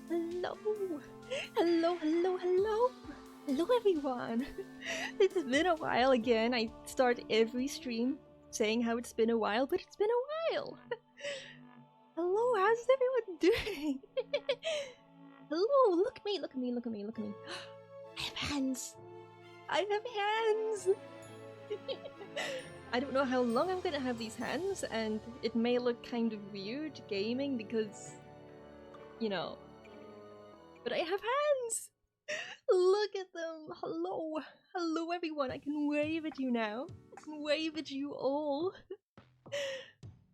Hello! Hello, hello, hello! Hello, everyone! It's been a while again. I start every stream saying how it's been a while, but it's been a while! Hello, how's everyone doing? Hello, look at me, look at me, look at me, look at me. I have hands! I have hands! I don't know how long I'm gonna have these hands, and it may look kind of weird gaming because, you know, but I have hands! Look at them! Hello! Hello everyone, I can wave at you now. I can wave at you all.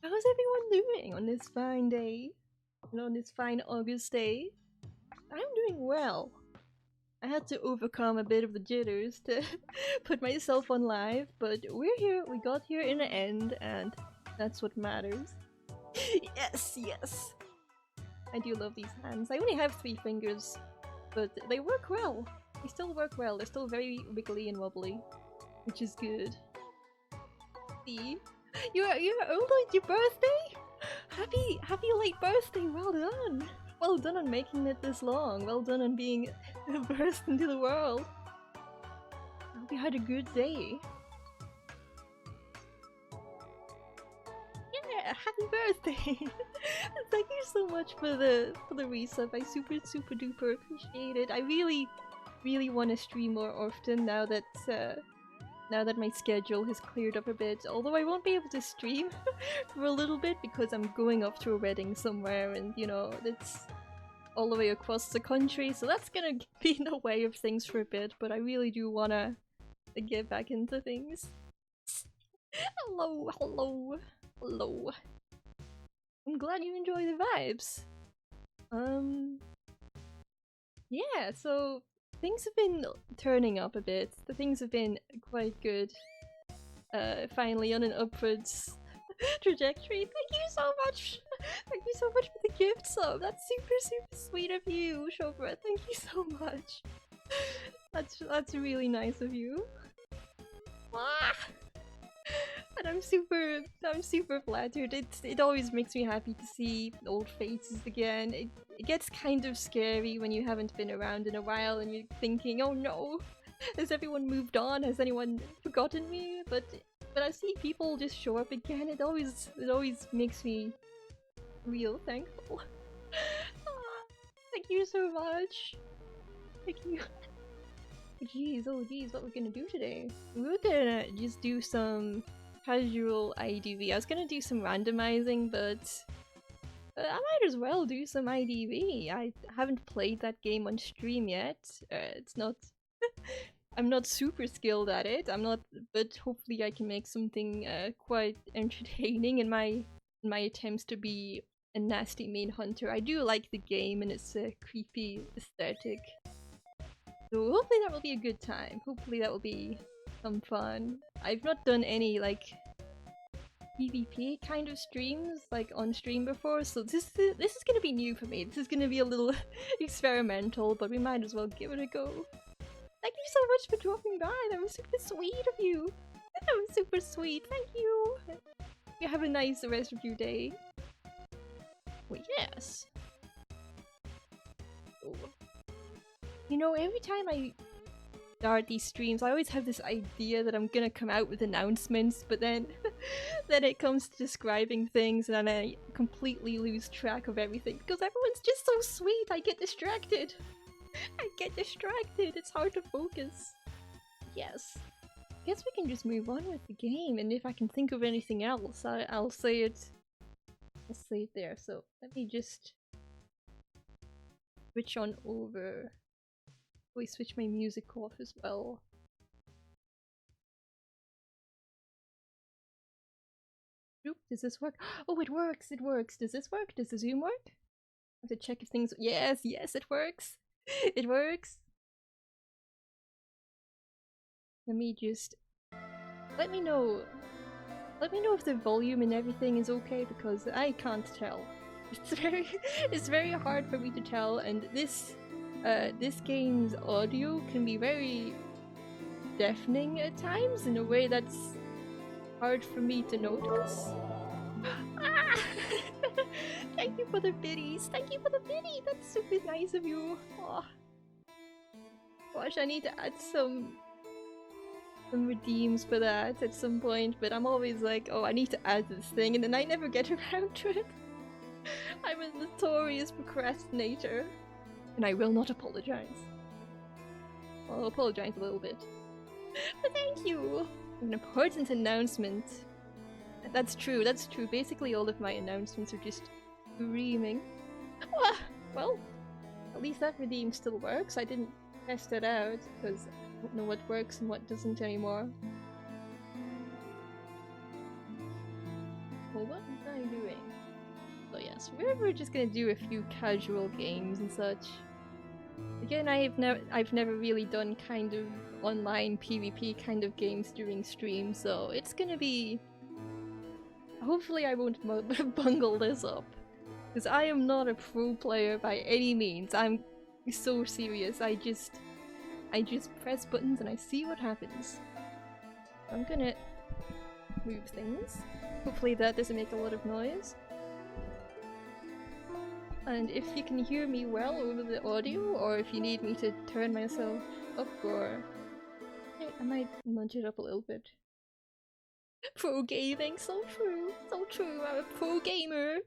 How's everyone doing on this fine day? And on this fine August day? I'm doing well. I had to overcome a bit of the jitters to put myself on live, but we're here, we got here in the end, and that's what matters. Yes, yes! I do love these hands. I only have 3 fingers, but they work well. They still work well. They're still very wiggly and wobbly, which is good. See? You're old on your birthday? Happy late birthday, well done! Well done on making it this long. Well done on being burst into the world. I hope you had a good day. Yeah, happy birthday! Thank you so much for the resub. I super duper appreciate it. I really want to stream more often now that my schedule has cleared up a bit. Although I won't be able to stream for a little bit because I'm going off to a wedding somewhere, and you know it's all the way across the country, so that's gonna be in the way of things for a bit. But I really do wanna get back into things. Hello, hello, hello. I'm glad you enjoy the vibes. Yeah, so things have been turning up a bit. The things have been quite good. Finally on an upwards trajectory. Thank you so much! Thank you so much for the gift sub! That's super sweet of you, Shobra. Thank you so much. That's really nice of you. And I'm super flattered. It always makes me happy to see old faces again. It gets kind of scary when you haven't been around in a while and you're thinking, oh no, has everyone moved on? Has anyone forgotten me? But I see people just show up again. It always makes me real thankful. Thank you so much. Thank you. Jeez, oh jeez, what we're gonna do today? We're gonna just do some casual IDV. I was gonna do some randomizing, but I might as well do some IDV. I haven't played that game on stream yet. It's not... I'm not super skilled at it. I'm not, but hopefully I can make something quite entertaining in my attempts to be a nasty main hunter. I do like the game and its creepy aesthetic. So hopefully that will be a good time. Hopefully that will be some fun. I've not done any like PvP kind of streams like on stream before, so this is gonna be new for me. This is gonna be a little experimental, but we might as well give it a go. Thank you so much for dropping by. That was super sweet of you. That was super sweet. Thank you. You have a nice rest of your day. Well, yes. Oh. You know, every time I start these streams, I always have this idea that I'm gonna come out with announcements, but then then it comes to describing things and I completely lose track of everything because everyone's just so sweet. I get distracted. I get distracted. It's hard to focus. Yes. Guess we can just move on with the game, and if I can think of anything else, I'll say it. I'll say it there. So let me just switch on over. We switch my music off as well. Oop, does this work? Oh, it works! It works! Does this work? Does the Zoom work? I have to check if things- Yes, yes, it works! It works! Let me just... Let me know... Let me know if the volume and everything is okay, because I can't tell. It's very hard for me to tell, and this game's audio can be very deafening at times in a way that's hard for me to notice. Ah! Thank you for the biddies! Thank you for the biddy! That's super nice of you! Oh. Gosh, I need to add some redeems for that at some point, but I'm always like, oh, I need to add this thing, and then I never get around to it. I'm a notorious procrastinator, and I will not apologize. Well, I'll apologize a little bit. But thank you! An important announcement. That's true, that's true. Basically all of my announcements are just screaming. Well, at least that redeem still works. I didn't test it out, because I don't know what works and what doesn't anymore. Well, what was I doing? So yes, we're just gonna do a few casual games and such. Again, I've never really done kind of online PvP kind of games during stream, so it's gonna be... Hopefully I won't bungle this up, because I am not a pro player by any means. I'm so serious. I just press buttons and I see what happens. I'm gonna move things. Hopefully that doesn't make a lot of noise. And if you can hear me well over the audio, or if you need me to turn myself up, or... I might nudge it up a little bit. Pro gaming, so true, so true, I'm a pro gamer!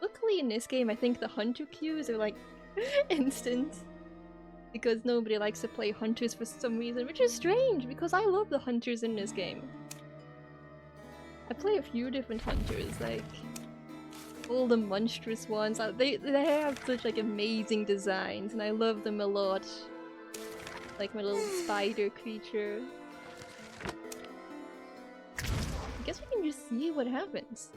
Luckily in this game I think the hunter queues are like instant. Because nobody likes to play hunters for some reason, which is strange because I love the hunters in this game. I play a few different hunters, like all the monstrous ones. They have such like amazing designs and I love them a lot. Like my little spider creature. I guess we can just see what happens.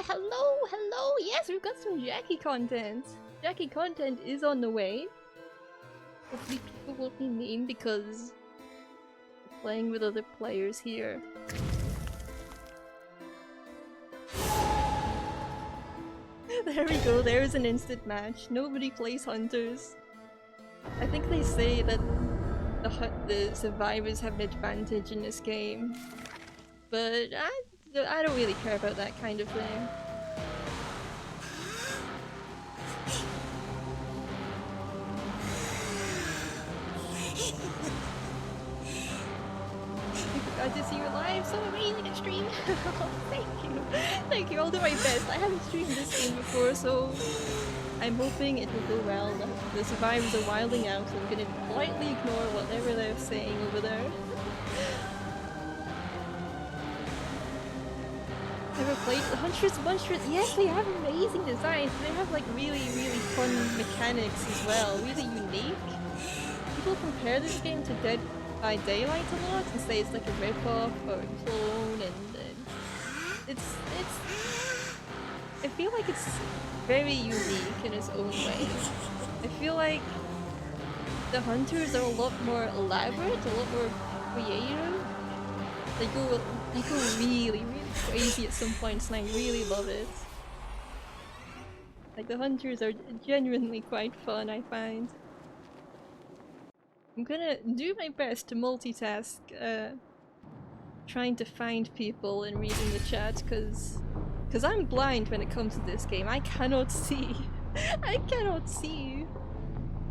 Hello, hello! Yes, we've got some Jackie content! Jackie content is on the way. Hopefully people won't be mean because we're playing with other players here. There we go, there's an instant match. Nobody plays hunters. I think they say that the survivors have an advantage in this game. But I don't really care about that kind of thing. Glad to see you live, so amazing at stream! Thank you! Thank you, I'll do my best. I haven't streamed this game before, so I'm hoping it will go well. The survivors are wilding out, so I'm gonna politely ignore whatever they're saying over there. Ever played the Huntress Monstrous? Yes, they have amazing designs. They have like really fun mechanics as well. Really unique. People compare this game to Dead by Daylight a lot and say it's like a rip-off or a clone, and it's I feel like it's very unique in its own way. I feel like the hunters are a lot more elaborate, a lot more creative. They go really crazy at some points and I really love it. Like the hunters are genuinely quite fun, I find. I'm gonna do my best to multitask, trying to find people and reading the chat, cause I'm blind when it comes to this game. I cannot see. I cannot see.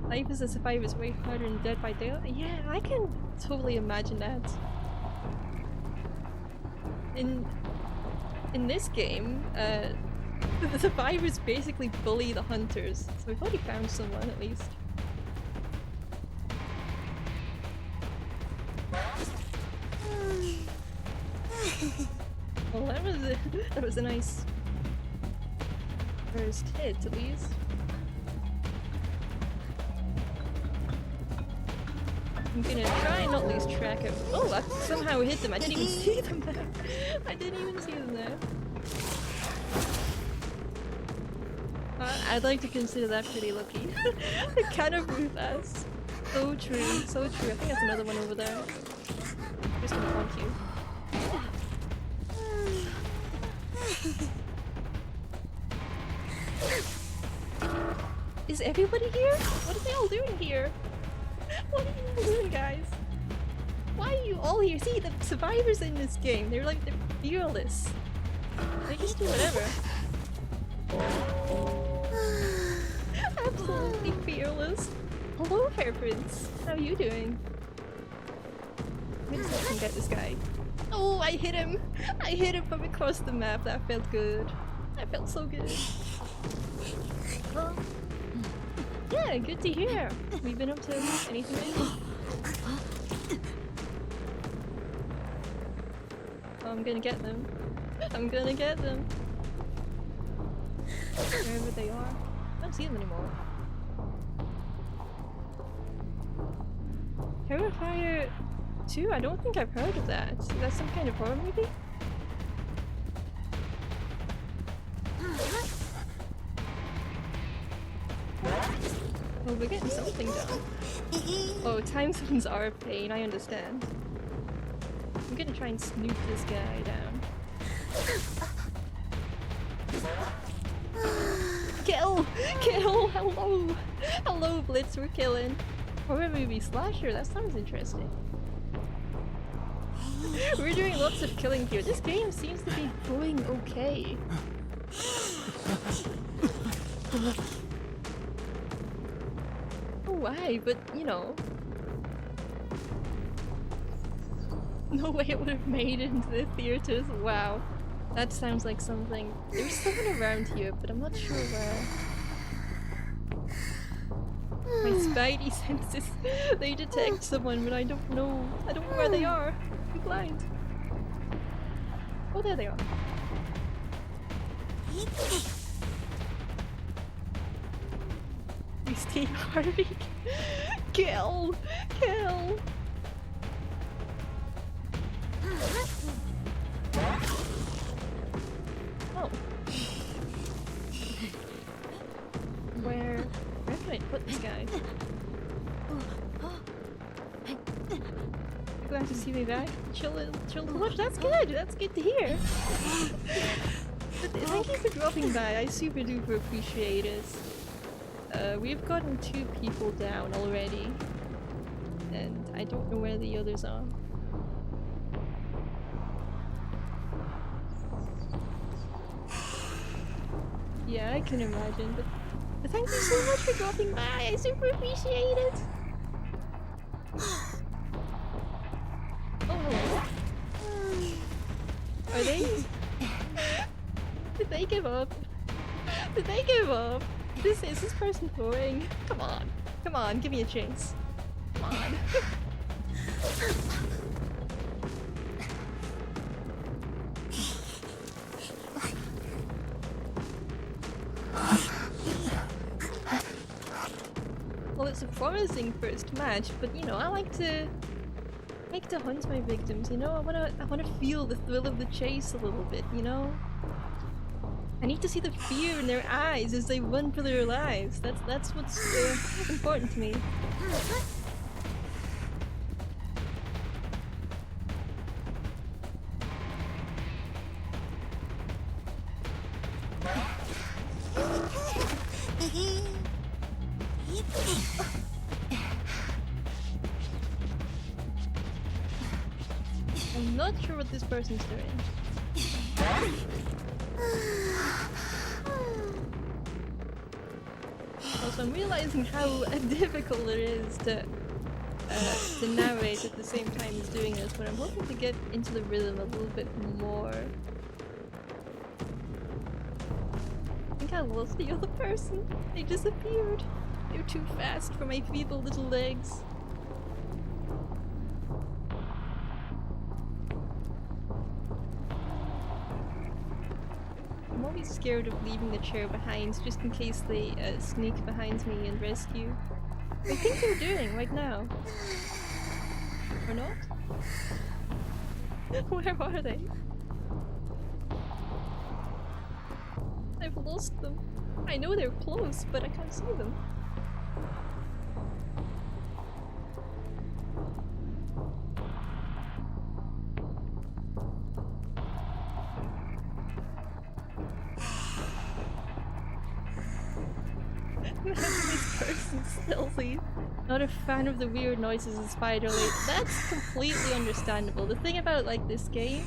Life as a Survivor is way harder than Dead by Daylight. Yeah, I can totally imagine that. In this game, the survivors basically bully the hunters, so we've already found someone at least. Well, that was a nice first hit at least. I'm gonna try and not lose track of. Oh, I somehow hit them. I didn't even see them there. I didn't even see them there. I'd like to consider that pretty lucky. I kind of move fast. So true, so true. I think that's another one over there. I'm just gonna bonk you. Is everybody here? What are they all doing here? What are you all doing, guys? Why are you all here? See, the survivors in this game, they're fearless. They just do whatever. Absolutely fearless. Hello, Fair Prince. How are you doing? Maybe I can get this guy. Oh, I hit him! I hit him from across the map. That felt good. That felt so good. Yeah, good to hear. We've been up to anything else? Oh, I'm gonna get them. I'm gonna get them. Wherever they are. I don't see them anymore. Terrifier 2? I don't think I've heard of that. Is that some kind of horror movie? Oh, we're getting something done. Oh, time zones are a pain, I understand. I'm gonna try and snoop this guy down. Kill! Kill! Hello! Hello, Blitz, we're killing. Horror movie slasher, that sounds interesting. We're doing lots of killing here. This game seems to be going okay. Oh, why? But, you know. No way it would have made it into the theaters. Wow. That sounds like something. There's someone around here, but I'm not sure where. My spidey senses, they detect someone, but I don't know. I don't know where they are. I'm blind. Oh, there they are. We stay Harvey. Kill! Kill! Oh. Where can I put this guy? Glad to see me back. Chill to watch. That's good. That's good to hear. Thank you for dropping by. I super duper appreciate it. We've gotten 2 people down already, and I don't know where the others are. Yeah, I can imagine, but thank you so much for dropping by. I super appreciate it. Oh, hello. Are they? Did they give up? Did they give up? Is this person boring? Come on, give me a chance. Come on. Well, it's a promising first match, but you know, I like to hunt my victims, you know? I wanna feel the thrill of the chase a little bit, you know? I need to see the fear in their eyes as they run for their lives. That's what's important to me. I'm not sure what this person's doing. Also, I'm realizing how difficult it is to narrate at the same time as doing this, but I'm hoping to get into the rhythm a little bit more. I think I lost the other person. They disappeared. They're too fast for my feeble little legs. I'm always scared of leaving the chair behind just in case they sneak behind me and rescue. I think they're doing right now. Or not? Where are they? I've lost them. I know they're close, but I can't see them. This person's stealthy. Not a fan of the weird noises in Spider Lake. That's completely understandable. The thing about like this game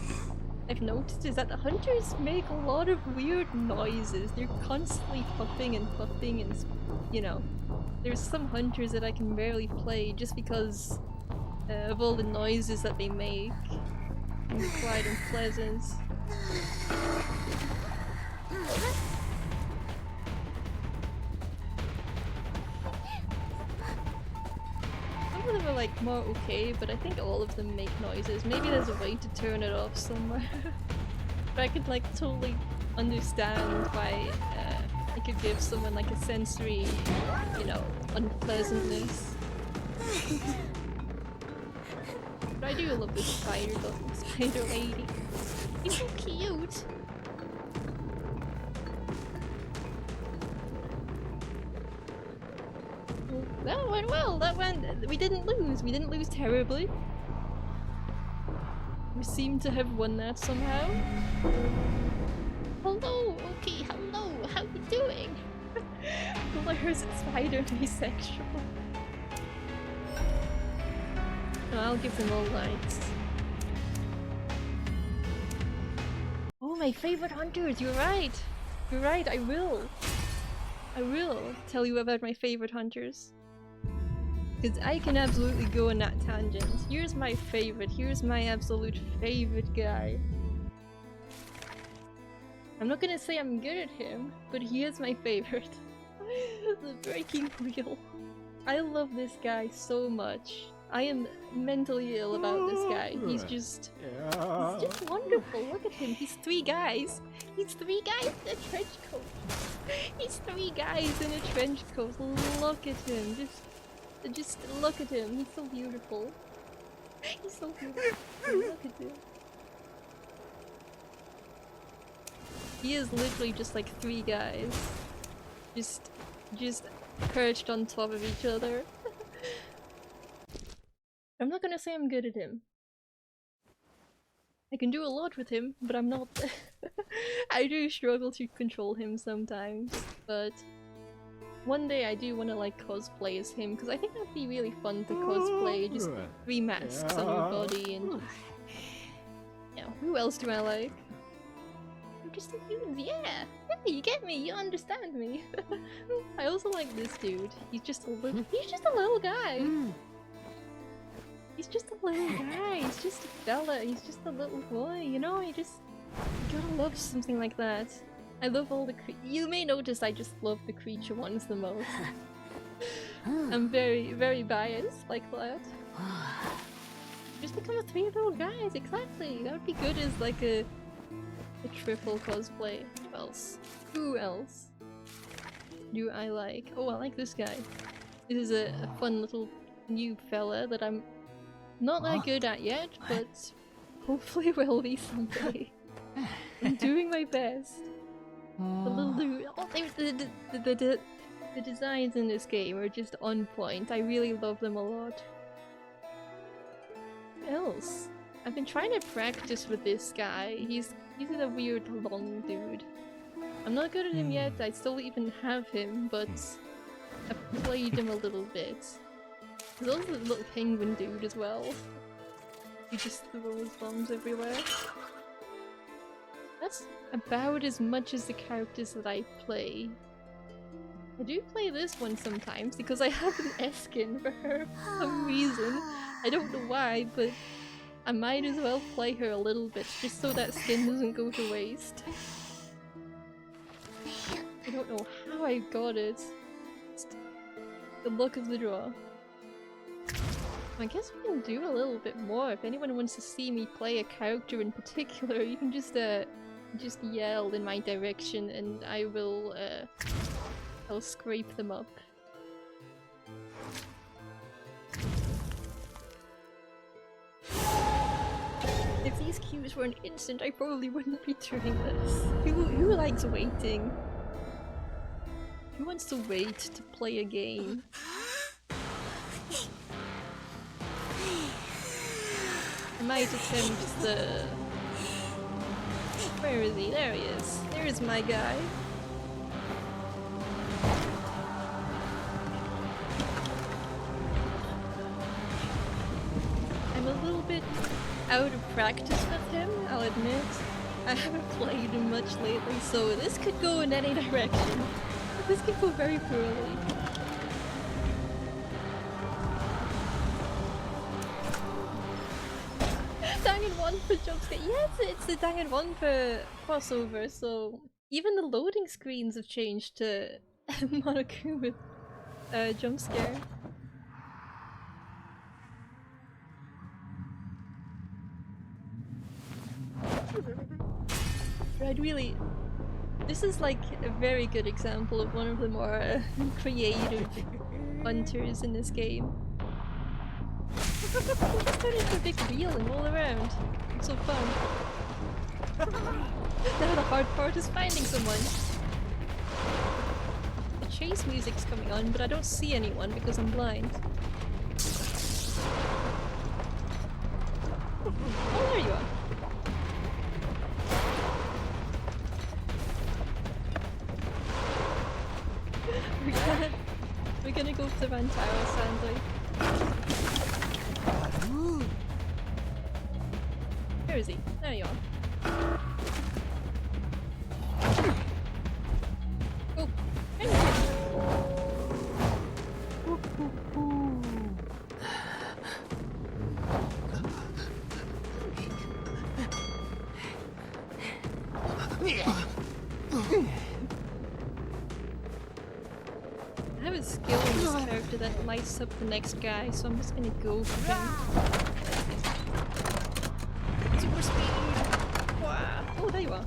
I've noticed is that the hunters make a lot of weird noises. They're constantly huffing and puffing and, you know, there's some hunters that I can barely play just because of all the noises that they make. And quite unpleasant. Some of them are like more okay, but I think all of them make noises. Maybe there's a way to turn it off somewhere. But I could like totally understand why I could give someone like a sensory, you know, unpleasantness. But I do love this spider lady. He's so cute! Well, that went well, we didn't lose. We didn't lose terribly. We seem to have won that somehow. Hello, okay, hello, how you doing? Blair's spider bisexual. Oh, I'll give them all lights. Oh, my favorite hunters, you're right! You're right, I will tell you about my favorite hunters. Because I can absolutely go on that tangent. Here's my favorite, here's my absolute favorite guy. I'm not gonna say I'm good at him, but he is my favorite. The breaking wheel. I love this guy so much. I am mentally ill about this guy. He's just wonderful. Look at him. He's three guys. He's three guys in a trench coat. He's three guys in a trench coat. Look at him. Just look at him. He's so beautiful. He's so beautiful. Look at him. He is literally just like three guys. Just perched on top of each other. I'm not gonna say I'm good at him. I can do a lot with him, but I'm not. I do struggle to control him sometimes, but one day I do want to like cosplay as him, because I think that'd be really fun to cosplay, just three masks on your body and just... Yeah, who else do I like? Just yeah! Yeah, you get me, you understand me. I also like this dude. He's just a little guy. He's just a little guy, he's just a fella, he's just a little boy, you know? You gotta love something like that. I love all the you may notice I just love the creature ones the most. I'm very, very biased like that. Just become a three little guys, exactly! That would be good as like a triple cosplay. Who else do I like? Oh, I like this guy. This is a fun little new fella that I'm not that good at yet, but hopefully will be someday. I'm doing my best. The little dude. Oh, the designs in this game are just on point. I really love them a lot. What else? I've been trying to practice with this guy. He's a weird long dude. I'm not good at him yet. I still even have him, but I've played him a little bit. There's also the little penguin dude as well. He just throws bombs everywhere. That's about as much as the characters that I play. I do play this one sometimes because I have an S-skin for her for some reason. I don't know why, but I might as well play her a little bit just so that skin doesn't go to waste. I don't know how I got it. It's the look of the draw. I guess we can do a little bit more. If anyone wants to see me play a character in particular, you can just yell in my direction and I will, I'll scrape them up. If these queues were an instant, I probably wouldn't be doing this. Who likes waiting? Who wants to wait to play a game? I might attempt the... Where is he? There he is. There's my guy. I'm a little bit out of practice with him, I'll admit. I haven't played him much lately, so this could go in any direction. This could go very poorly. Danganronpa for jumpscare. Yes, it's the Danganronpa crossover, so even the loading screens have changed to Monokuma jumpscare. Right, really, this is like a very good example of one of the more creative hunters in this game. Just turn into a big wheel and roll around. It's so fun. Now the hard part is finding someone. The chase music's coming on, but I don't see anyone because I'm blind. Oh, there you are. We're gonna go for the Rantaro, sadly. Where is he? There you are. Oh, I have a skill in this character that lights up the next guy, so I'm just gonna go for him. Super speed! Wow. Oh, there you are.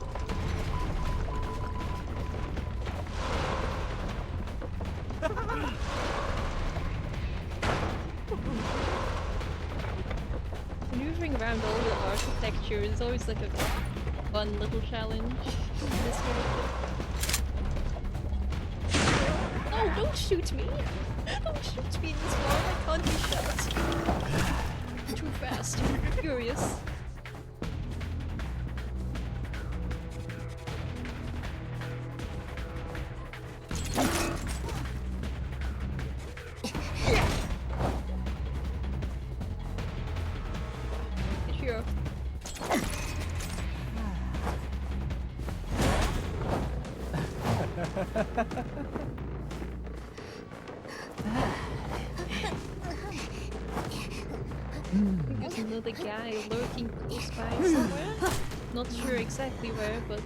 Maneuvering around all the architecture is always like a fun little challenge in this character. Oh, don't shoot me! Don't shoot me in this world, I can't be shot. Too fast. Furious. Here. There's another guy lurking close by somewhere. Not sure exactly where, but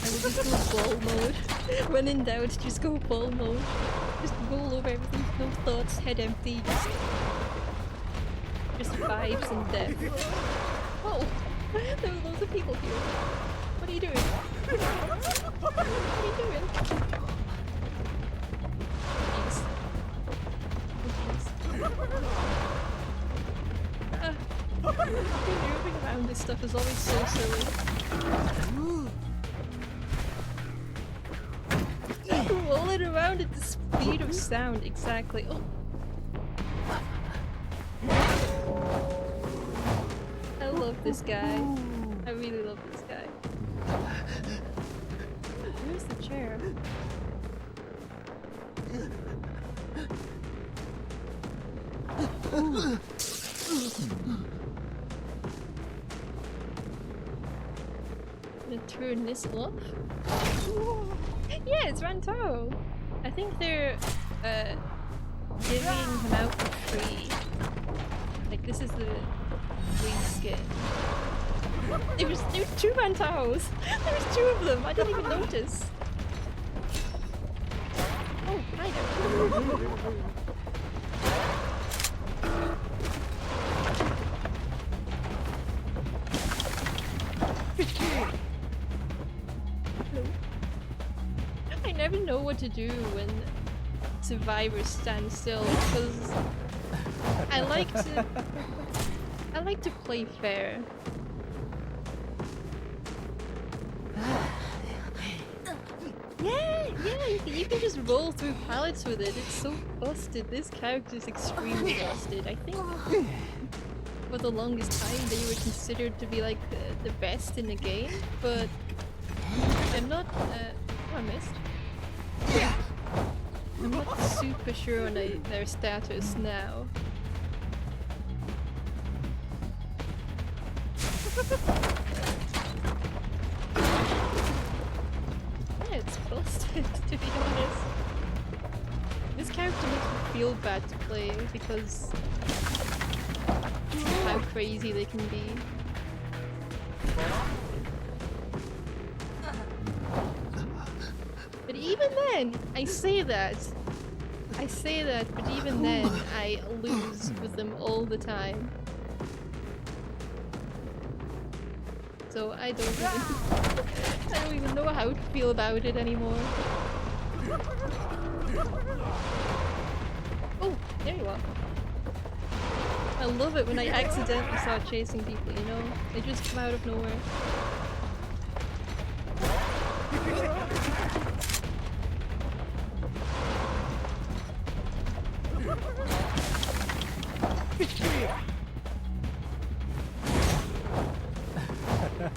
I will just go ball mode. When in doubt, just go ball mode. Just roll over everything, no thoughts, head empty, just vibes and death. Oh! There were loads of people here. What are you doing? What are you doing? Moving around this stuff is always so silly. Roll it around at the speed of sound, exactly. Oh. I love this guy. I really love this guy. Where's the chair? I'm gonna turn this off. Yeah, it's Rantaro! I think they're giving him out for free. Like, this is the free skin. There was two Rantaros! There was two of them! I didn't even notice! Oh, hi there! I never know what to do when survivors stand still because I like to... I like to play fair. Yeah, you can just roll through pallets with it. It's so busted. This character is extremely busted. I think for the longest time they were considered to be like the best in the game, but I'm not. Oh, I missed. I'm not super sure on their status now. Yeah, it's busted, to be honest. This character makes me feel bad to play because of how crazy they can be. But even then, I say that, but even then, I lose with them all the time. So I don't even know how to feel about it anymore. Oh, there you are. I love it when I accidentally start chasing people, you know? They just come out of nowhere.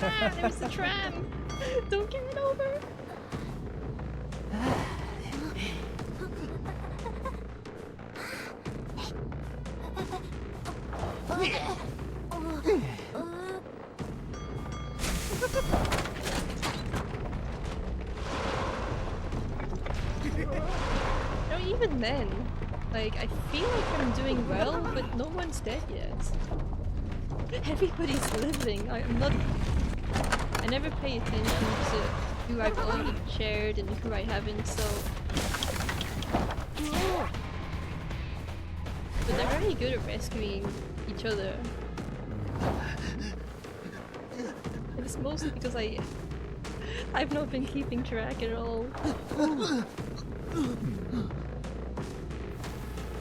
Ah, there's the tram! Don't give it over! No, even then, like, I feel like I'm doing well, but no one's dead yet. Everybody's living. I never pay attention to who I've already shared and who I haven't, so... But they're very good at rescuing each other. And it's mostly because I've not been keeping track at all.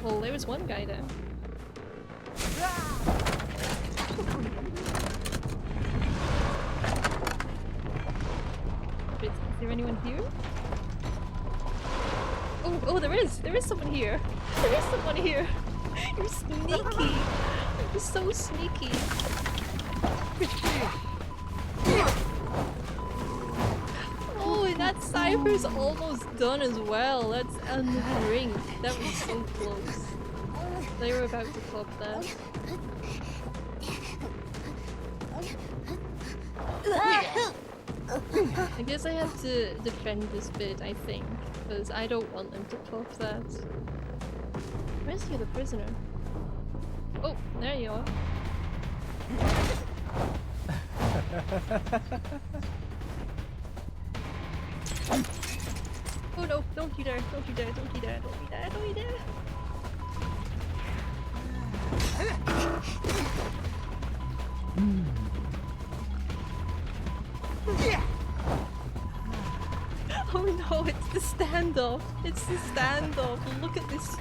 Well, there was one guy there. Is there anyone here? Oh, there is! There is someone here! There is someone here! You're sneaky! You're so sneaky! Oh, and that Cypher's almost done as well! That's on the brink! That was so close. They were about to pop that. I guess I have to defend this bit, I think, because I don't want them to pop that. Where's the other prisoner? Oh, there you are. Oh no, don't you dare, don't you dare, don't you dare, don't you dare, don't you dare! Oh no, it's the standoff! It's the standoff! Look at this!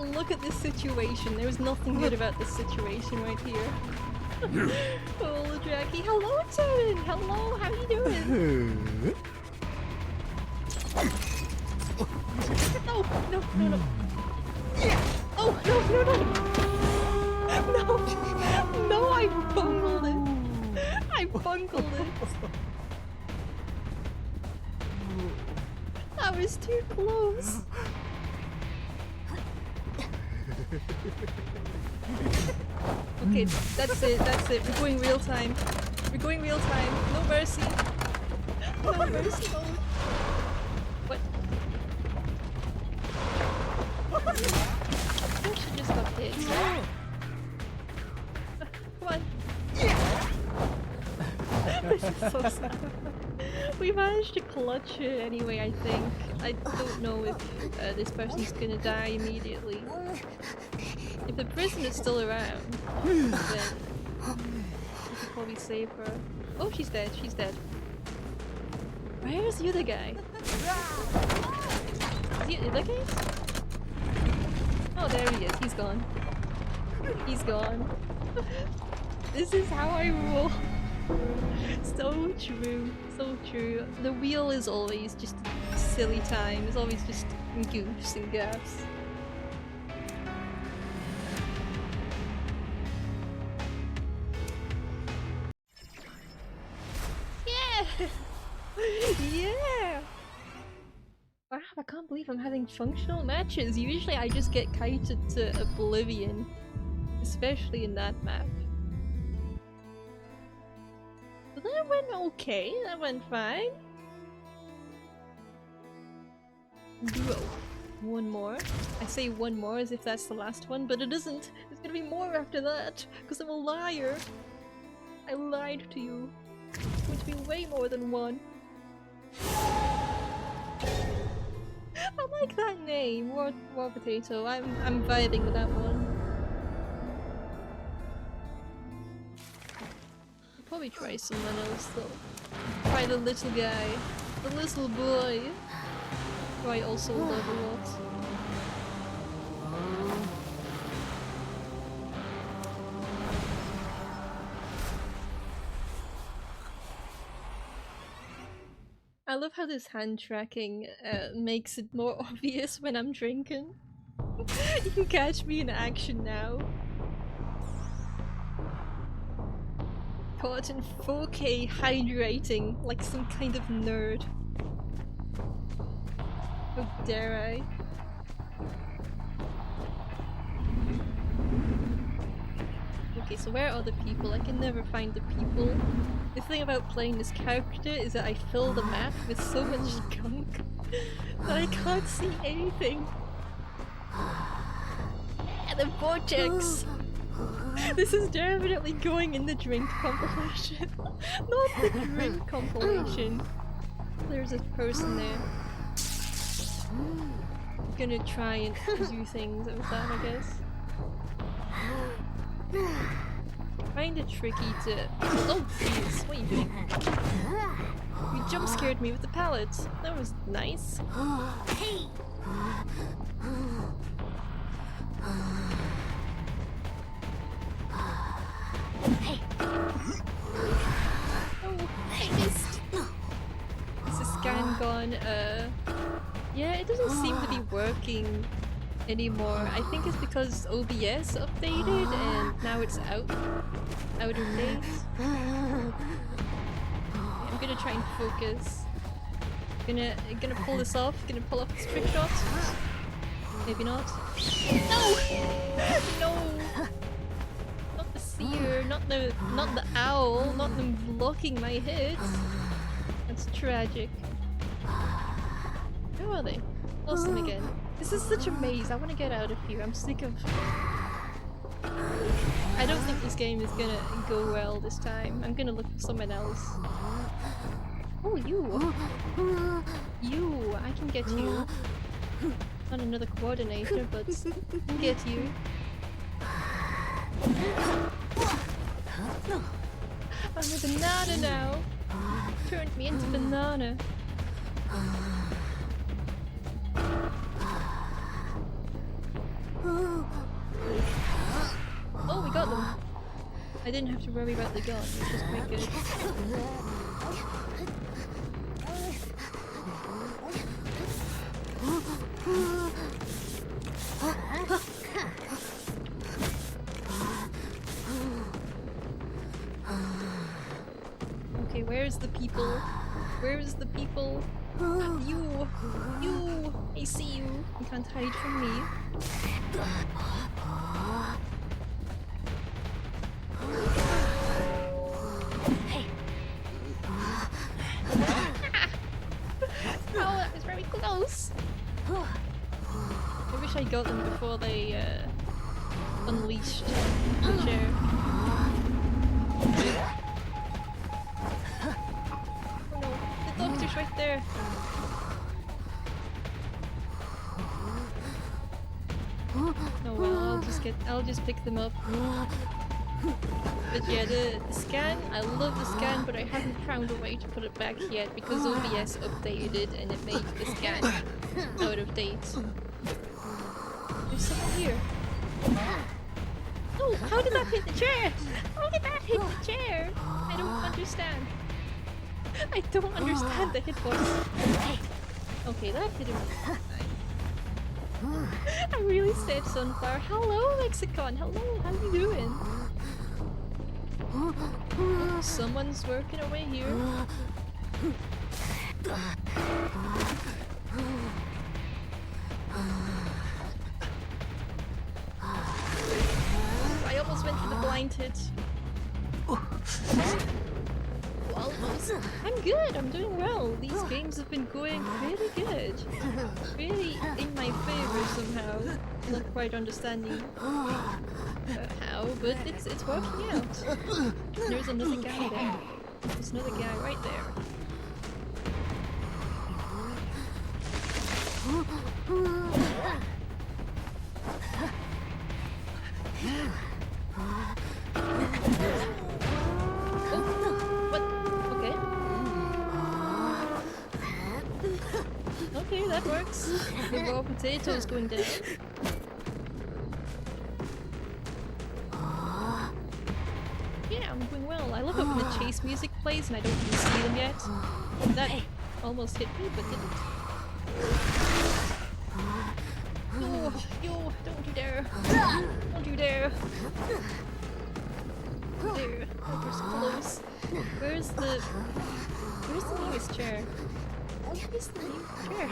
Look at this situation. There was nothing good about this situation right here. Oh, Jackie. Hello, Taryn! Hello, how you doing? No, no, no, no. Oh, no, no, no! No! No, I bungled it! I bungled it! That was too close! Okay, that's it. We're going real time. We're going real time. No mercy. No mercy, no. What? I should just got hit. Come on. This is so sad. We managed to clutch it anyway, I think. I don't know if this person's gonna die immediately. If the prisoner's still around, then we could probably save her. Oh, she's dead, she's dead. Where's the other guy? Is he the other guy? Oh, there he is, he's gone. He's gone. This is how I roll. So true, so true. The wheel is always just a silly time. It's always just goofs and gaffs. Yeah! Yeah! Wow, I can't believe I'm having functional matches. Usually I just get kited to oblivion. Especially in that map. But that went okay, that went fine. Duo. One more. I say one more as if that's the last one, but it isn't. There's gonna be more after that, because I'm a liar. I lied to you. It's going to be way more than one. I like that name, War Potato. I'm vibing with that one. I'll probably try someone else though. Try the little guy. The little boy. Who I also love a lot. I love how this hand tracking makes it more obvious when I'm drinking. You can catch me in action now. Caught in 4K hydrating like some kind of nerd. How dare I? Okay, so where are the people? I can never find the people. The thing about playing this character is that I fill the map with so much gunk that I can't see anything. And the vortex! This is definitely going in the drink compilation. Not the drink compilation. There's a person there. I'm gonna try and do things with that, I guess. Kinda tricky to- Oh jeez, what are you doing? You jump scared me with the pallets. That was nice. Hey! Oh, I missed! Is the scan gone? Yeah, it doesn't seem to be working anymore. I think it's because OBS updated and now it's out of date. I'm gonna try and focus. Gonna pull this off. Gonna pull off this trick shot. Maybe not. No! No! Not the seer, not the owl, not them blocking my hits. That's tragic. Where are they? Lost them again. This is such a maze. I want to get out of here. I'm sick of... I don't think this game is gonna go well this time. I'm gonna look for someone else. Oh, you! You! I can get you. Not another coordinator, but I can get you. I'm a banana now! Turned me into banana. Oh, we got them! I didn't have to worry about the gun, which was quite good. Okay, where's the people? Where's the people? You! You! I see you! You can't hide from me. Hey! Oh, that was very close! I wish I got them before they unleashed the chair. Oh no, the doctor's right there! Oh well, I'll just pick them up. But yeah, the scan, I love the scan, but I haven't found a way to put it back yet because OBS updated and it made the scan out of date. There's someone here. No! No! How did that hit the chair? How did that hit the chair? I don't understand. I don't understand the hitbox. Okay, that hit him. I really said Sunflower. Hello, Lexicon. Hello, how you doing? Someone's working away here. I almost went for the blind hit. Almost. I'm good, I'm doing well. These games have been going really good. Really in my favor somehow. Not quite understanding how, but it's working out. There's another guy there. There's another guy right there. Okay, that works. The raw potato is going down. Yeah, I'm doing well. I love it when the chase music plays and I don't even see them yet. That almost hit me, but didn't. Yo, don't you dare. Don't you dare. There, that was close. Where's the nearest chair? Where's the nearest chair?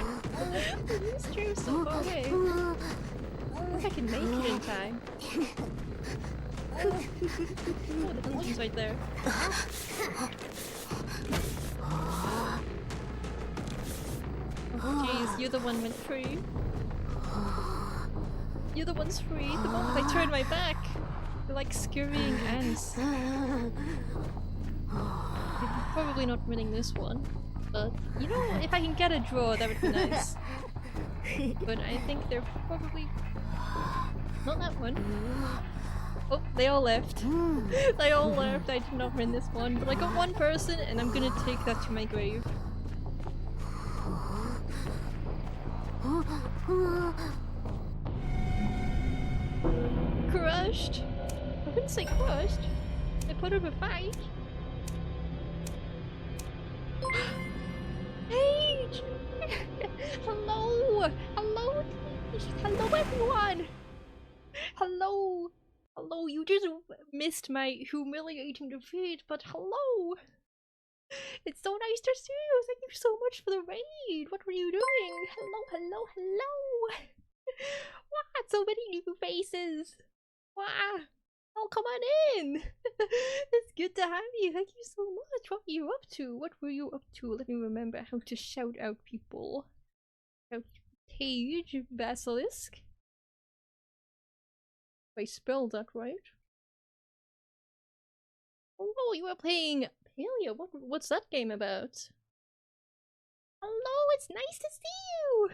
The nearest chair is so far away. I think I can make it in time. Oh, the dungeon's right there. Oh jeez, you're the one went free. You're the one's free the moment I turn my back. They're like scurrying ants. I'm probably not winning this one. But, you know, if I can get a draw, that would be nice. But I think they're probably... not that one. Oh, they all left. They all left. I did not win this one. But I got one person, and I'm gonna take that to my grave. Crushed? I wouldn't say crushed. I put up a fight. Paige! Hello! Hello! Hello everyone! Hello! Hello, you just missed my humiliating defeat, but hello! It's so nice to see you! Thank you so much for the raid! What were you doing? Hello, hello, hello! Wow, so many new faces! Wow! Oh, come on in! It's good to have you. Thank you so much. What were you up to? What were you up to? Let me remember how to shout out people. Shout Page Basilisk. If I spelled that right. Oh, you were playing Paleo. What's that game about? Hello, it's nice to see you!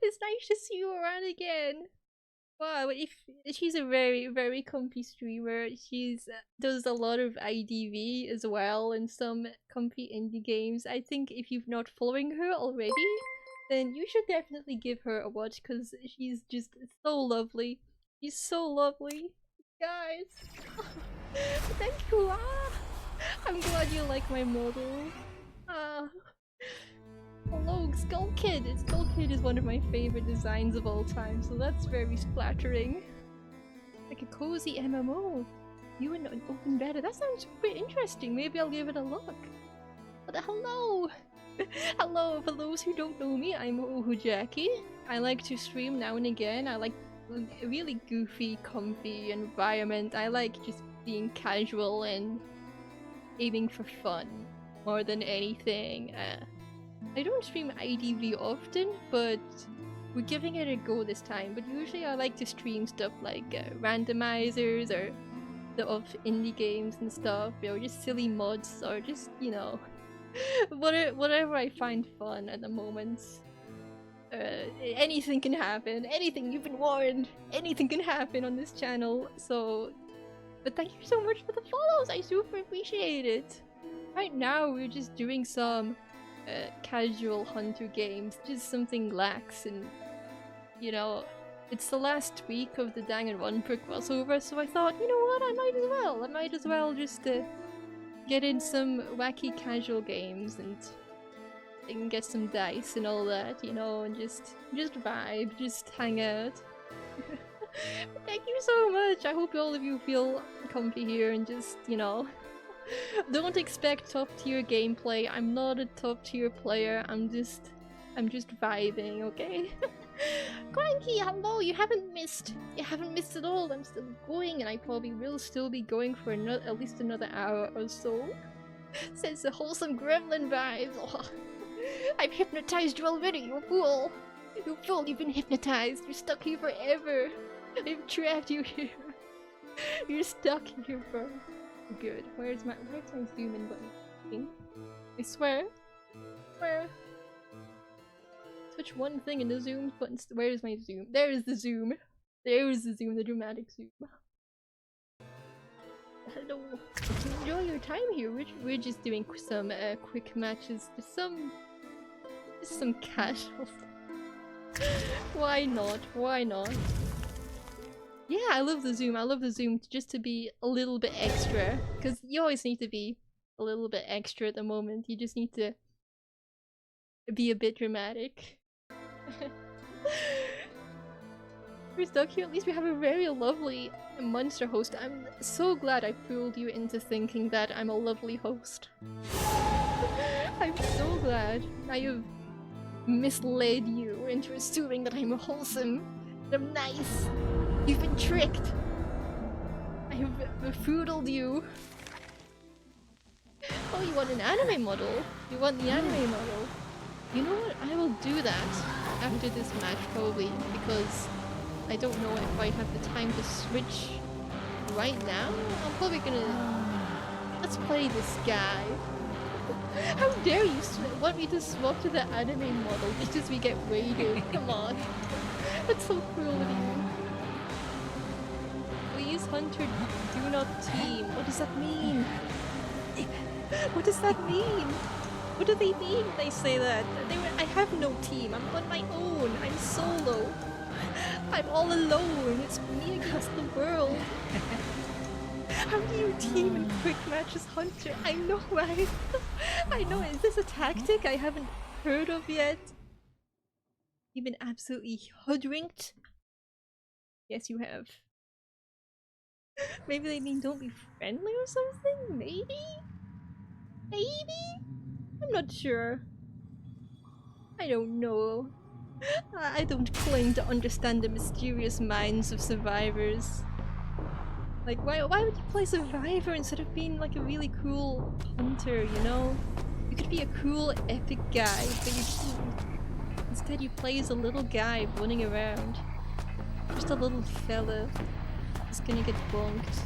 It's nice to see you around again. Wow, if she's a very, very comfy streamer. She's does a lot of IDV as well and some comfy indie games. I think if you've not following her already, then you should definitely give her a watch because she's just so lovely. She's so lovely. Guys, thank you. I'm glad you like my model. Hello, Skull Kid! Skull Kid is one of my favorite designs of all time, so that's very splattering. Like a cozy MMO. You in an open beta. That sounds super interesting. Maybe I'll give it a look. But hello! Hello, for those who don't know me, I'm Ohu Jackie. I like to stream now and again. I like a really goofy, comfy environment. I like just being casual and aiming for fun more than anything. I don't stream IDV often, but we're giving it a go this time. But usually I like to stream stuff like randomizers or the of indie games and stuff, or just silly mods, or just, you know, whatever I find fun at the moment. Anything can happen. Anything, you've been warned. Anything can happen on this channel. So, but thank you so much for the follows. I super appreciate it. Right now we're just doing some casual hunter games, just something lax and, you know, It's the last week of the Danganronpa crossover, so I thought, you know what, I might as well just get in some wacky casual games and get some dice and all that, you know, and just vibe, just hang out. Thank you so much! I hope all of you feel comfy here and just, you know, don't expect top tier gameplay. I'm not a top tier player, I'm just vibing, okay? Cranky, hello! You haven't missed at all. I'm still going, and I probably will still be going for at least another hour or so. Says the wholesome gremlin vibes. Oh, I've hypnotized you already, you fool! You fool, you've been hypnotized. You're stuck here forever. I've trapped you here. You're stuck here for good. Where's my zoom in button? I swear. Switch one thing in the zoom button. Where's my zoom? There's the zoom. There's the zoom, the dramatic zoom. Hello. Enjoy your time here. We're just doing some quick matches. Just some casual. Why not? Why not? Yeah, I love the zoom. I love the zoom just to be a little bit extra. Because you always need to be a little bit extra at the moment. You just need to be a bit dramatic. We're stuck here. At least we have a very lovely monster host. I'm so glad I fooled you into thinking that I'm a lovely host. I'm so glad I have misled you into assuming that I'm wholesome, that I'm nice. You've been tricked. I have befoodled you. Oh, you want an anime model? You want the anime model? You know what? I will do that after this match probably, because I don't know if I have the time to switch right now. I'm probably gonna... Let's play this guy. How dare you want me to swap to the anime model just as we get raided? Come on. That's so cruel of you. Please, Hunter, do not team. What does that mean? What does that mean? What do they mean when they say that? I have no team. I'm on my own. I'm solo. I'm all alone. It's me against the world. How do you team in quick matches, Hunter? I know, right? I know. Is this a tactic I haven't heard of yet? You've been absolutely hoodwinked? Yes, you have. Maybe they mean don't be friendly or something? Maybe? Maybe? I'm not sure. I don't know. I don't claim to understand the mysterious minds of survivors. Like, why would you play Survivor instead of being like a really cool hunter, you know? You could be a cool, epic guy, but you can't. Instead you play as a little guy running around. Just a little fella. He's gonna get bonked.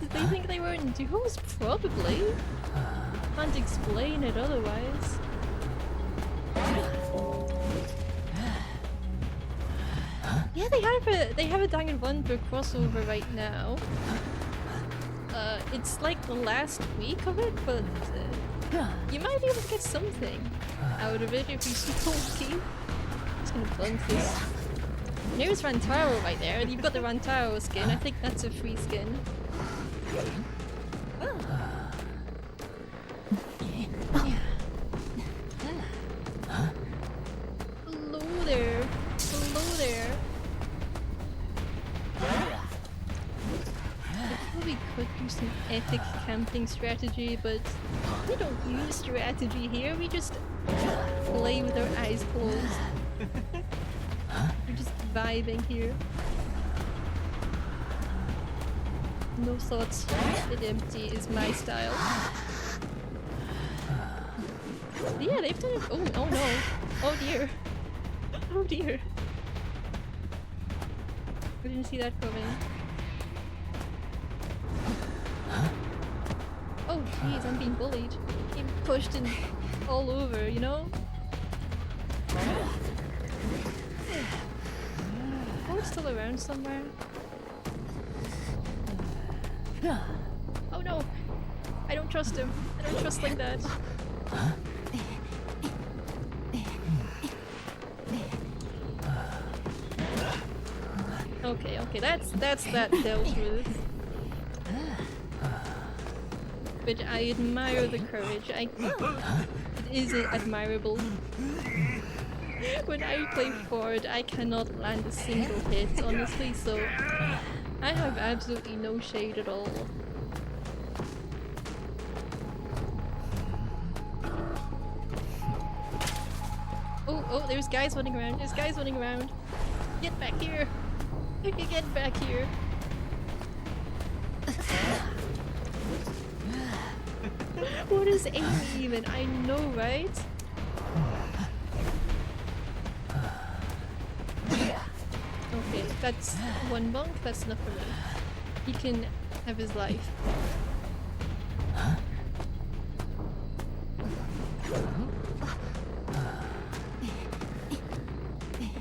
Did they think they were in duos? Probably. Can't explain it otherwise. Yeah, they have a Danganronpa crossover right now. It's like the last week of it, but you might be able to get something out of it if you super lucky. Just gonna bunk this. There's Rantaro right there. You've got the Rantaro skin. I think that's a free skin. Hello there. Hello there. I probably could do some epic camping strategy, but we don't use strategy here. We just play with our eyes closed. We're just vibing here. No thoughts, it empty is my style. Yeah, they've done it. Oh no. Oh dear. Oh dear. I didn't see that coming. Oh jeez, I'm being bullied. Being pushed in all over, you know? Oh, it's still around somewhere. Oh no! I don't trust him. I don't trust like that. Okay, okay, that's that dealt with. But I admire the courage. It is admirable. When I play Ford, I cannot land a single hit, honestly, so I have absolutely no shade at all. Oh, oh, there's guys running around. There's guys running around. Get back here. Get back here. What is aim even? I know, right? Okay, that's one bonk. That's enough for me. He can have his life.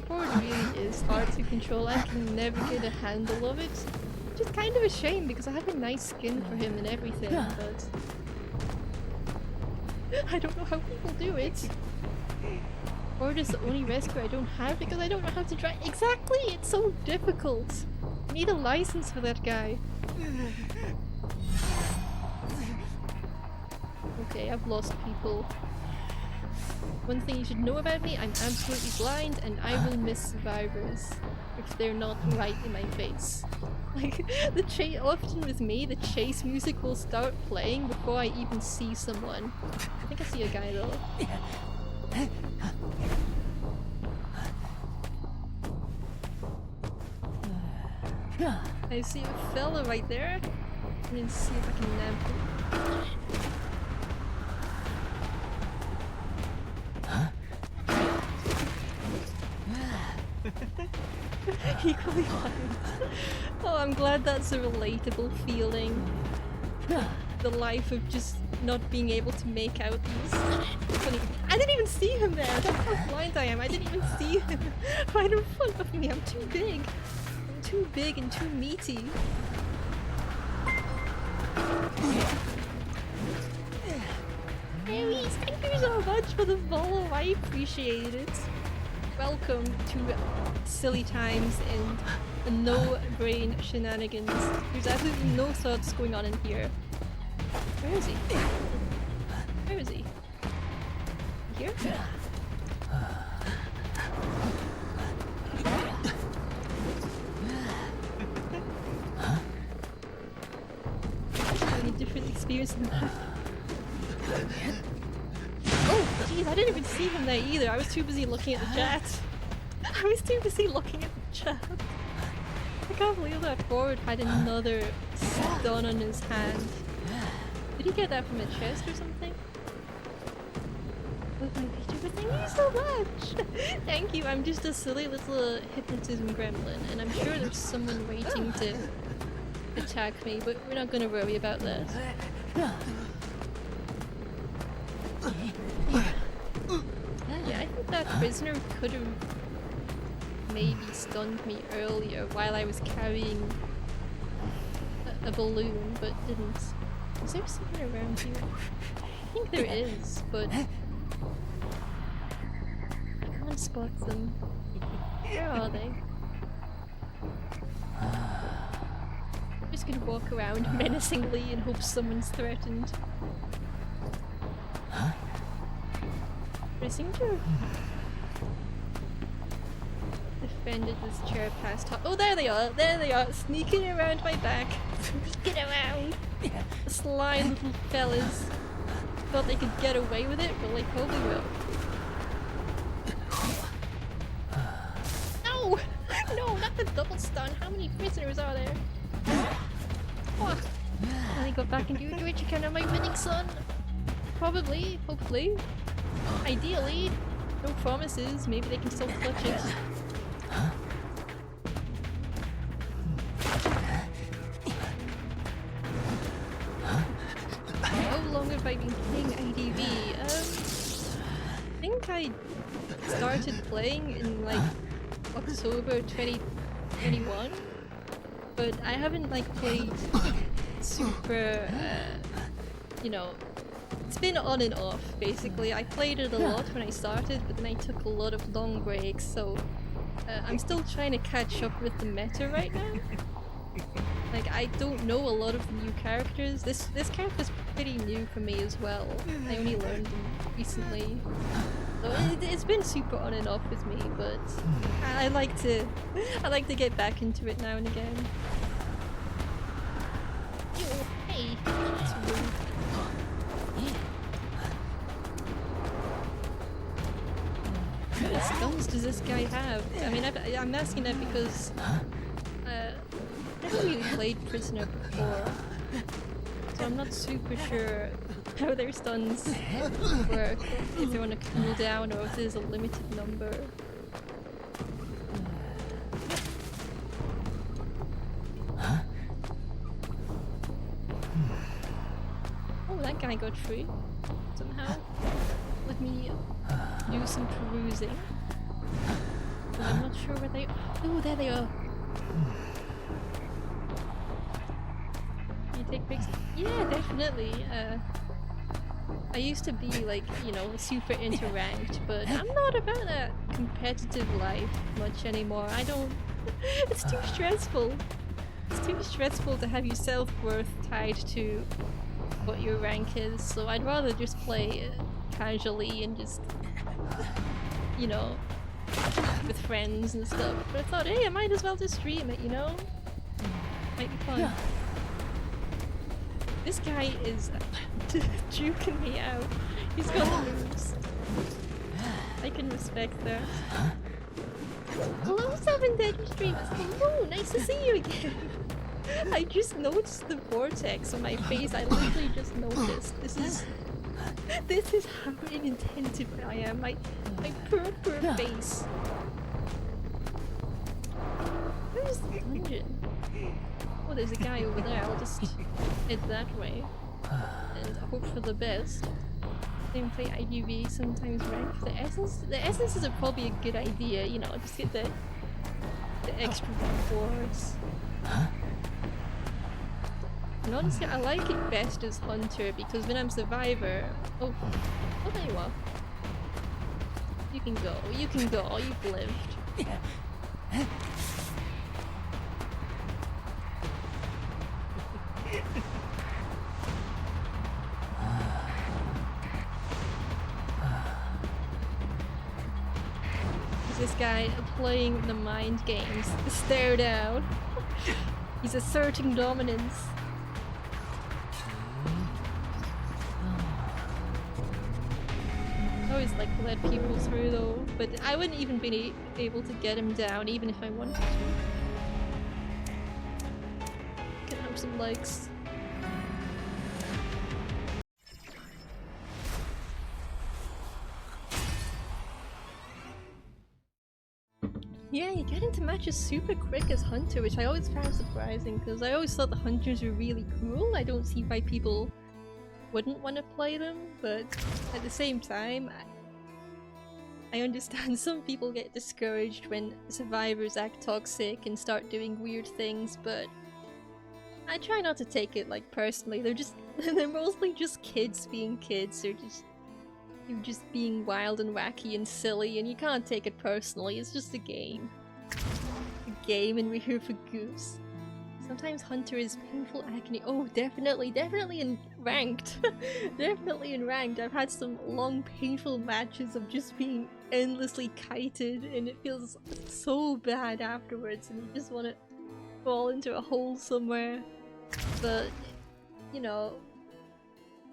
Ford really is hard to control. I can never get a handle of it. Which is kind of a shame because I have a nice skin for him and everything, but I don't know how people do it. Ford is the only rescue I don't have because I don't know how to drive. Exactly! It's so difficult. I need a license for that guy. Okay, I've lost people. One thing you should know about me, I'm absolutely blind and I will miss survivors if they're not right in my face. Like, often with me, the chase music will start playing before I even see someone. I think I see a guy though. I see a fella right there. I'm gonna see if I can nab him. Equally blind. Oh, I'm glad that's a relatable feeling. The life of just not being able to make out these funny— I didn't even see him there! That's how blind I am! I didn't even see him right in front of me! I'm too big! I'm too big and too meaty. Aries, thank you so much for the follow, I appreciate it. Welcome to silly times and no-brain shenanigans. There's absolutely no thoughts going on in here. Where is he? Where is he? Here? Any different experience in that? Oh, jeez, I didn't even see him there either. I was too busy looking at the chat. I was too busy looking at the chat. I can't believe that Ford had another stun on his hand. Did he get that from a chest or something? With my picture, thank you so much! Thank you, I'm just a silly little hypnotism gremlin, and I'm sure there's someone waiting to attack me, but we're not gonna worry about that. Yeah, I think that prisoner could have maybe stunned me earlier while I was carrying a balloon, but didn't. Is there someone around here? I think there is, but I can't spot them. Where are they? I'm just gonna walk around menacingly and hope someone's threatened. But I seem to have defended this chair past top. Oh, there they are! There they are! Sneaking around my back! Sneaking around! Sly little fellas. Thought they could get away with it, but they probably will. No! No, not the double stun! How many prisoners are there? Oh. Can I go back and do what you can on my winning son? Probably, hopefully. Ideally. No promises, maybe they can still clutch it. How long have I been playing IDV? I think I started playing in like October 2021, but I haven't like played super you know, it's been on and off, basically. I played it a lot when I started, but then I took a lot of long breaks, so I'm still trying to catch up with the meta right now. Like, I don't know a lot of new characters. This character's pretty new for me as well. I only learned them recently. So it's been super on and off with me, but I like to get back into it now and again. Ew, hey, that's rude. What kind of skills does this guy have? I mean, I'm asking that because I never really played Prisoner before, so I'm not super sure how their stuns work, if they want to cool down or if there's a limited number. Oh, that guy got free somehow. Let me do some perusing. But I'm not sure where they are. Oh, there they are. Can you take pics? Yeah, definitely. I used to be like, you know, super into ranked, but I'm not about that competitive life much anymore. I don't... It's too stressful. It's too stressful to have your self-worth tied to what your rank is, so I'd rather just play casually and just, you know, with friends and stuff. But I thought, hey, I might as well just stream it, you know? Might be fun. This guy is juking me out. He's got the moves. I can respect that. Hello, 7 Deadly Streamers! Hello! Nice to see you again! I just noticed the vortex on my face. I literally just noticed. This is how inattentive I am. My poor face. Where's the dungeon? Oh, there's a guy over there. I'll just head that way and hope for the best. Then play IDV, sometimes rank. The essences are probably a good idea, you know, just get the extra rewards. And honestly, I like it best as Hunter because when I'm Survivor... Oh, there you are. You can go, you've lived. This guy playing the mind games. Stare down. He's asserting dominance. I always like let people through though, but I wouldn't even be able to get him down even if I wanted to. Can have some likes. Yeah, you get into matches super quick as Hunter, which I always found surprising because I always thought the Hunters were really cool. I don't see why people wouldn't want to play them, but at the same time, I understand some people get discouraged when survivors act toxic and start doing weird things, but I try not to take it like personally. They're mostly just kids being kids. They're just being wild and wacky and silly, and you can't take it personally. It's just a game. A game, and we're here for goose. Sometimes Hunter is painful agony. Oh, definitely in ranked. Definitely in ranked. I've had some long, painful matches of just being endlessly kited, and it feels so bad afterwards, and you just want to fall into a hole somewhere. But, you know,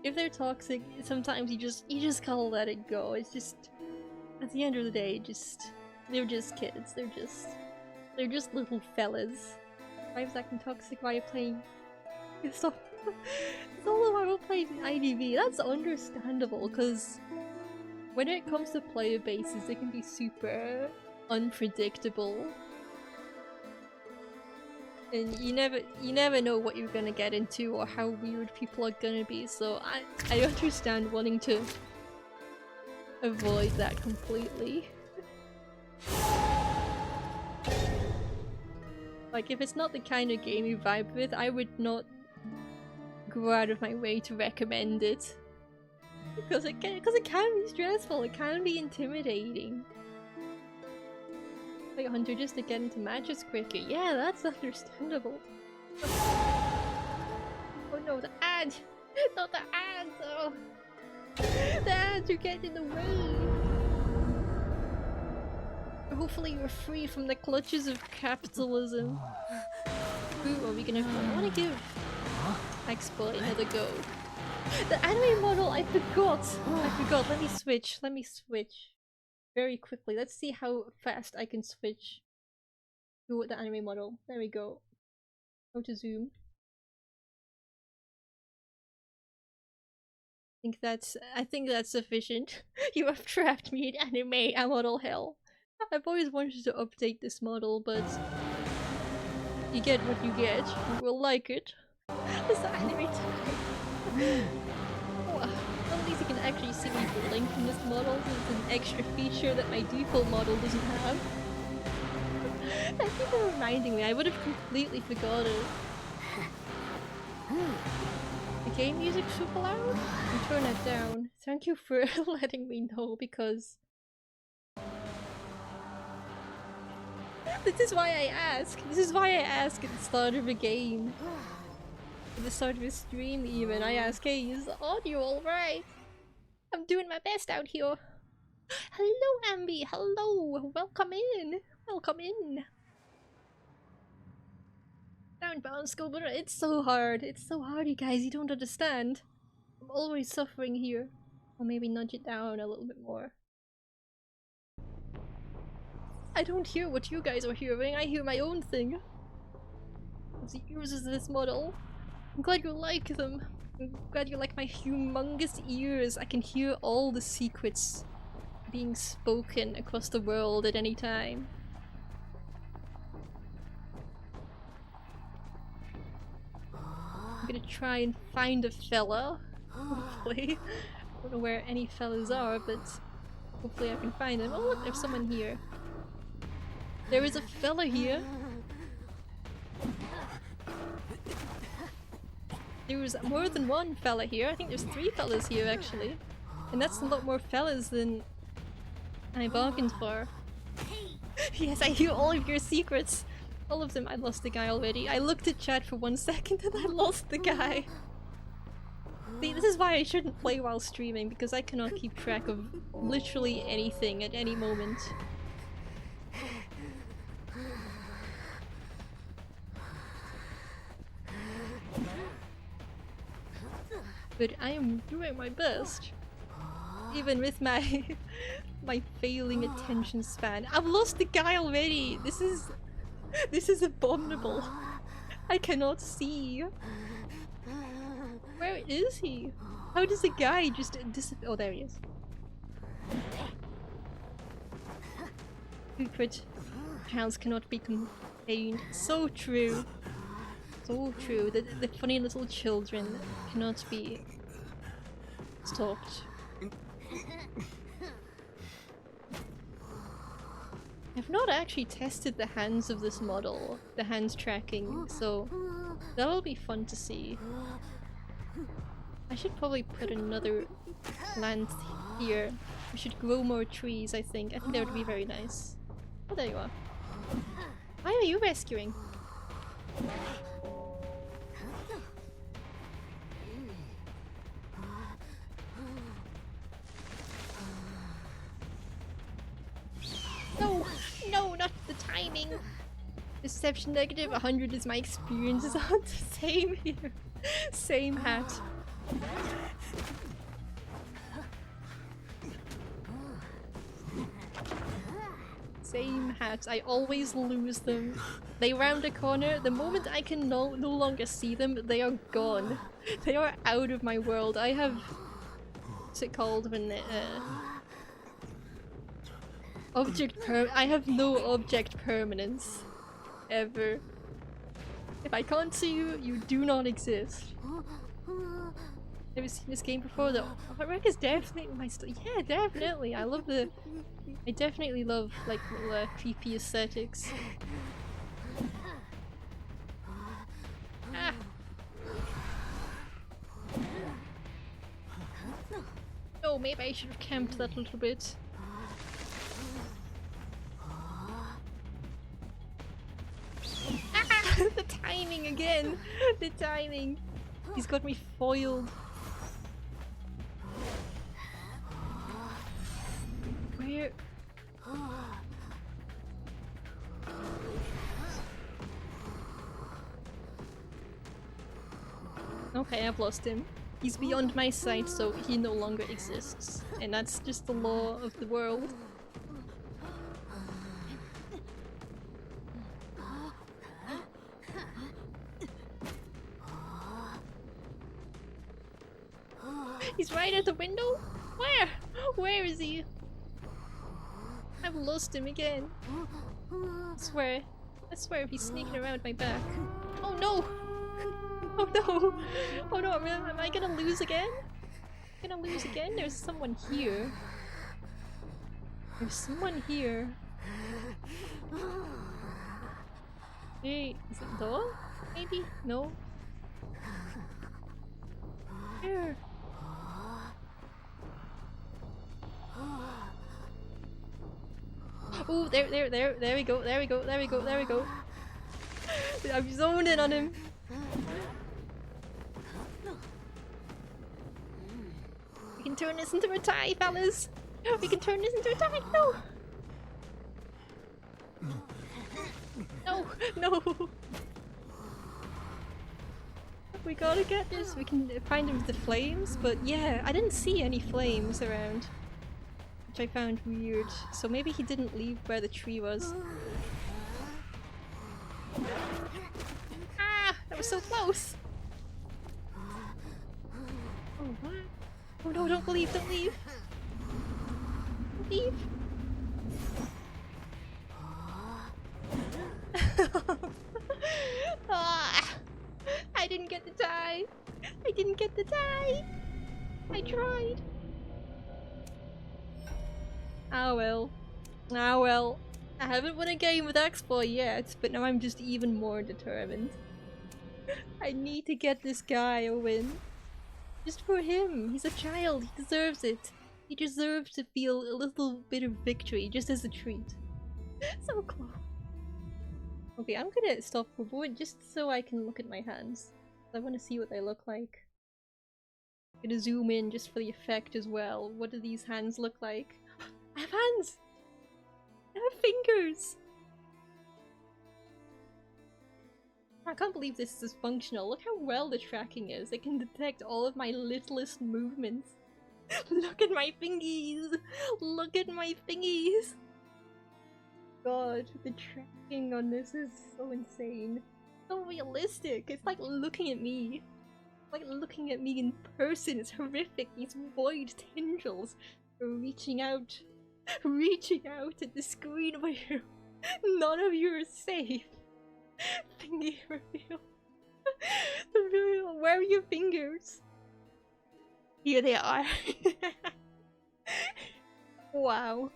if they're toxic, sometimes you just gotta let it go. It's just, at the end of the day, they're just kids. They're just little fellas. 5 second toxic while you're playing. Solo while playing IDV. That's understandable because when it comes to player bases, they can be super unpredictable. And you never know what you're gonna get into or how weird people are gonna be, so I understand wanting to avoid that completely. Like, if it's not the kind of game you vibe with, I would not go out of my way to recommend it. Because it can be stressful, it can be intimidating. Like Hunter, just to get into matches quicker. Yeah, that's understandable. Oh no, the ad! Not the ads! Oh. The ads are getting in the way! Hopefully you're free from the clutches of capitalism. Who are we gonna I wanna give Exploit another go. The anime model, I forgot! Let me switch. Very quickly. Let's see how fast I can switch to the anime model. There we go. How to zoom. I think that's sufficient. You have trapped me in anime model hell. I've always wanted to update this model, but you get what you get. You will like it. This anime time. Oh, at least you can actually see me blink in this model. It's an extra feature that my default model doesn't have. Thank you for reminding me. I would have completely forgotten. The game music's super loud? And turn it down. Thank you for letting me know, because this is why I ask. This is why I ask at the start of a game. At the start of a stream even, I ask, hey, is the audio alright? I'm doing my best out here. Hello Ambi, hello! Welcome in! Welcome in! Downbound Scoper, it's so hard you guys, you don't understand. I'm always suffering here. Or maybe nudge it down a little bit more. I don't hear what you guys are hearing, I hear my own thing. As it uses this model. I'm glad you like them. I'm glad you like my humongous ears. I can hear all the secrets being spoken across the world at any time. I'm gonna try and find a fella, hopefully. I don't know where any fellas are, but hopefully I can find them. Oh look, there's someone here. There is a fella here. There's more than one fella here. I think there's 3 fellas here actually. And that's a lot more fellas than I bargained for. Yes, I hear all of your secrets. All of them. I lost the guy already. I looked at chat for 1 second and I lost the guy. See, this is why I shouldn't play while streaming, because I cannot keep track of literally anything at any moment. But I am doing my best. Even with my my failing attention span. I've lost the guy already! This is abominable. I cannot see. Where is he? How does a guy just disappear? Oh, there he is. Secret channels cannot be contained. So true. So true. The funny little children cannot be stopped. I've not actually tested the hands of this model, the hands tracking, so that'll be fun to see. I should probably put another plant here. We should grow more trees, I think. I think that would be very nice. Oh, there you are. Why are you rescuing? No! No, not the timing! Deception negative, 100 is my experience. Same here. Same hat. Same hats. I always lose them. They round a corner. The moment I can no longer see them, they are gone. They are out of my world. I have... What's it called when... I have no object permanence. Ever. If I can't see you, you do not exist. Never seen this game before though. Artwork is definitely my yeah, definitely. I definitely love like little creepy aesthetics. Ah. no, maybe I should have camped that a little bit. Ah! The timing again! The timing! He's got me foiled. Where? Okay, I've lost him. He's beyond my sight, so he no longer exists. And that's just the law of the world. He's right at the window? Where? Where is he? I've lost him again. I swear he's sneaking around my back. Oh no! Oh no! Oh no, am I gonna lose again? Gonna lose again? There's someone here. There's someone here. Hey, is it dog? Maybe? No? Here. Oh, there we go, there we go. I'm zoned in on him. We can turn this into a tie, fellas. We can turn this into a tie. No. No, no. We gotta get this. We can find him with the flames, but yeah, I didn't see any flames around. Which I found weird. So maybe he didn't leave where the tree was. Ah! That was so close! Oh, what? Oh no, don't leave, don't leave! Don't leave! Ah! I didn't get the tie! I didn't get the tie! I tried! Ah well. Ah well. I haven't won a game with X-Boy yet, but now I'm just even more determined. I need to get this guy a win. Just for him. He's a child. He deserves it. He deserves to feel a little bit of victory, just as a treat. So close. Okay, I'm gonna stop for board just so I can look at my hands. I want to see what they look like. I'm gonna zoom in just for the effect as well. What do these hands look like? I have hands! I have fingers! I can't believe this is functional. Look how well the tracking is. It can detect all of my littlest movements. Look at my fingies! Look at my fingies! God, the tracking on this is so insane. So realistic. It's like looking at me. Like looking at me in person. It's horrific. These void tendrils are reaching out at the screen where none of you are safe. Fingy reveal. Where are your fingers? Here they are. Wow.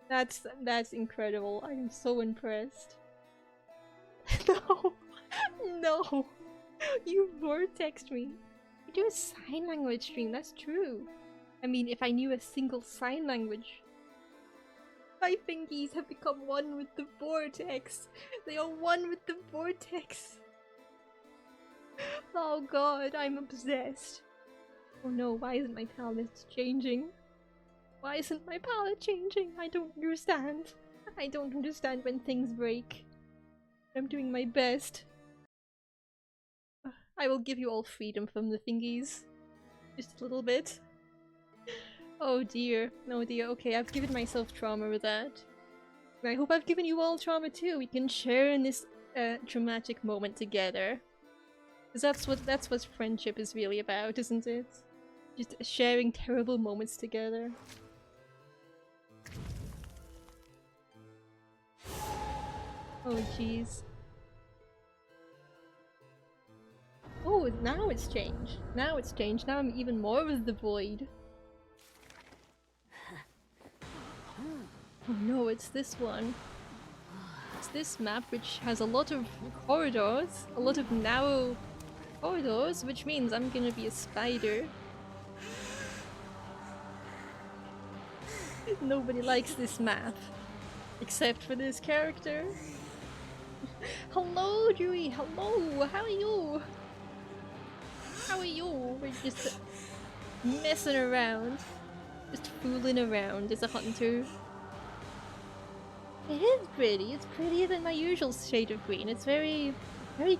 That's incredible. I am so impressed. No. No. You vortexed me. You do a sign language stream, that's true. I mean, if I knew a single sign language. My fingies have become one with the vortex. They are one with the vortex. Oh god, I'm obsessed. Oh no, why isn't my palette changing? Why isn't my palette changing? I don't understand. I don't understand when things break. I'm doing my best. I will give you all freedom from the thingies. Just a little bit. Oh dear. Oh dear. Okay, I've given myself trauma with that. And I hope I've given you all trauma too. We can share in this traumatic moment together. Because that's what friendship is really about, isn't it? Just sharing terrible moments together. Oh jeez. Oh, now it's changed. Now it's changed. Now I'm even more with the void. Oh no, it's this one. It's this map which has a lot of corridors, a lot of narrow corridors, which means I'm gonna be a spider. Nobody likes this map. Except for this character. Hello, Dewey! Hello! How are you? How are you? We're just messing around. Just fooling around as a hunter. It is pretty. It's prettier than my usual shade of green. It's very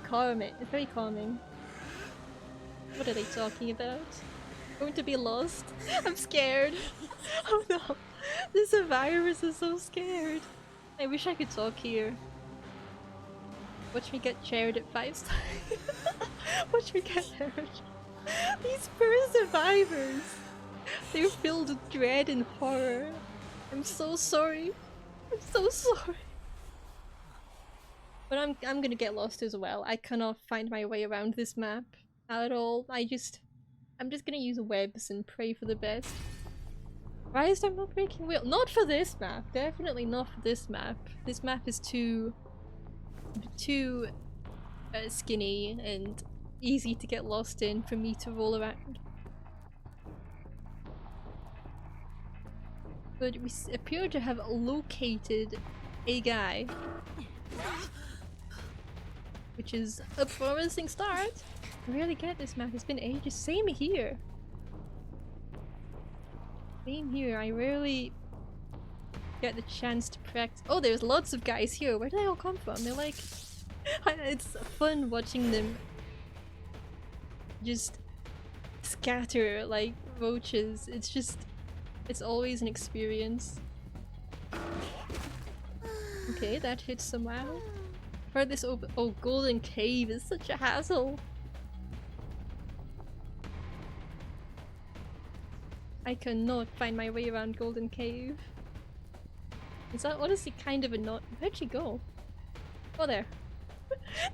calming. It's very calming. What are they talking about? Going to be lost? I'm scared. Oh no. The survivors are so scared. I wish I could talk here. Watch me get chaired at 5 stars. Watch me get chaired. These poor survivors. They're filled with dread and horror. I'm so sorry. I'm so sorry. But I'm gonna get lost as well. I cannot find my way around this map at all. I'm just gonna use webs and pray for the best. Why is there not breaking wheel? Not for this map. Definitely not for this map. This map is too skinny and easy to get lost in for me to roll around. But we appear to have located a guy, which is a promising start. I really get this map. It's been ages. Same here. Same here. I rarely get the chance to practice. Oh, there's lots of guys here. Where do they all come from? They're like... It's fun watching them just scatter like roaches. It's just... It's always an experience. Okay, that hits somehow. Heard this open- Oh, Golden Cave is such a hassle. I cannot find my way around Golden Cave. Is that honestly kind of a not- Where'd she go? Oh, there.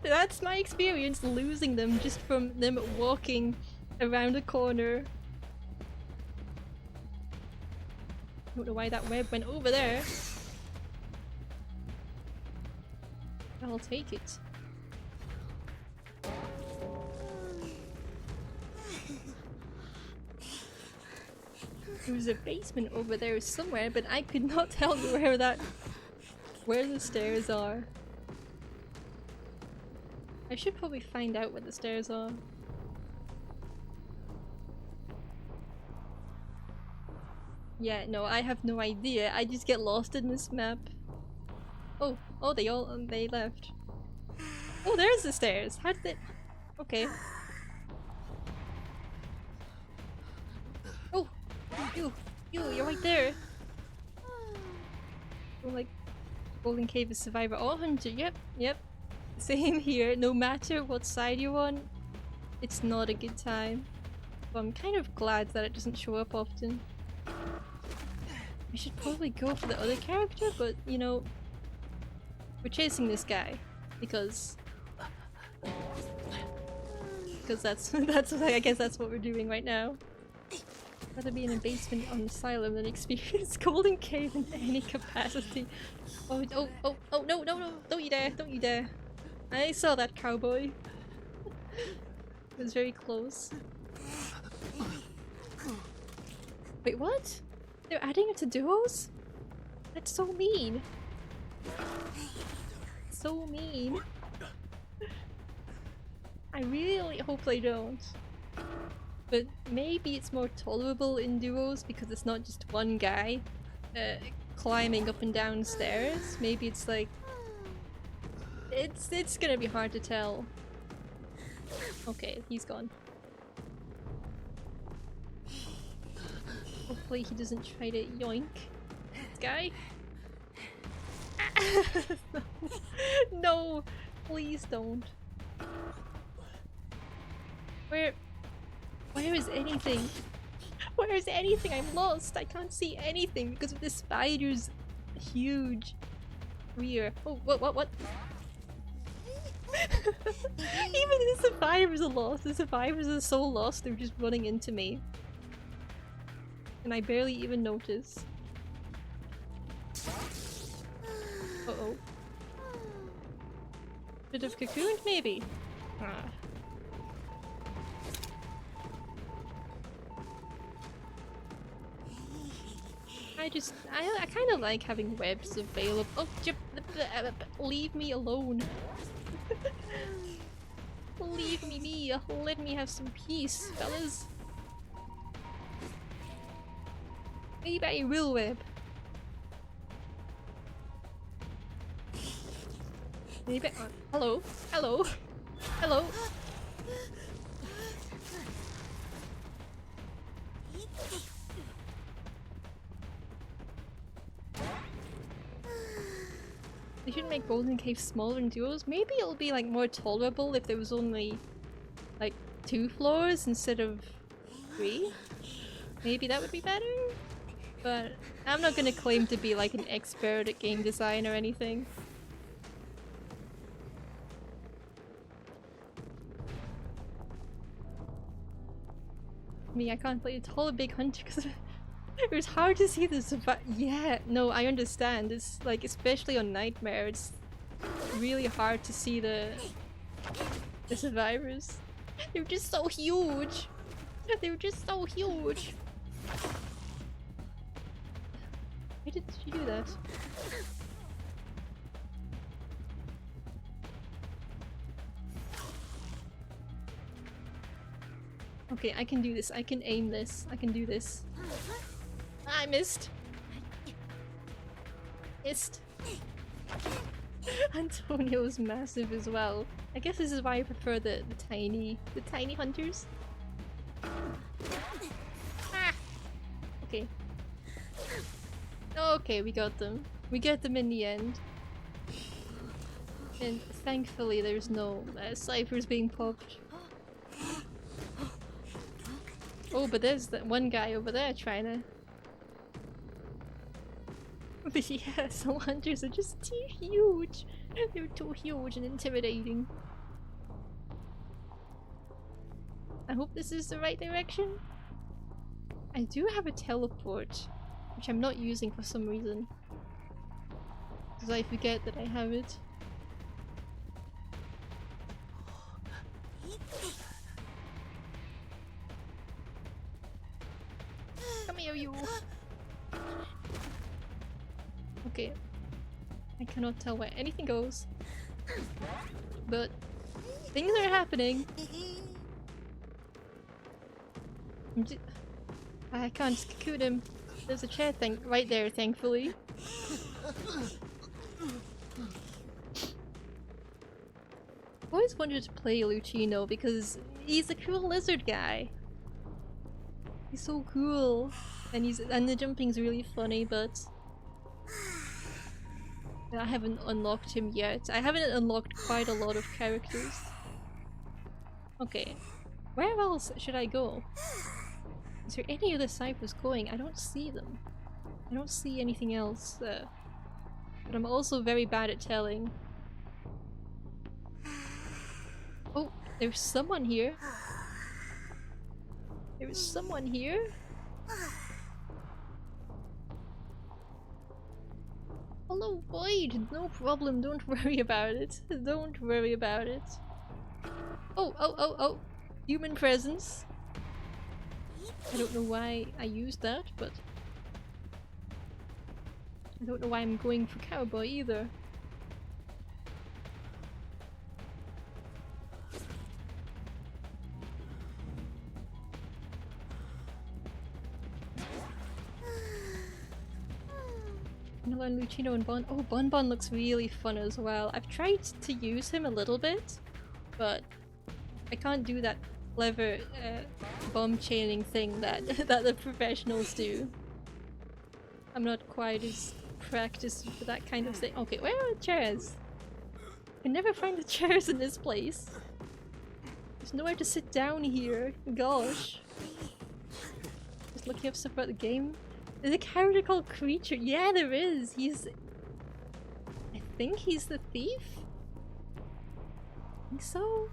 That's my experience, losing them just from them walking around a corner. I don't know why that web went over there. I'll take it. There was a basement over there somewhere, but I could not tell you where the stairs are. I should probably find out where the stairs are. Yeah, no, I have no idea. I just get lost in this map. Oh, they left. Oh, there's the stairs. How did they? Okay. Oh, you're right there. Oh, like Golden Cave is survivor or hunter. Yep. Same here. No matter what side you're on, it's not a good time. So I'm kind of glad that it doesn't show up often. I should probably go for the other character, but you know, we're chasing this guy because that's I guess that's what we're doing right now. Rather be in a basement on asylum than experience Golden Cave in any capacity. Oh no, don't you dare. I saw that cowboy. It was very close. Wait, what? They're adding it to duos? That's so mean. So mean. I really hope they don't. But maybe it's more tolerable in duos because it's not just one guy climbing up and down stairs. Maybe it's like... It's gonna be hard to tell. Okay, he's gone. Hopefully he doesn't try to yoink this guy. No, please don't. Where is anything? Where is anything? I'm lost. I can't see anything because of the spider's huge rear. Oh, what? Even the survivors are lost. The survivors are so lost, they're just running into me. And I barely even notice. Uh-oh. Bit of cocooned, maybe? Ah. I kind of like having webs available. Oh, leave me alone. Leave me be. Let me have some peace, fellas. Maybe I will web. Maybe. Hello. Hello. Hello. They should make Golden Cave smaller in duos. Maybe it'll be like more tolerable if there was only like 2 floors instead of 3. Maybe that would be better. But I'm not gonna claim to be like an expert at game design or anything. Me, I can't play a tall big hunter because it was hard to see the yeah, no, I understand. It's like, especially on Nightmare, it's really hard to see the survivors. They're just so huge. They were just so huge. Why did she do that? Okay, I can do this. I can aim this. I can do this. I missed. Missed. Antonio's massive as well. I guess this is why I prefer the tiny hunters. Ah! Okay. Okay, we got them. We get them in the end. And thankfully there's no ciphers being popped. Oh, but there's that one guy over there trying to... But yeah, some hunters are just too huge. They're too huge and intimidating. I hope this is the right direction. I do have a teleport, which I'm not using for some reason. Because I forget that I have it. Come here, you! Okay. I cannot tell where anything goes. But things are happening. I can't cocoon him. There's a chair thing right there, thankfully. I've always wanted to play Lucino because he's a cool lizard guy. He's so cool. And the jumping's really funny, but I haven't unlocked him yet. I haven't unlocked quite a lot of characters. Okay. Where else should I go? Is there any other ciphers going? I don't see them. I don't see anything else. But I'm also very bad at telling. Oh, there's someone here. There is someone here. Hello, Void! No problem, don't worry about it. Don't worry about it. Oh! Human presence. I don't know why I used that, but... I don't know why I'm going for cowboy either. I'm gonna learn Lucino and Bon. Oh, Bon looks really fun as well. I've tried to use him a little bit, but I can't do that clever bomb chaining thing that that the professionals do. I'm not quite as practiced for that kind of thing. Okay, where are the chairs? I can never find the chairs in this place. There's nowhere to sit down here. Gosh. Just looking up stuff about the game. There's a character called Creature. Yeah, there is. I think he's the thief? I think so?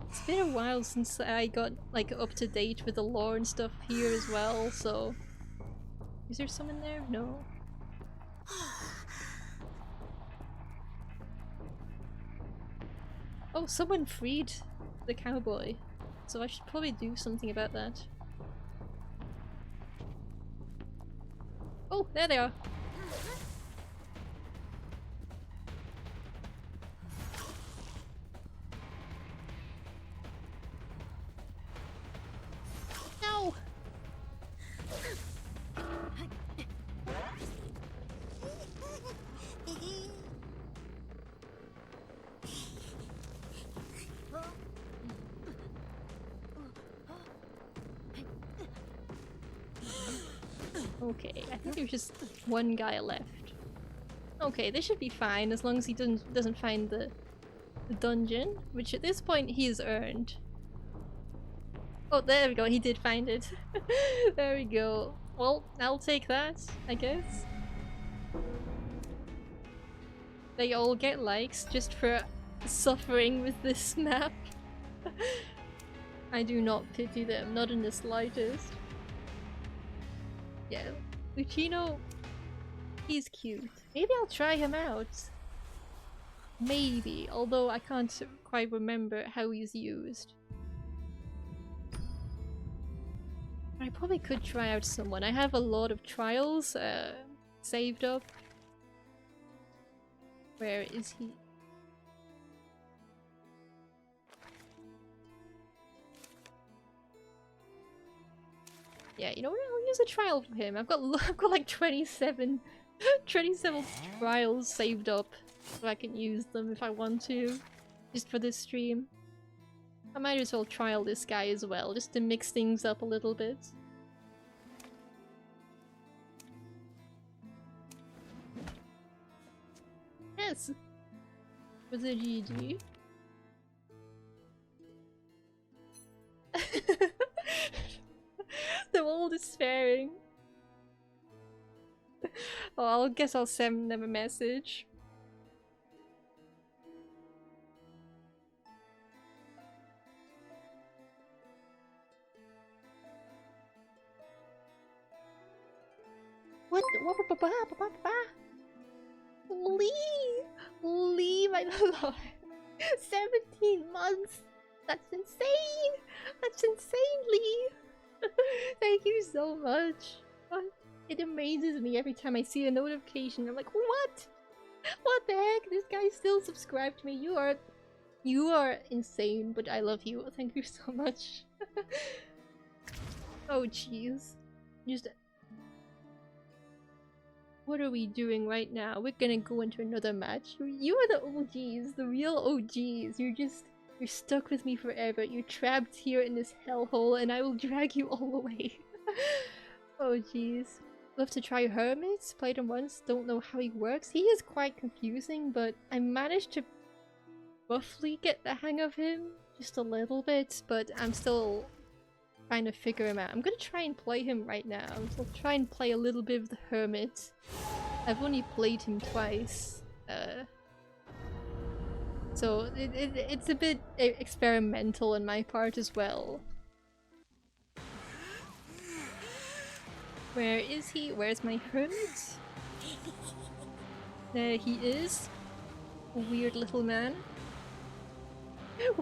It's been a while since I got like up to date with the lore and stuff here as well, so... Is there someone there? No. Oh, someone freed the cowboy. So I should probably do something about that. Oh, there they are. No! Okay, I think there's just one guy left. Okay, this should be fine as long as he doesn't find the dungeon, which at this point he has earned. Oh, there we go, he did find it. There we go. Well, I'll take that, I guess. They all get likes just for suffering with this map. I do not pity them, not in the slightest. Yeah, Lucino, he's cute. Maybe I'll try him out. Maybe, although I can't quite remember how he's used. I probably could try out someone. I have a lot of trials saved up. Where is he? Yeah, you know what? I'll use a trial for him. I've got like 27 trials saved up, so I can use them if I want to, just for this stream. I might as well trial this guy as well, just to mix things up a little bit. Yes! Was a GG. They're all despairing. Oh, I guess I'll send them a message. What? Lee, my lord. 17 months. That's insane. That's insane, Lee. Thank you so much. It amazes me every time I see a notification. I'm like, what? What the heck? This guy still subscribed to me. You are insane, but I love you. Thank you so much. Oh jeez. Just what are we doing right now? We're gonna go into another match. You are the OGs, the real OGs. You're stuck with me forever. You're trapped here in this hellhole and I will drag you all the way. Oh jeez. Love to try Hermit. Played him once. Don't know how he works. He is quite confusing, but I managed to roughly get the hang of him. Just a little bit, but I'm still trying to figure him out. I'm gonna try and play him right now. I'll try and play a little bit of the Hermit. I've only played him twice. So it's a bit experimental on my part as well. Where is he? Where's my Hermit? There he is. A weird little man.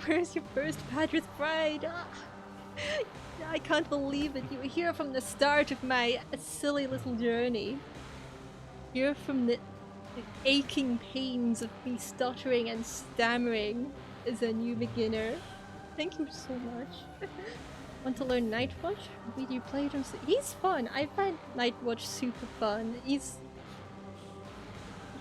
Where's your first Padrith bride? Ah, I can't believe it. You were here from the start of my silly little journey. Here from the aching pains of me stuttering and stammering as a new beginner. Thank you so much. Want to learn Nightwatch? Did you play him? He's fun. I find Nightwatch super fun. He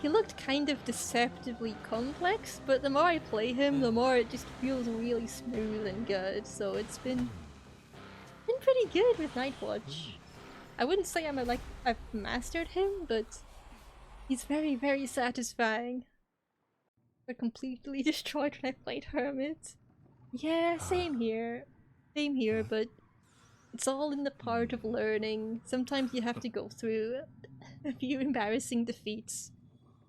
looked kind of deceptively complex, but the more I play him, the more it just feels really smooth and good. So it's been pretty good with Nightwatch. I wouldn't say I've mastered him, but he's very, very satisfying. I completely destroyed when I played Hermit. Yeah, same here. Same here, but it's all in the part of learning. Sometimes you have to go through a few embarrassing defeats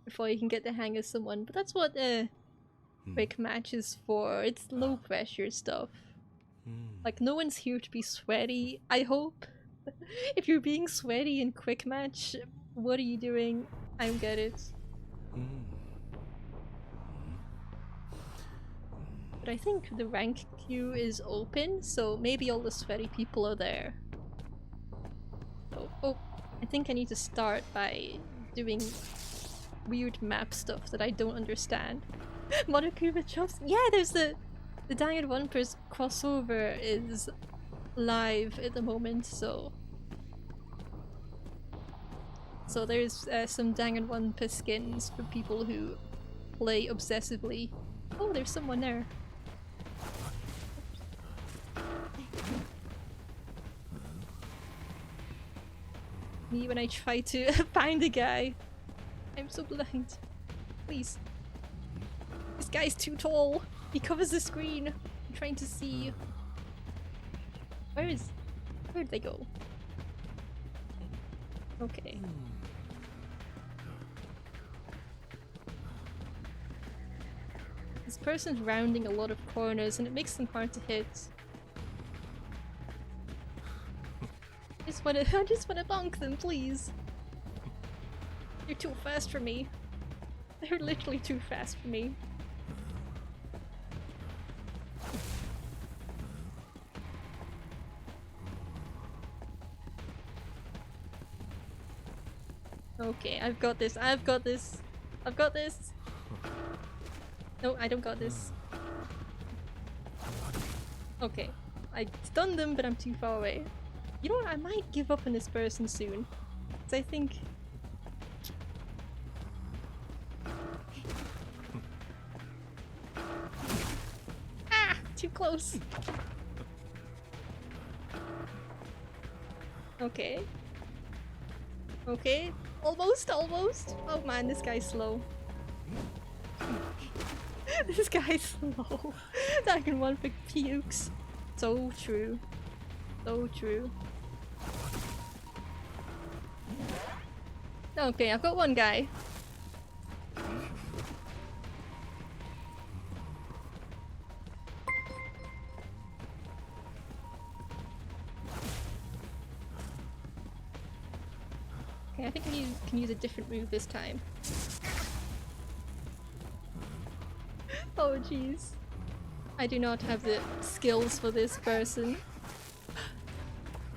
before you can get the hang of someone, but that's what quick match is for. It's low pressure stuff. Like, no one's here to be sweaty, I hope. If you're being sweaty in quick match, what are you doing? I don't get it. But I think the rank queue is open, so maybe all the sweaty people are there. Oh, I think I need to start by doing weird map stuff that I don't understand. Monokuma chops. Yeah, there's the Danganronpa's crossover is live at the moment, so there's some Danganronpa skins for people who play obsessively. Oh, there's someone there. Me when I try to find a guy. I'm so blind. Please. This guy's too tall. He covers the screen. I'm trying to see. Where'd they go? Okay. This person's rounding a lot of corners and it makes them hard to hit. I just wanna bonk them, please. You're too fast for me. They're literally too fast for me. Okay, I've got this. I've got this. I've got this. No, I don't got this. Okay. I stunned them, but I'm too far away. You know what? I might give up on this person soon. Because I think... Ah! Too close! Okay. Okay. Almost, almost! Oh man, this guy's slow. This guy's slow. That can one big pukes. So true. So true. Okay, I've got one guy. Okay, I think you can use a different move this time. Oh jeez. I do not have the skills for this person.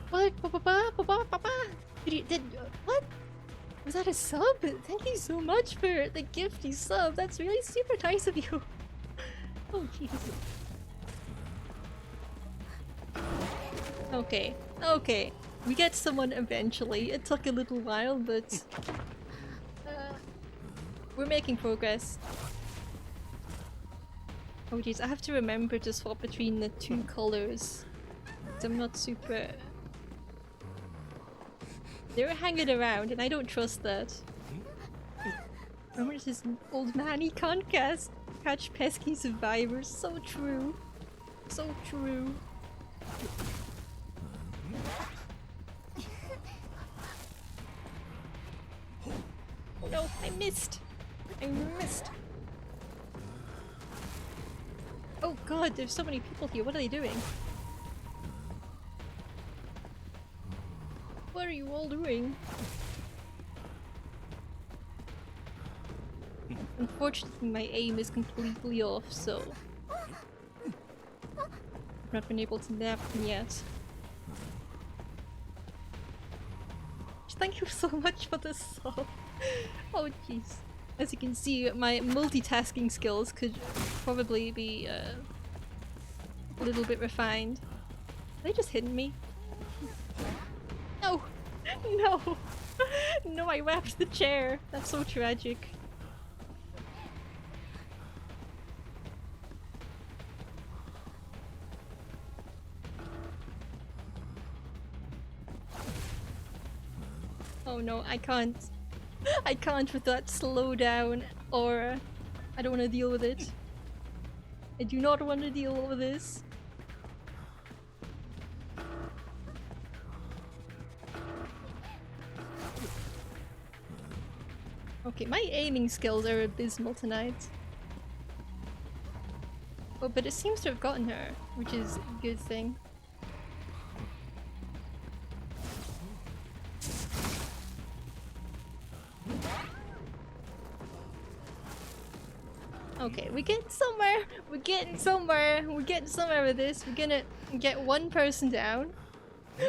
What? What? Was that a sub? Thank you so much for the gifty sub. That's really super nice of you. Oh jeez. Okay. Okay. We get someone eventually. It took a little while, but we're making progress. Oh jeez, I have to remember to swap between the two colors. I'm not super... They're hanging around and I don't trust that. Remember this old man, he can't catch pesky survivors. So true. So true. Oh no, I missed! I missed! Oh god, there's so many people here. What are they doing? What are you all doing? Unfortunately, my aim is completely off, so I've not been able to nab them yet. Thank you so much for the sub. Oh jeez. As you can see, my multitasking skills could probably be a little bit refined. Are they just hitting me? No! No! No, I whacked the chair! That's so tragic. Oh no, I can't. I can't with that slowdown aura. I don't want to deal with it. I do not want to deal with this. Okay, my aiming skills are abysmal tonight. Oh, but it seems to have gotten her, which is a good thing. Okay, we're getting somewhere! We're getting somewhere! We're getting somewhere with this. We're gonna get one person down.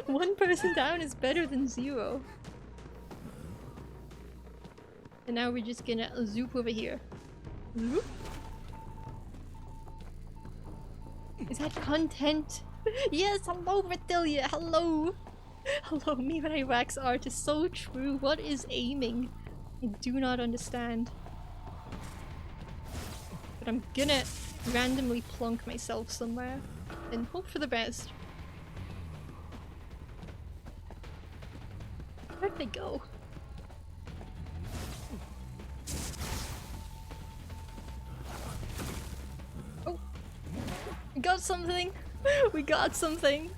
One person down is better than zero. And now we're just gonna zoop over here. Zoop. Is that content? Yes, hello Vertilia, hello! Hello, me when I wax art is so true. What is aiming? I do not understand. But I'm gonna randomly plonk myself somewhere and hope for the best. Where'd they go? Oh! We got something! We got something!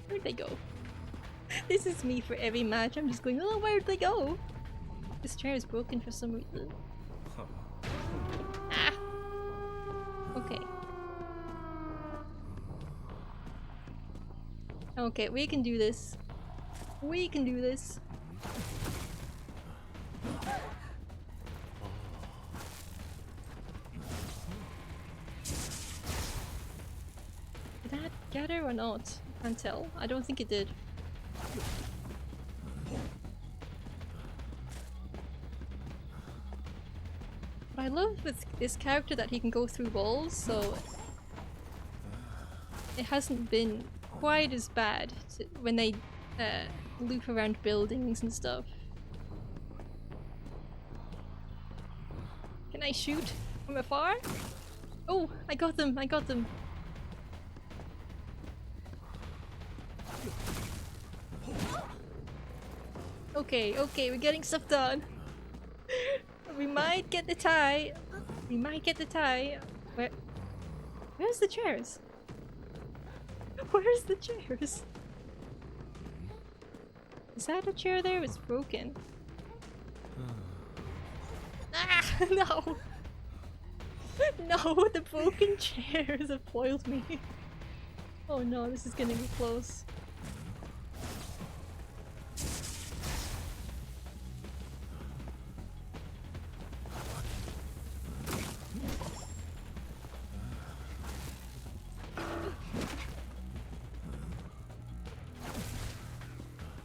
Where'd they go? This is me for every match. I'm just going, oh, where'd they go? This chair is broken for some reason. Ah! Okay. Okay, we can do this. We can do this. Did that get her or not? I can't tell. I don't think it did. But I love with this character that he can go through walls, so it hasn't been quite as bad when they loop around buildings and stuff. Can I shoot from afar? Oh, I got them! I got them! Okay, okay, we're getting stuff done. We might get the tie. We might get the tie. Where's the chairs? Where's the chairs? Is that a chair there? It's broken. Ah, no! No, the broken chairs have foiled me. Oh no, this is gonna be close.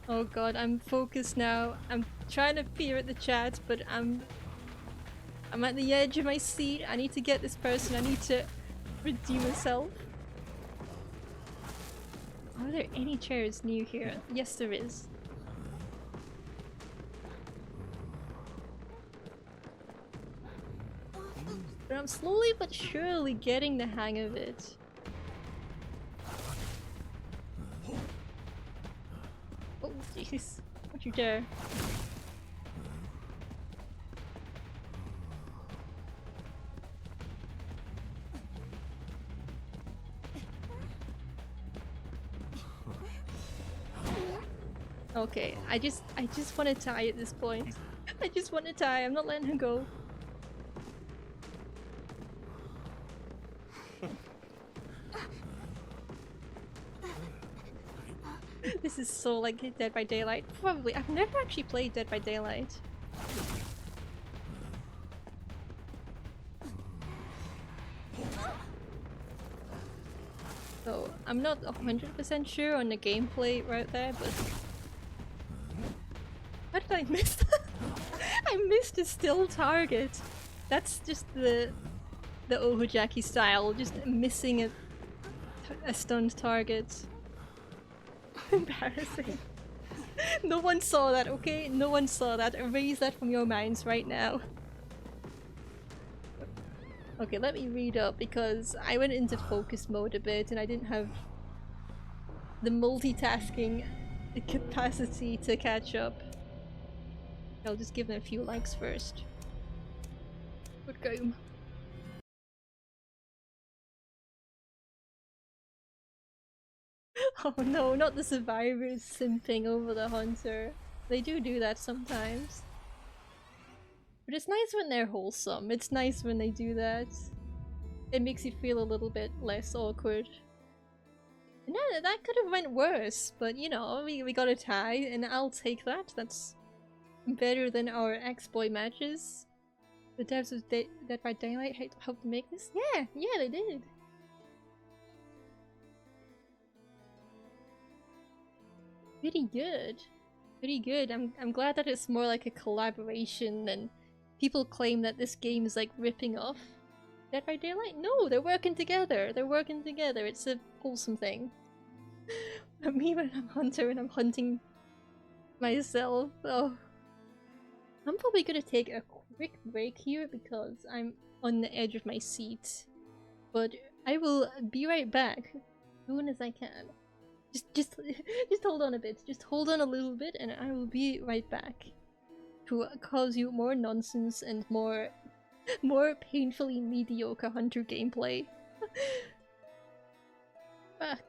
Oh god, I'm focused now. I'm trying to peer at the chat, but I'm at the edge of my seat. I need to get this person. I need to redeem myself. Are there any chairs near here? Yes, there is. But I'm slowly but surely getting the hang of it. Oh jeez, don't you dare. Okay, I just want to tie at this point. I just want to tie, I'm not letting her go. This is so like Dead by Daylight. Probably. I've never actually played Dead by Daylight. So I'm not 100% sure on the gameplay right there, but how did I miss that? I missed a still target. That's just the Ohojaki style, just missing a stunned target. Embarrassing. No one saw that, okay? No one saw that. Erase that from your minds right now. Okay, let me read up because I went into focus mode a bit and I didn't have the multitasking capacity to catch up. I'll just give them a few likes first. Good game. Oh no, not the survivors simping over the hunter. They do that sometimes. But it's nice when they're wholesome. It's nice when they do that. It makes you feel a little bit less awkward. No, that could have went worse, but you know, we got a tie and I'll take that. That's better than our X-Boy matches. The devs of Dead by Daylight helped make this? Yeah, they did. Pretty good. Pretty good. I'm glad that it's more like a collaboration than people claim that this game is like ripping off Dead by Daylight. No, they're working together. They're working together. It's a wholesome thing. But me when I'm hunter and I'm hunting myself. Oh, I'm probably gonna take a quick break here because I'm on the edge of my seat. But I will be right back as soon as I can. Just just hold on a bit. Just hold on a little bit and I will be right back to cause you more nonsense and more painfully mediocre hunter gameplay. Back.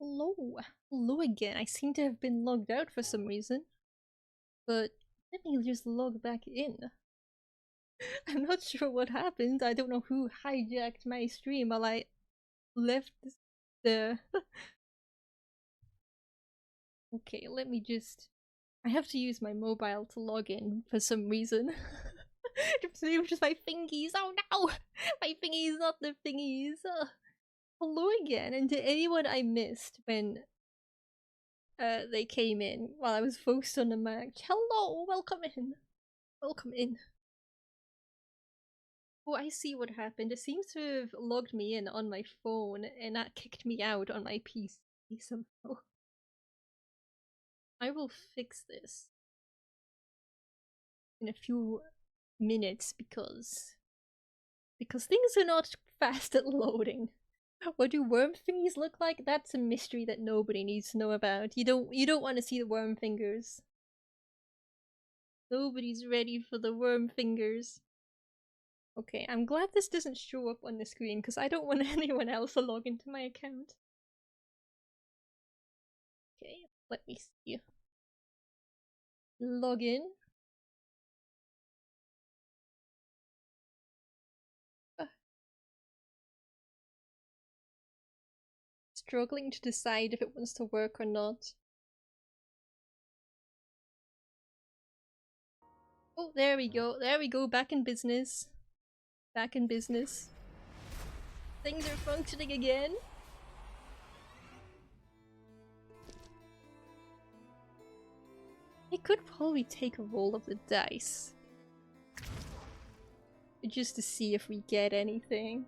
Hello. Hello again. I seem to have been logged out for some reason. But let me just log back in. I'm not sure what happened. I don't know who hijacked my stream while I left the... Okay, let me just... I have to use my mobile to log in for some reason. It was just my fingies. Oh no! My fingies, not the thingies. Hello again, and to anyone I missed when they came in while I was focused on the match. Hello, welcome in. Welcome in. Oh, I see what happened. It seems to have logged me in on my phone and that kicked me out on my PC somehow. I will fix this in a few minutes because things are not fast at loading. What do worm thingies look like? That's a mystery that nobody needs to know about. You don't want to see the worm fingers. Nobody's ready for the worm fingers. Okay, I'm glad this doesn't show up on the screen because I don't want anyone else to log into my account. Okay, let me see. Log in. Struggling to decide if it wants to work or not. Oh, there we go. There we go. Back in business. Back in business. Things are functioning again. I could probably take a roll of the dice. Just to see if we get anything.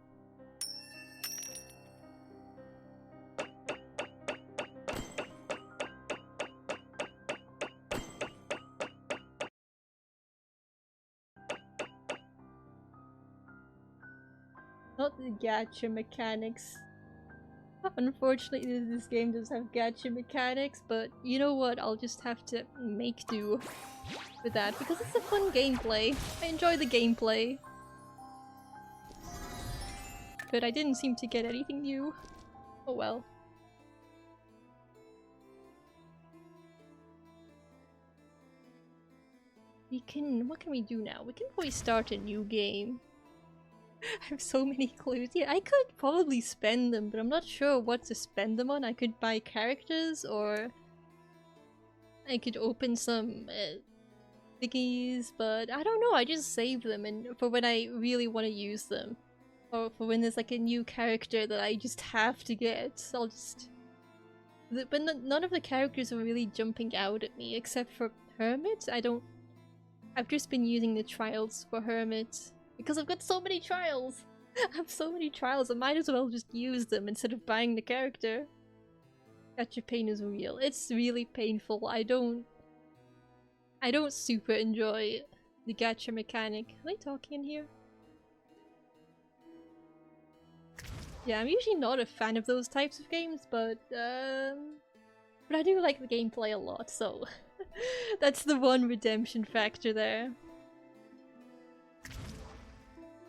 Not the gacha mechanics. Unfortunately, this game does have gacha mechanics, but you know what? I'll just have to make do with that because it's a fun gameplay. I enjoy the gameplay. But I didn't seem to get anything new. Oh well. What can we do now? We can probably start a new game. I have so many clues. Yeah, I could probably spend them, but I'm not sure what to spend them on. I could buy characters, or I could open some thingies, but I don't know. I just save them and for when I really want to use them. Or for when there's like a new character that I just have to get. I'll just... But none of the characters are really jumping out at me, except for Hermit. I've just been using the trials for Hermit. Because I've got so many trials! I have so many trials, I might as well just use them instead of buying the character. Gacha pain is real. It's really painful. I don't super enjoy the gacha mechanic. Are they talking in here? Yeah, I'm usually not a fan of those types of games, but I do like the gameplay a lot, so that's the one redemption factor there.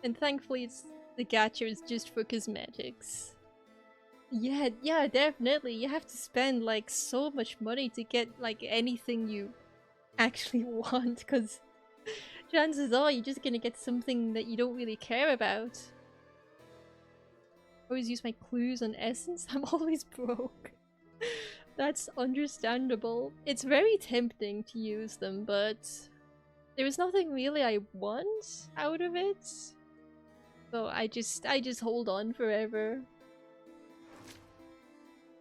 And thankfully the gacha is just for cosmetics. Yeah, definitely. You have to spend like so much money to get like anything you actually want, because chances are you're just gonna get something that you don't really care about. I always use my clues on essence. I'm always broke. That's understandable. It's very tempting to use them, but there is nothing really I want out of it. So I just hold on forever.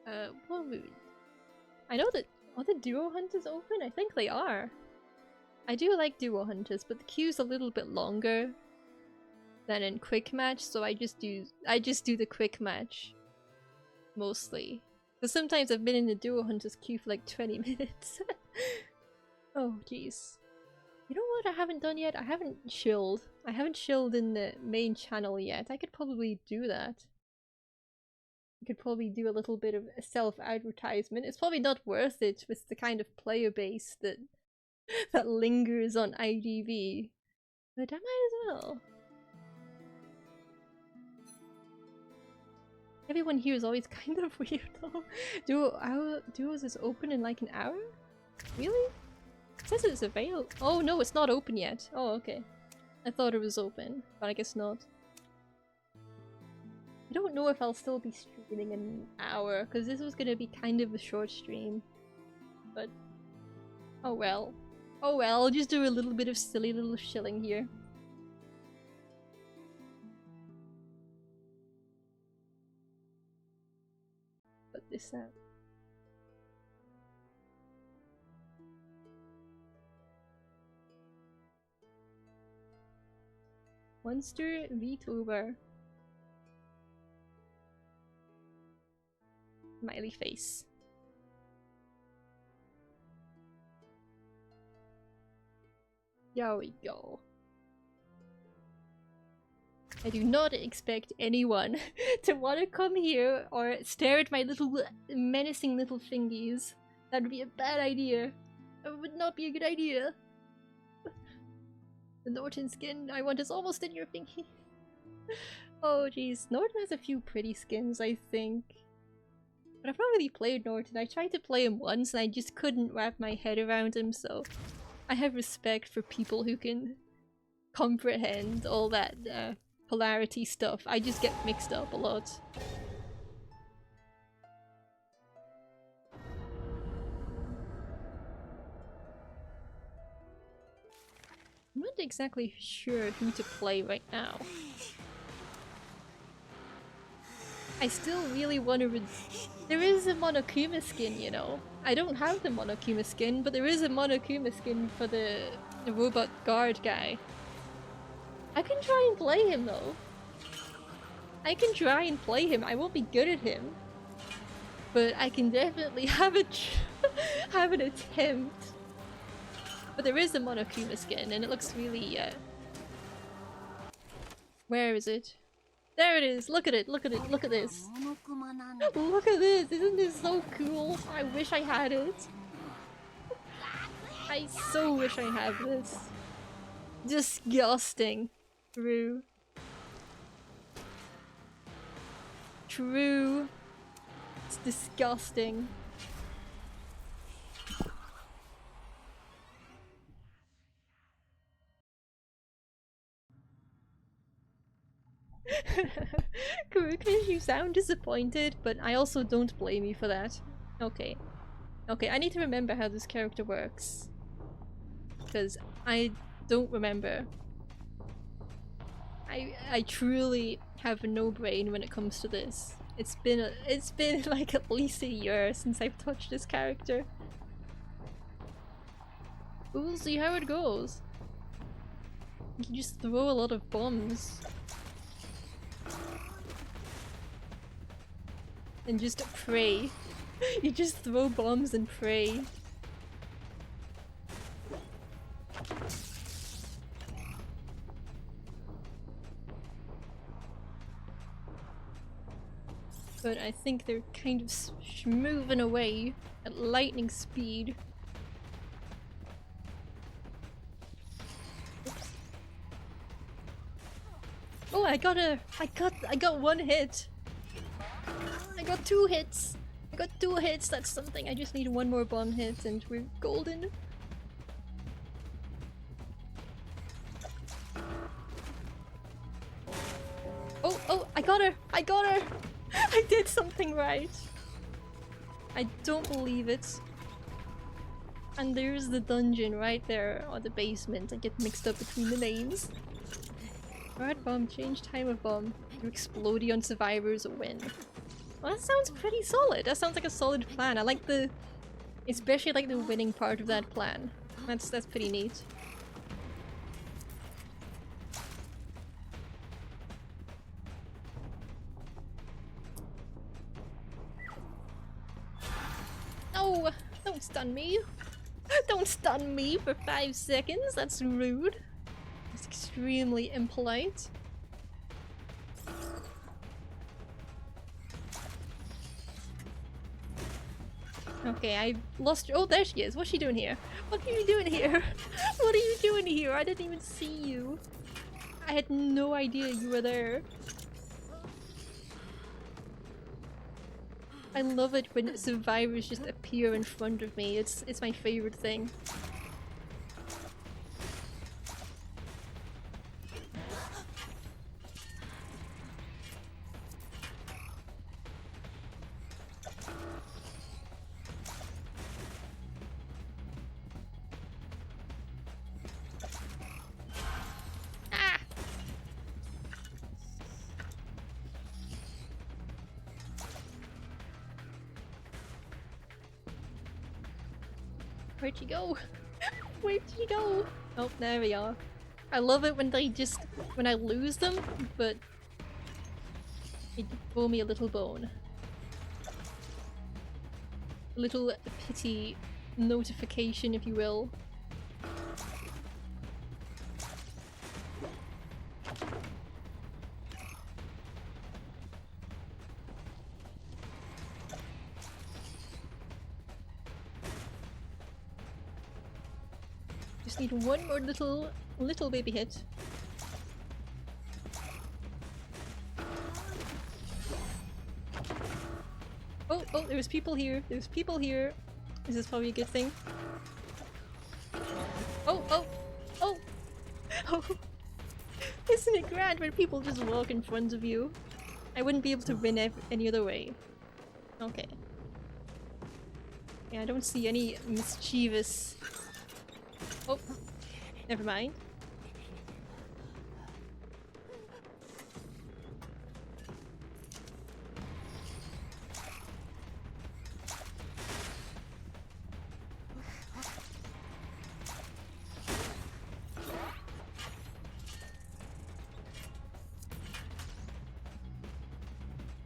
I know that are the duo hunters open? I think they are. I do like duo hunters, but the queue's a little bit longer than in quick match, so I just do the quick match mostly. Because sometimes I've been in the duo hunters queue for like 20 minutes. Oh jeez. You know what I haven't done yet? I haven't chilled. I haven't chilled in the main channel yet. I could probably do that. I could probably do a little bit of self-advertisement. It's probably not worth it with the kind of player base that that lingers on IDV. But I might as well. Everyone here is always kind of weird though. Duos is open in like an hour? Really? It says it's available. Oh no, it's not open yet. Oh, okay. I thought it was open, but I guess not. I don't know if I'll still be streaming in an hour, because this was gonna be kind of a short stream. But oh well. Oh well, I'll just do a little bit of silly little shilling here. Put this out. Monster VTuber. Smiley face. There we go. I do not expect anyone to want to come here or stare at my little menacing little thingies. That would be a bad idea. That would not be a good idea. The Norton skin I want is almost in your thingy. Oh jeez, Norton has a few pretty skins, I think. But I've not really played Norton. I tried to play him once and I just couldn't wrap my head around him, so I have respect for people who can comprehend all that polarity stuff. I just get mixed up a lot. I'm not exactly sure who to play right now. I still really want to there is a Monokuma skin, you know. I don't have the Monokuma skin, but there is a Monokuma skin for the robot guard guy. I can try and play him though. I can try and play him. I won't be good at him. But I can definitely have have an attempt. But there is a Monokuma skin and it looks really where is it? There it is! Look at it! Look at it! Look at this! Look at this! Isn't this so cool? I wish I had it. I so wish I had this. Disgusting. True. True. It's disgusting. Kurukish, you sound disappointed, but I also don't blame you for that. Okay. Okay, I need to remember how this character works. Because I don't remember. I truly have no brain when it comes to this. It's been like at least a year since I've touched this character. We'll see how it goes. You can just throw a lot of bombs. And just pray. You just throw bombs and pray. But I think they're kind of moving away at lightning speed. Oops. Oh, I got one hit. I got 2 hits. I got 2 hits. That's something. I just need 1 more bomb hit and we're golden. Oh, oh, I got her. I got her. I did something right. I don't believe it. And there's the dungeon right there, or the basement. I get mixed up between the names. Guard bomb, change time of bomb. You explode on survivors win. Well, that sounds pretty solid. That sounds like a solid plan. I like the... especially like the winning part of that plan. That's pretty neat. No! Don't stun me! Don't stun me for 5 seconds! That's rude. It's extremely impolite. Okay, I lost- oh, there she is! What's she doing here? What are you doing here? What are you doing here? I didn't even see you! I had no idea you were there. I love it when survivors just appear in front of me. It's my favorite thing. Ah! Where'd she go? Where'd she go? Oh, there we are. I love it when they just- when I lose them, but they throw me a little bone. A little pity notification, if you will. Just need one more little baby hit. Oh, oh, there's people here. There's people here. This is probably a good thing. Oh, oh, oh, oh. Isn't it grand when people just walk in front of you? I wouldn't be able to win any other way. Okay. Yeah, I don't see any mischievous... Oh, never mind.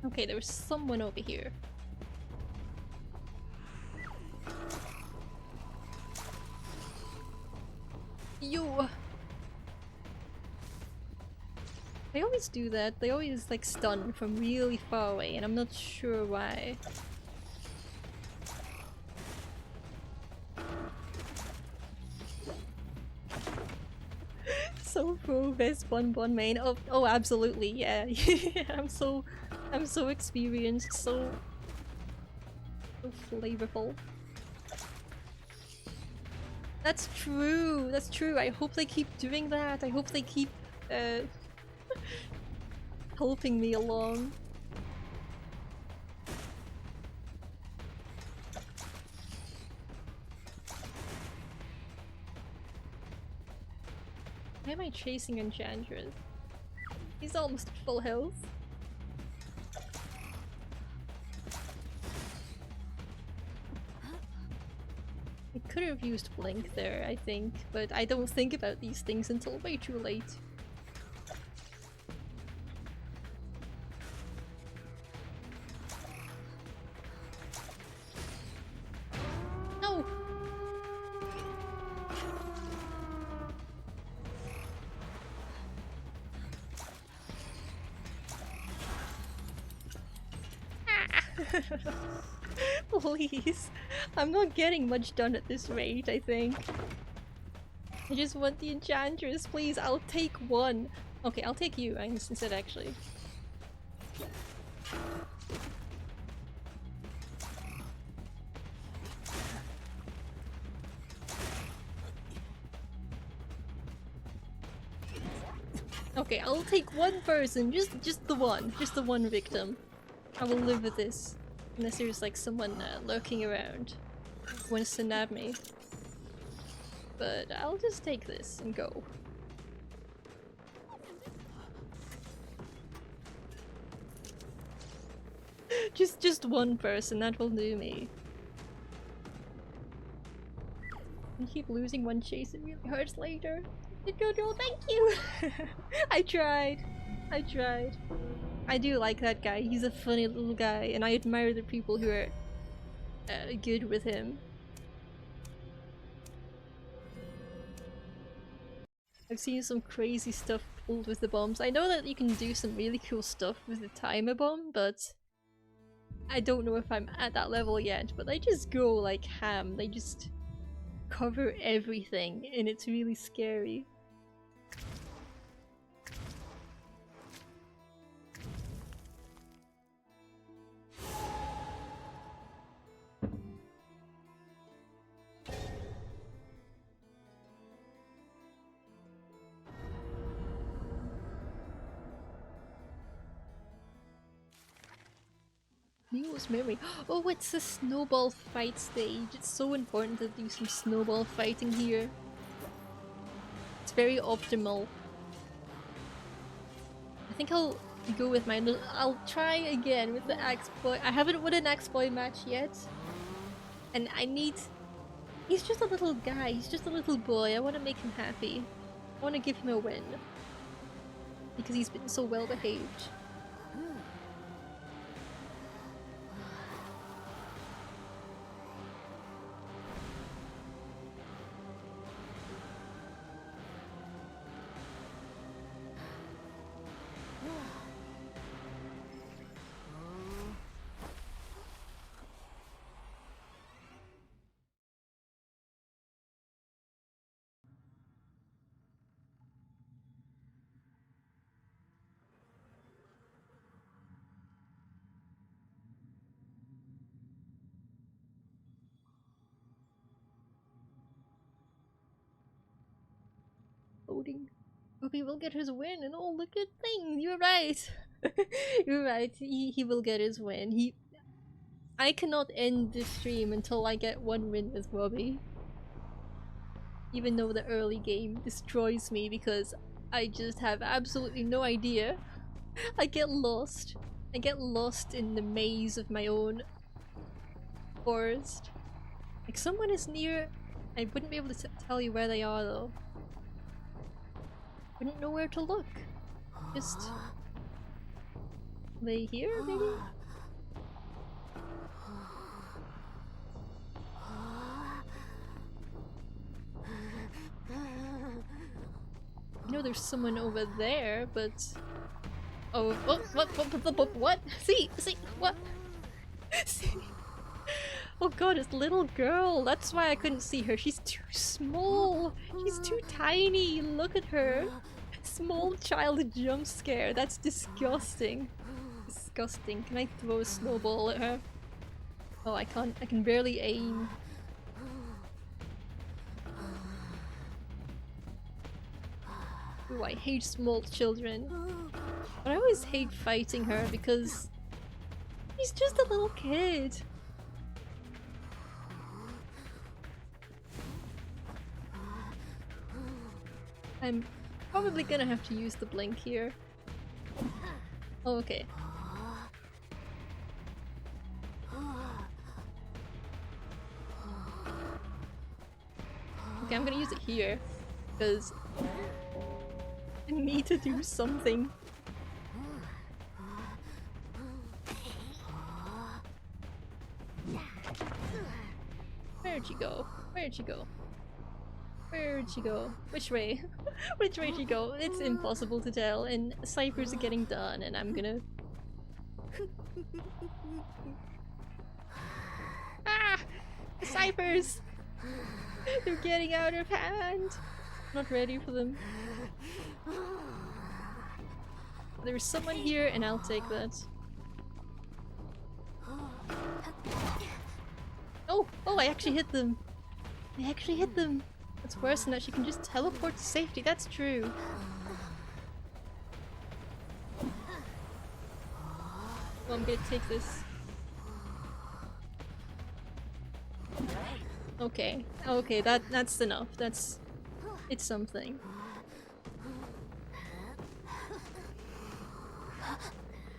Okay, there was someone over here. You! They always do that. They always like stun from really far away and I'm not sure why. So pro best bonbon main. Oh, oh, absolutely, yeah. I'm so experienced, so flavorful. That's true. That's true. I hope they keep doing that. I hope they keep helping me along. Why am I chasing Enchantress? He's almost at full health. I could have used Blink there, I think, but I don't think about these things until way too late. No! Please. I'm not getting much done at this rate, I think. I just want the Enchantress, please. I'll take one. Okay, I'll take you instead, actually. Okay, I'll take one person. Just the one. Just the one victim. I will live with this. Unless there's like someone lurking around who wants to nab me. But I'll just take this and go. just one person, that will do me. You keep losing one chase, it really hurts later. No, thank you! I tried. I tried. I do like that guy. He's a funny little guy, and I admire the people who are good with him. I've seen some crazy stuff pulled with the bombs. I know that you can do some really cool stuff with the timer bomb, but I don't know if I'm at that level yet. But they just go like ham. They just cover everything, and it's really scary. Neo's memory. Oh, it's a snowball fight stage. It's so important to do some snowball fighting here. It's very optimal. I think I'll go with my... I'll try again with the Axe Boy. I haven't won an Axe Boy match yet. And I need... He's just a little guy. He's just a little boy. I want to make him happy. I want to give him a win. Because he's been so well behaved. voting. Ruby will get his win, and oh, look at things. You're right. You're right. He will get his win. I cannot end this stream until I get one win with Robbie. Even though the early game destroys me because I just have absolutely no idea. I get lost. I get lost in the maze of my own forest. Like someone is near. I wouldn't be able to tell you where they are though. Wouldn't know where to look. Just... Are they here maybe? I know there's someone over there, but... Oh, what? See, what? See? Oh god, it's little girl. That's why I couldn't see her. She's too small. She's too tiny. Look at her. Small child jump scare. That's disgusting. Disgusting. Can I throw a snowball at her? Oh, I can't. I can barely aim. Ooh, I hate small children. But I always hate fighting her because she's just a little kid. I'm probably gonna have to use the blink here. Oh, okay. Okay, I'm gonna use it here because I need to do something. Where'd she go? Where'd she go? Where'd she go? Which way? Which way did she go? It's impossible to tell, and ciphers are getting done, and I'm gonna... Ah! The ciphers! They're getting out of hand! Not ready for them. There's someone here, and I'll take that. Oh! Oh, I actually hit them! I actually hit them! That's worse than that she can just teleport to safety, that's true. Well, I'm gonna take this. Okay. Okay, that's enough. It's something.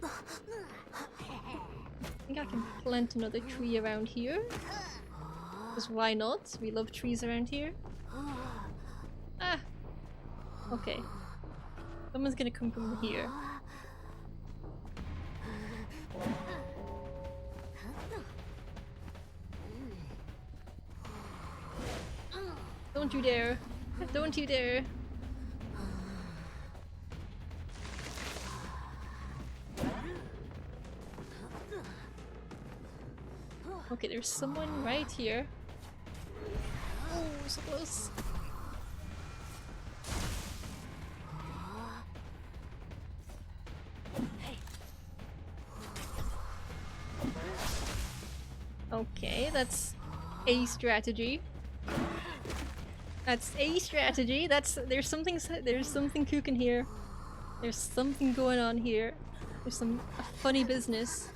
I think I can plant another tree around here. Because why not? We love trees around here. Ah! Okay. Someone's gonna come from here. Don't you dare! Don't you dare! Okay, there's someone right here. Oh, so close. Okay, that's a strategy. That's a strategy. There's something cooking here. There's something going on here. There's some funny business.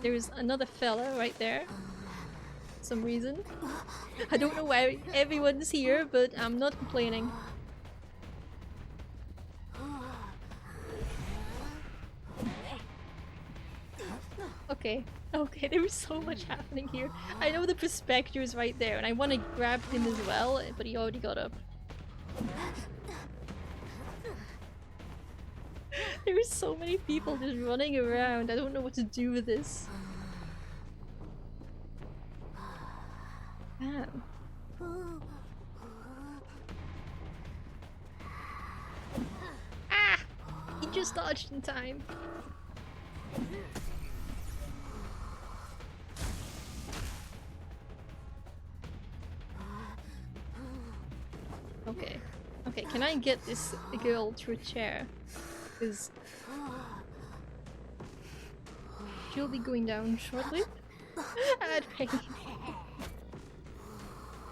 There's another fella right there. For some reason. I don't know why everyone's here, but I'm not complaining. Okay. Okay, there was so much happening here. I know the prospector is right there, and I want to grab him as well, but he already got up. There are so many people just running around. I don't know what to do with this. Damn. Ah! He just dodged in time. Okay. Okay, can I get this girl to a chair? Because she'll be going down shortly. Ad pain.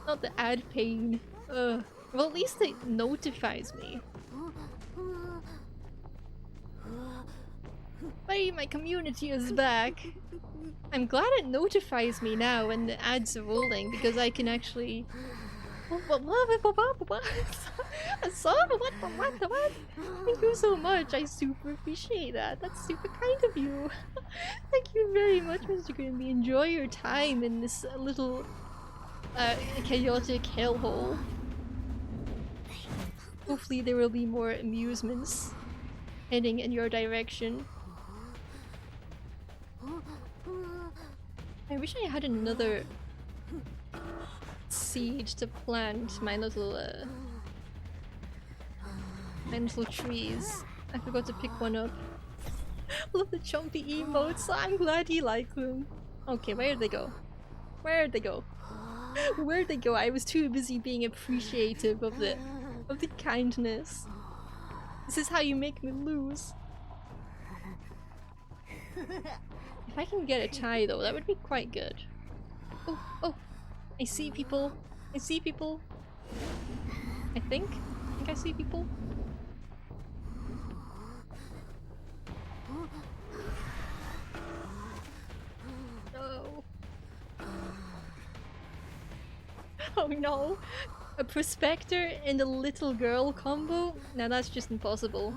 Not the ad pain. Ugh. Well, at least it notifies me. Hey, my community is back. I'm glad it notifies me now when the ads are rolling because I can actually. What? Thank you so much. I super appreciate that. That's super kind of you. Thank you very much, Mr. Grimby. Enjoy your time in this little chaotic hellhole. Hopefully there will be more amusements heading in your direction. I wish I had another seed to plant my little trees. I forgot to pick one up. Love the chompy emotes. I'm glad you like them. Okay, where'd they go? Where'd they go? Where'd they go? I was too busy being appreciative of the kindness. This is how you make me lose. If I can get a tie though, that would be quite good. Oh, oh! I see people. I see people. I think I see people. No. Oh no. A prospector and a little girl combo? Now that's just impossible.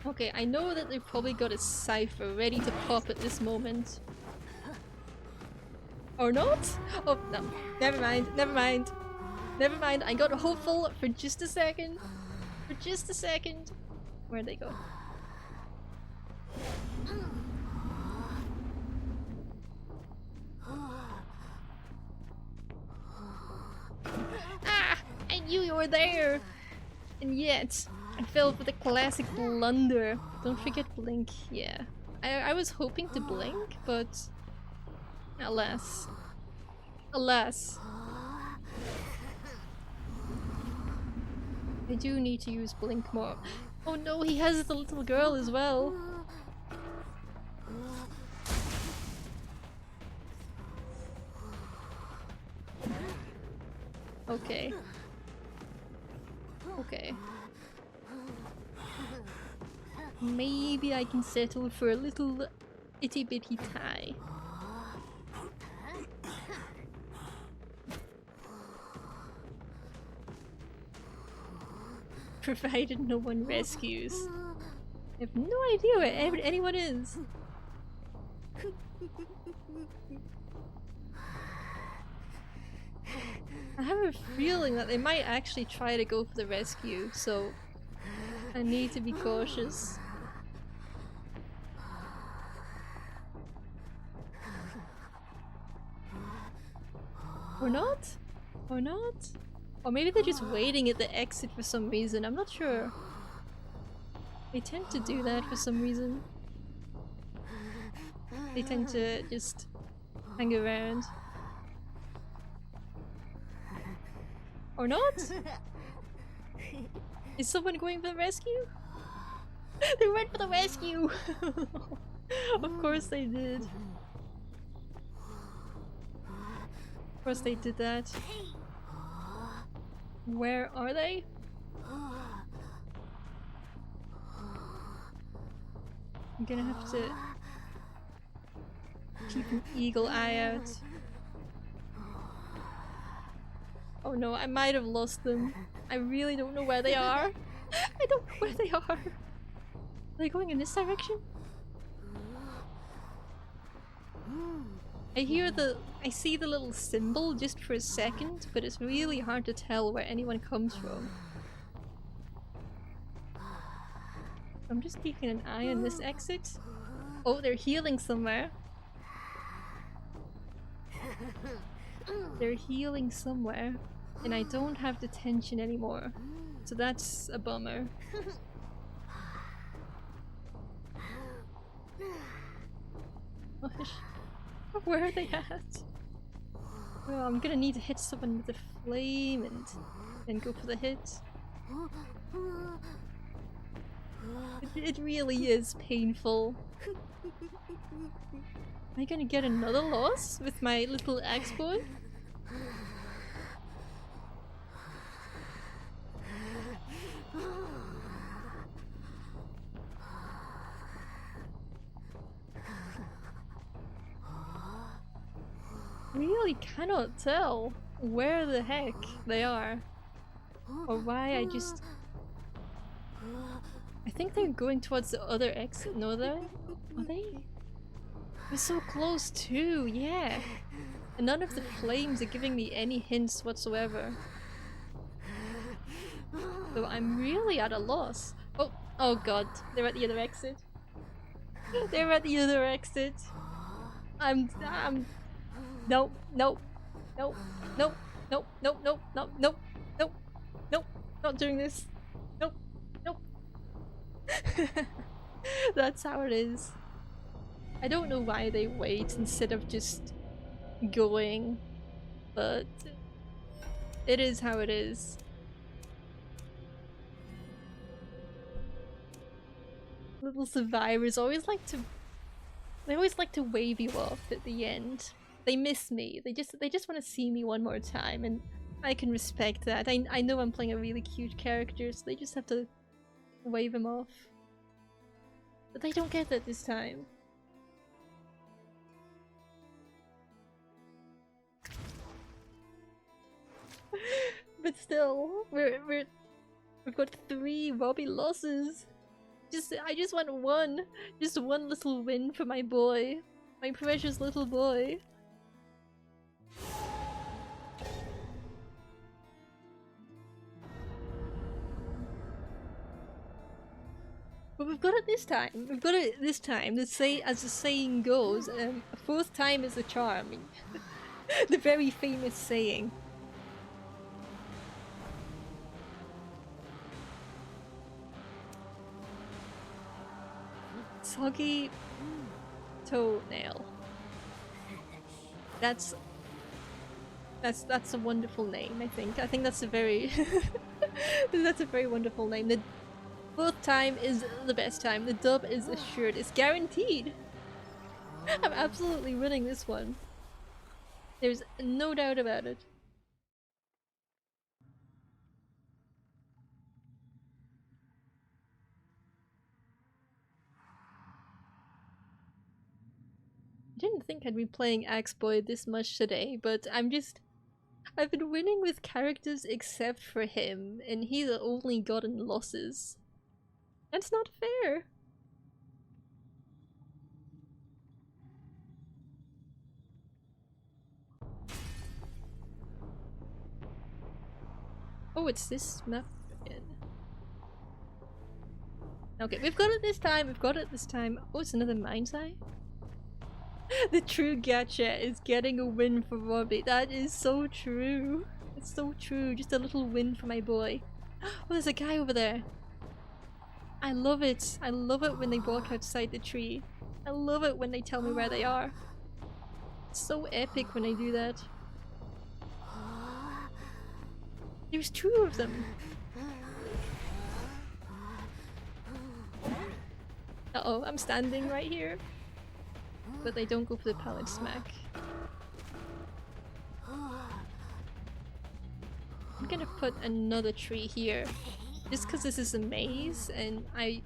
Okay, I know that they've probably got a cipher ready to pop at this moment. Or not? Oh, no. Never mind, never mind. Never mind, I got hopeful for just a second. For just a second. Where'd they go? Ah! I knew you were there! And yet, I fell for the classic blunder. Don't forget blink, yeah. I was hoping to blink, but alas. Alas. I do need to use blink more. Oh no, he has the little girl as well. Okay. Okay. Maybe I can settle for a little itty bitty tie. Provided no one rescues. I have no idea where anyone is. I have a feeling that they might actually try to go for the rescue, so I need to be cautious. Or not? Or not? Or maybe they're just waiting at the exit for some reason, I'm not sure. They tend to do that for some reason. They tend to just hang around. Or not? Is someone going for the rescue? They went for the rescue! Of course they did. Of course they did that. Where are they? I'm gonna have to keep an eagle eye out. Oh no, I might have lost them. I really don't know where they are. I don't know where they are. Are they going in this direction? I see the little symbol just for a second, but it's really hard to tell where anyone comes from. I'm just keeping an eye on this exit. Oh, they're healing somewhere. They're healing somewhere, and I don't have the tension anymore. So that's a bummer. Gosh. Where are they at? Well, I'm gonna need to hit someone with a flame and then go for the hit. It really is painful. Am I gonna get another loss with my little axe boy? Really cannot tell where the heck they are. Or why I think they're going towards the other exit, no though? Are they? We're so close too, yeah. And none of the flames are giving me any hints whatsoever. So I'm really at a loss. Oh god, they're at the other exit. They're at the other exit. Nope, nope, nope, nope, nope, nope, nope, nope, nope, nope, nope, not doing this. Nope, nope. That's how it is. I don't know why they wait instead of just going, but it is how it is. Little survivors always like to wave you off at the end. They miss me. They just want to see me one more time, and I can respect that. I know I'm playing a really cute character, so they just have to wave him off. But they don't get that this time. But still, we've got 3 Robbie losses. I just want one little win for my boy, my precious little boy. But we've got it this time. We've got it this time. As the saying goes, 4th time is the charm. The very famous saying. Soggy toenail. That's a wonderful name, I think. I think that's a very that's a very wonderful name. The 4th time is the best time. The dub is assured. It's guaranteed. I'm absolutely winning this one. There's no doubt about it. I didn't think I'd be playing Axeboy this much today, but I've been winning with characters except for him, and he's only gotten losses. That's not fair! Oh, it's this map again. Okay, we've got it this time, we've got it this time. Oh, it's another mind's eye? The true gacha is getting a win for Robbie. That is so true. It's so true. Just a little win for my boy. Oh, there's a guy over there. I love it. I love it when they walk outside the tree. I love it when they tell me where they are. It's so epic when they do that. There's 2 of them. Uh-oh, I'm standing right here. But they don't go for the pallet smack. I'm gonna put another tree here. Just because this is a maze and I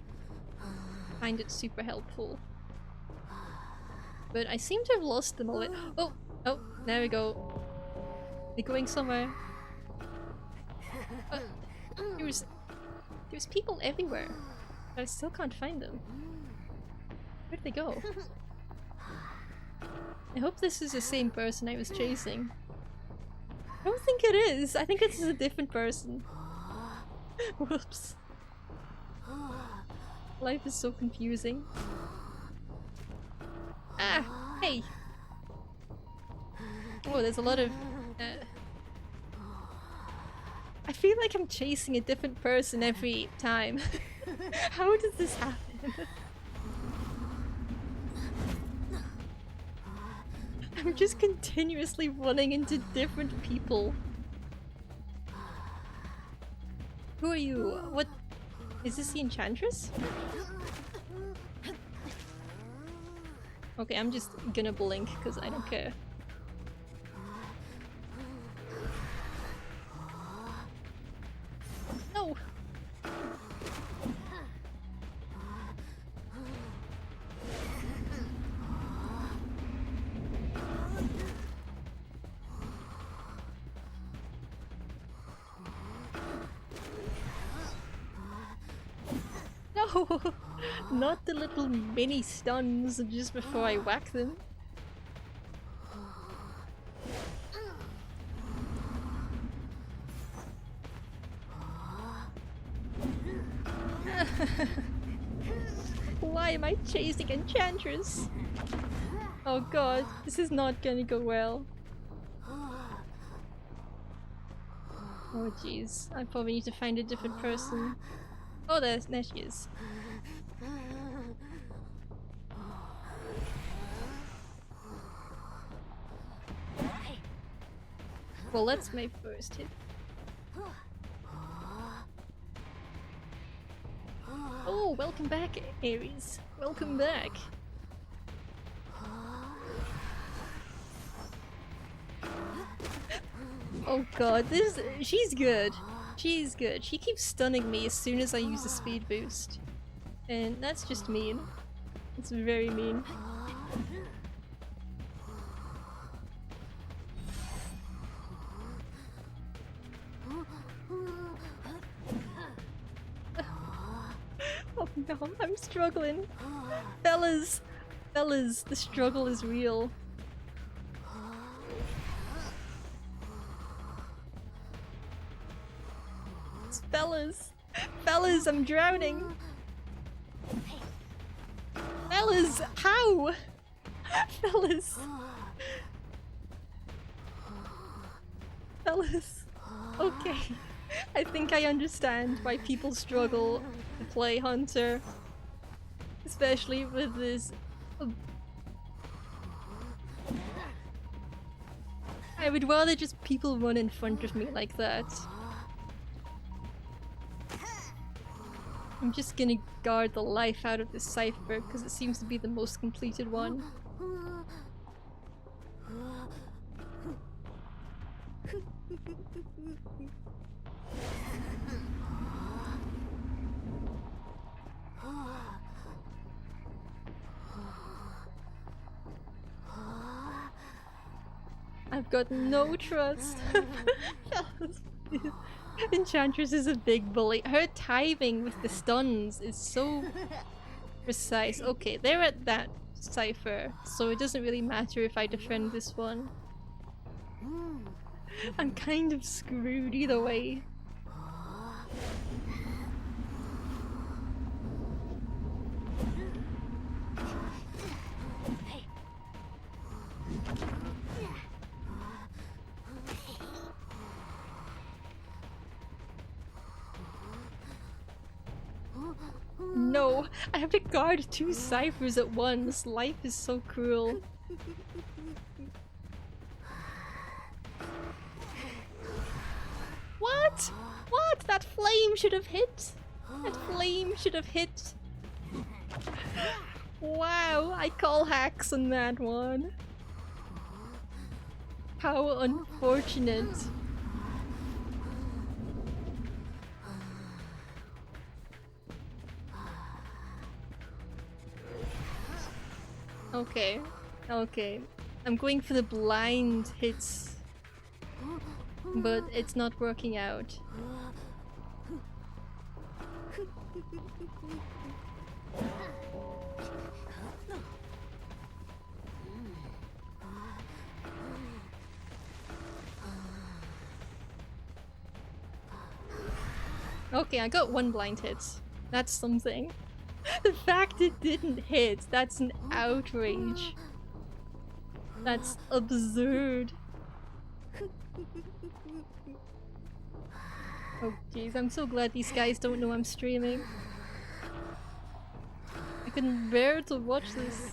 find it super helpful. But I seem to have lost them already. Oh! Oh, there we go. They're going somewhere. There's people everywhere. But I still can't find them. Where'd they go? I hope this is the same person I was chasing. I don't think it is. I think it's a different person. Whoops. Life is so confusing. Ah! Hey! Oh, there's a lot of... I feel like I'm chasing a different person every time. How does this happen? I'm just continuously running into different people. Who are you? Is this the Enchantress? Okay, I'm just gonna blink because I don't care. No! No! Not the little mini stuns just before I whack them. Why am I chasing Enchantress? Oh god, this is not gonna go well. Oh jeez, I probably need to find a different person. Oh, there she is. Well, that's my first hit. Oh, welcome back, Ares. Welcome back. Oh god, she's good. She's good. She keeps stunning me as soon as I use a speed boost. And that's just mean. It's very mean. Oh no, I'm struggling. Fellas! Fellas, the struggle is real. Fellas! Fellas, I'm drowning! Fellas! How? Fellas! Fellas! Okay. I think I understand why people struggle to play Hunter. Especially with this... I would rather just people run in front of me like that. I'm just gonna guard the life out of this cipher because it seems to be the most completed one. I've got no trust. Enchantress is a big bully. Her timing with the stuns is so precise. Okay, they're at that cipher, so it doesn't really matter if I defend this one. I'm kind of screwed either way. No, I have to guard two ciphers at once. Life is so cruel. What? What? That flame should have hit. That flame should have hit. Wow, I call hacks on that one. How unfortunate. Okay, okay. I'm going for the blind hits, but it's not working out. Okay, I got one blind hit. That's something. The fact it didn't hit, that's an outrage. That's absurd. Oh jeez, I'm so glad these guys don't know I'm streaming. I couldn't bear to watch this.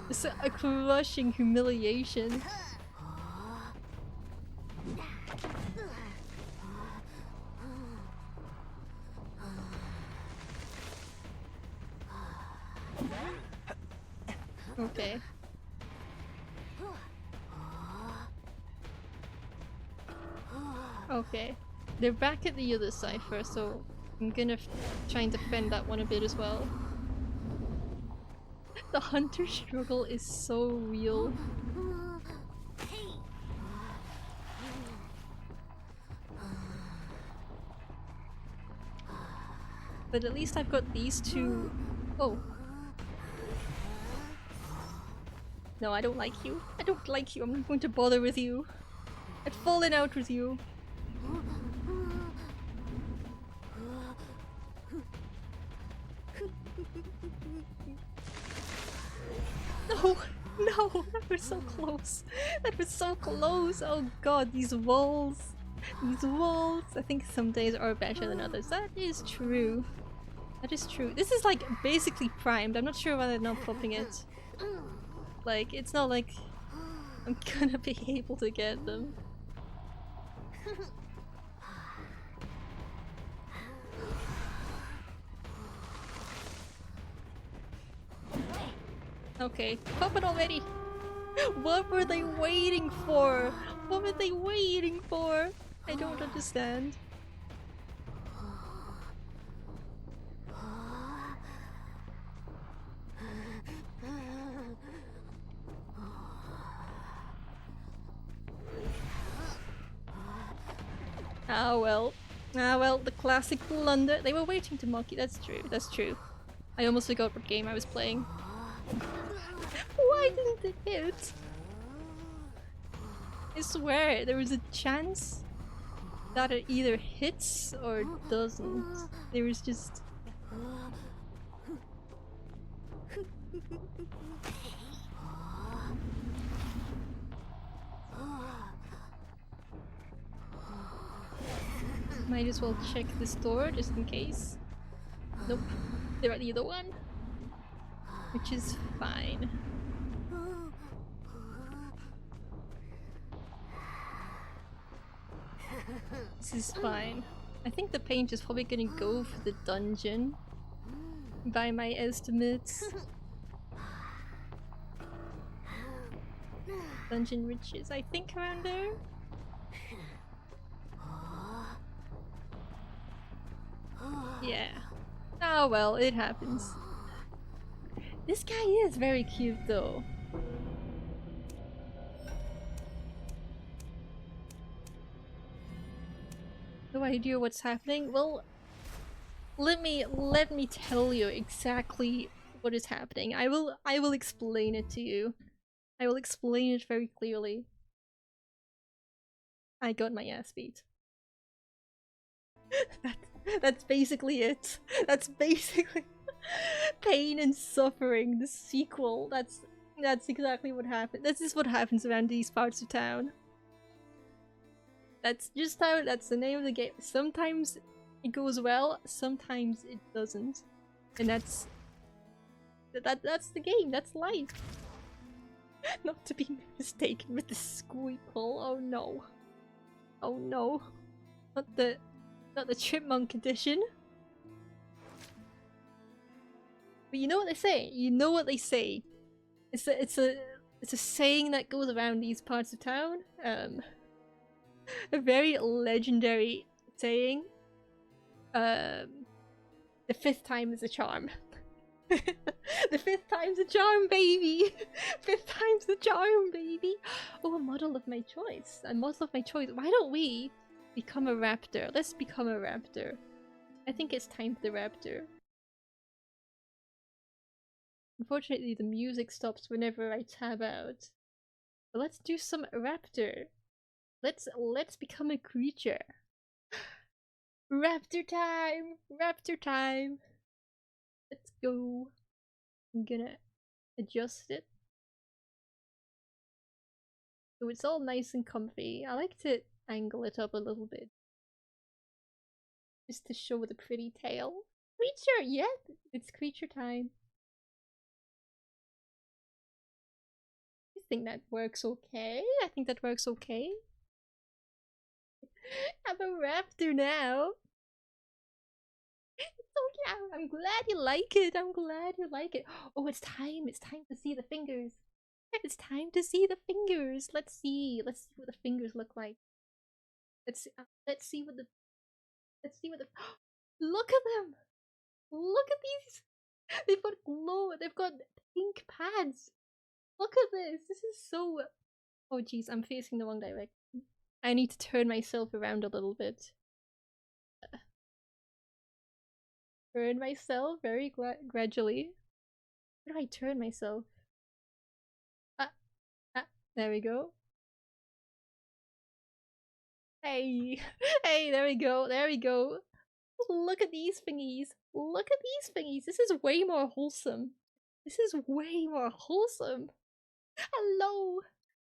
It's a crushing humiliation. Okay. Okay. They're back at the other cipher, so I'm gonna try and defend that one a bit as well. The hunter struggle is so real. But at least I've got these two. Oh. No, I don't like you. I don't like you. I'm not going to bother with you. I've fallen out with you. No! No! That was so close! That was so close! Oh god, these walls! These walls! I think some days are better than others. That is true. That is true. This is like basically primed. I'm not sure why they're not popping it. Like, it's not like I'm gonna be able to get them. Okay, pop it already! What were they waiting for? What were they waiting for? I don't understand. Ah well. Ah well, the classic blunder. They were waiting to monkey. That's true. That's true. I almost forgot what game I was playing. Why didn't it hit? I swear, there was a chance that it either hits or doesn't. There was just... Might as well check this door just in case. Nope. They're at the other one. Which is fine. This is fine. I think the paint is probably gonna go for the dungeon. By my estimates. Dungeon riches, I think around there? Yeah. Oh well, it happens. This guy is very cute though. No idea what's happening? Well, let me tell you exactly what is happening. I will explain it to you. I will explain it very clearly. I got my ass beat. That's basically it. That's basically pain and suffering, the sequel. That's exactly what happened. This is what happens around these parts of town. That's just how, that's the name of the game. Sometimes it goes well, sometimes it doesn't. And that's the game, that's life. Not to be mistaken with the squeakle, oh no. Oh no. Not the chipmunk edition. But you know what they say? You know what they say. It's a saying that goes around these parts of town. A very legendary saying. The fifth time is a charm. The fifth time's a charm, baby! Fifth time's the charm, baby! Oh, a model of my choice. A model of my choice. Why don't we become a raptor? Let's become a raptor. I think it's time for the raptor. Unfortunately, the music stops whenever I tab out. But let's do some raptor. Let's become a creature. Raptor time! Raptor time! Let's go. I'm gonna adjust it. So it's all nice and comfy. I like to angle it up a little bit. Just to show the pretty tail. Creature! Yeah! It's creature time. I think that works okay. I think that works okay. I'm a raptor now. It's Yeah, I'm glad you like it. I'm glad you like it. Oh, it's time. It's time to see the fingers. It's time to see the fingers. Let's see. Let's see what the fingers look like. Let's see what the let's see what the look at them. Look at these. They've got glow. They've got pink pads. Look at this. This is so. Oh jeez, I'm facing the wrong direction. I need to turn myself around a little bit. Turn myself very gradually. Where do I turn myself? Ah, there we go. Hey, hey, there we go, there we go. Look at these thingies. Look at these thingies. This is way more wholesome. This is way more wholesome. Hello.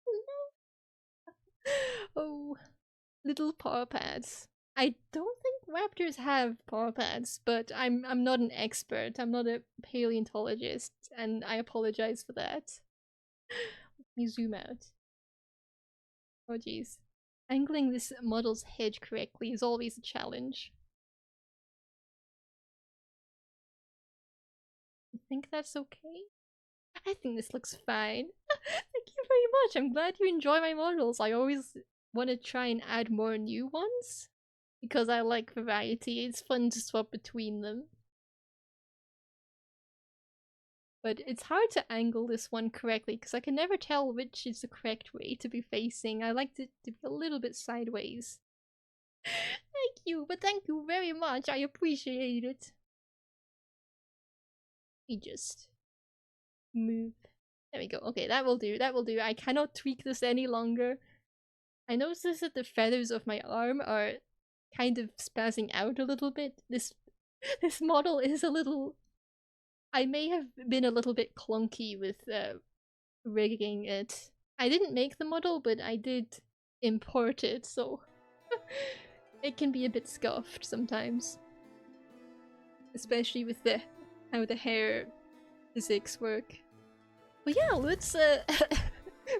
Hello. Oh, little paw pads. I don't think raptors have paw pads, but I'm not an expert. I'm not a paleontologist, and I apologize for that. Let me zoom out. Oh jeez. Angling this model's head correctly is always a challenge. You think that's okay? I think this looks fine. Thank you very much. I'm glad you enjoy my models. I always want to try and add more new ones because I like variety. It's fun to swap between them. But it's hard to angle this one correctly because I can never tell which is the correct way to be facing. I like it to be a little bit sideways. Thank you, but thank you very much. I appreciate it. Let me just move. There we go. Okay, that will do. That will do. I cannot tweak this any longer. I noticed that the feathers of my arm are kind of spazzing out a little bit. This model is a little. I may have been a little bit clunky with rigging it. I didn't make the model, but I did import it, so it can be a bit scuffed sometimes. Especially with how the hair physics work. But yeah, let's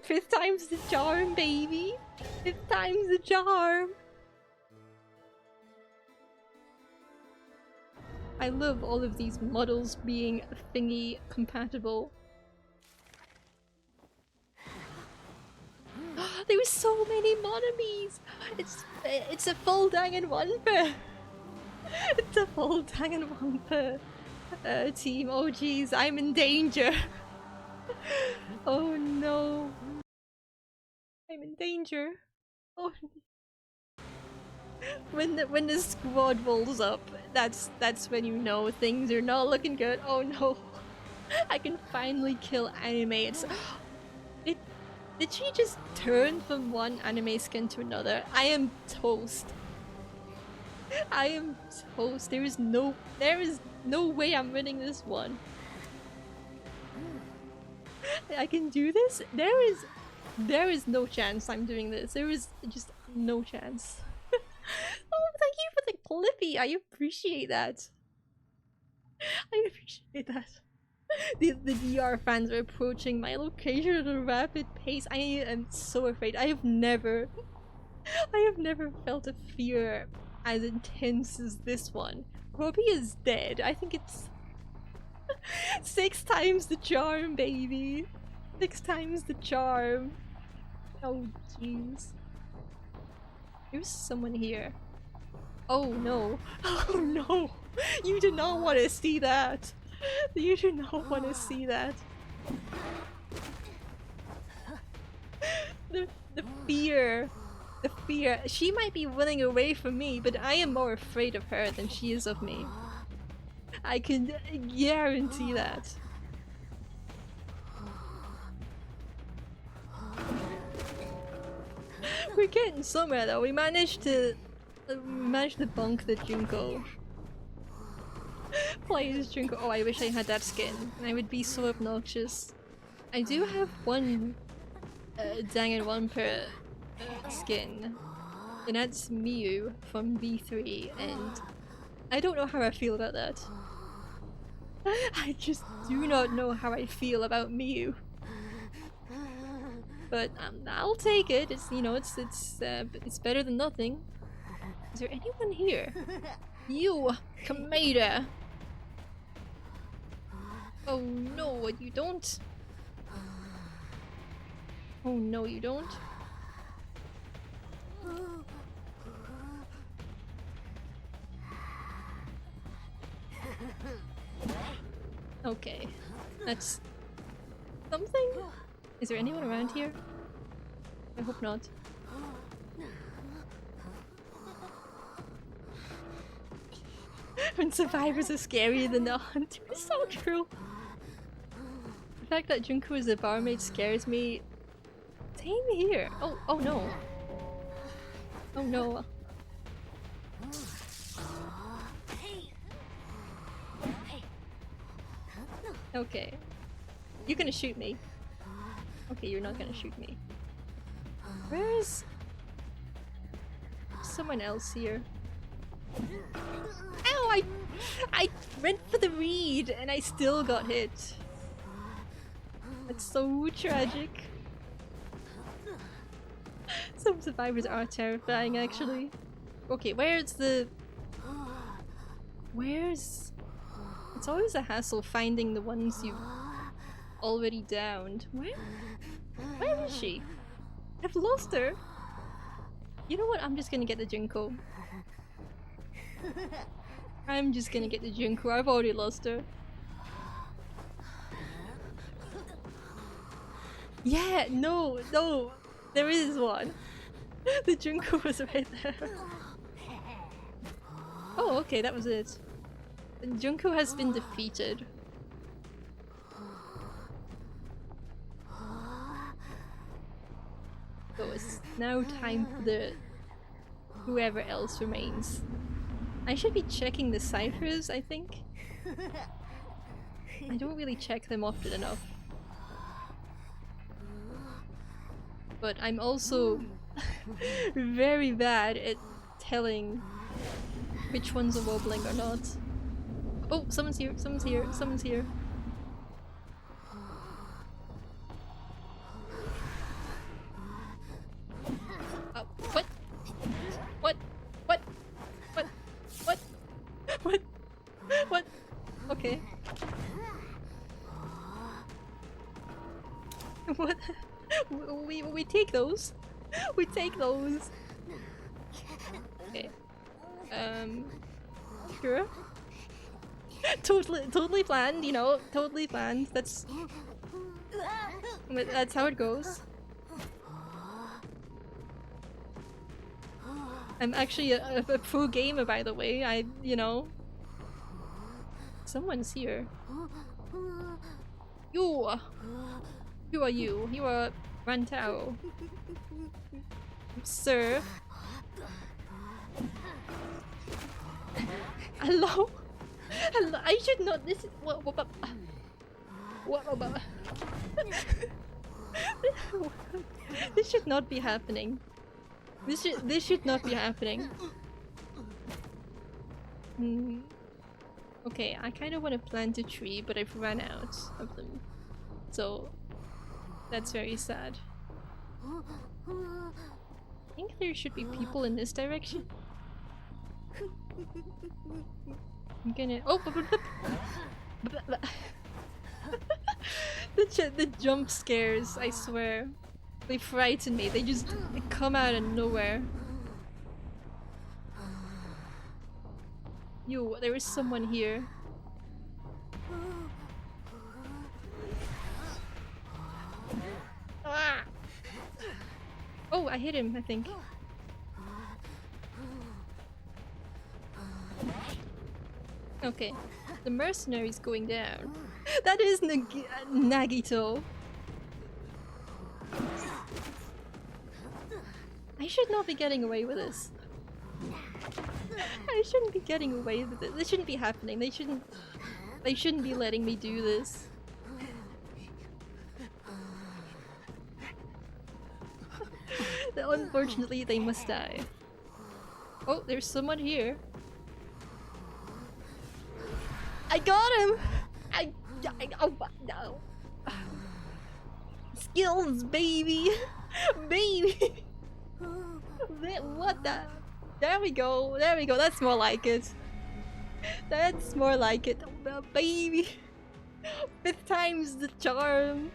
fifth time's the charm, baby! Fifth time's the charm! I love all of these models being thingy compatible. There were so many monomies! It's a full Danganronpa! It's a full Danganronpa team. Oh jeez, I'm in danger. Oh no. I'm in danger. Oh. When the squad rolls up, that's when you know things are not looking good. Oh no. I can finally kill anime. Did she just turn from one anime skin to another? I am toast. I am toast. There is no way I'm winning this one. I can do this? There is no chance I'm doing this. There is just no chance. Oh, thank you for the Clippy. I appreciate that. I appreciate that. The DR fans are approaching my location at a rapid pace. I am so afraid. I have never felt a fear as intense as this one. Robbie is dead. I think it's 6 times the charm, baby. 6 times the charm. Oh jeez. There's someone here. Oh no. Oh no. You do not want to see that. You do not want to see that. The fear. The fear. She might be running away from me, but I am more afraid of her than she is of me. I can guarantee that. We're getting somewhere though. We managed to bonk the Junko. Play as Junko. Oh, I wish I had that skin. I would be so obnoxious. I do have one Danganronpa skin, and that's Miu from B3, and I don't know how I feel about that. I just do not know how I feel about Miu. But I'll take it. It's, you know, it's better than nothing. Is there anyone here? You, Kameda. Oh no, you don't. Oh no, you don't. Okay, that's something? Is there anyone around here? I hope not. When survivors are scarier than the hunter is so true. The fact that Junko is a barmaid scares me. Same here. Oh no. Oh no. Okay. You're gonna shoot me. Okay, you're not gonna shoot me. Where's someone else here? Ow! I went for the read and I still got hit. That's so tragic. Some survivors are terrifying, actually. Okay, where's the... Where's... It's always a hassle finding the ones you've already downed. Where is she? I've lost her. You know what? I'm just gonna get the Junko. I'm just gonna get the Junko. I've already lost her. Yeah, no. There is one. The Junko was right there. Oh, okay, that was it. The Junko has been defeated. So it's now time for the... whoever else remains. I should be checking the ciphers, I think. I don't really check them often enough. But I'm also very bad at telling which ones are wobbling or not. Oh, someone's here, someone's here, someone's here. What? What? What? What? What? What? What? Okay. What? We take those. We take those. Okay. Sure. Totally planned, you know, totally planned. That's how it goes. I'm actually a pro gamer, by the way. You know. Someone's here. You! Who are you? You are Rantao. Sir. Hello? Hello? I should not. This is. What? This should not be happening. This should not be happening. Okay, I kind of want to plant a tree, but I've run out of them. So, that's very sad. I think there should be people in this direction. I'm gonna... Oh! The jump scares, I swear. They frighten me. They just come out of nowhere. Yo, there is someone here. Ah! Oh, I hit him, I think. Okay, the mercenary's going down. That is Nagito. I should not be getting away with this. I shouldn't be getting away with it. This shouldn't be happening. They shouldn't be letting me do this. Unfortunately, they must die. Oh, there's someone here. I got him! Oh no. Skills, baby! Baby! What the? There we go, there we go, that's more like it. That's more like it. Oh, baby! Fifth time's the charm.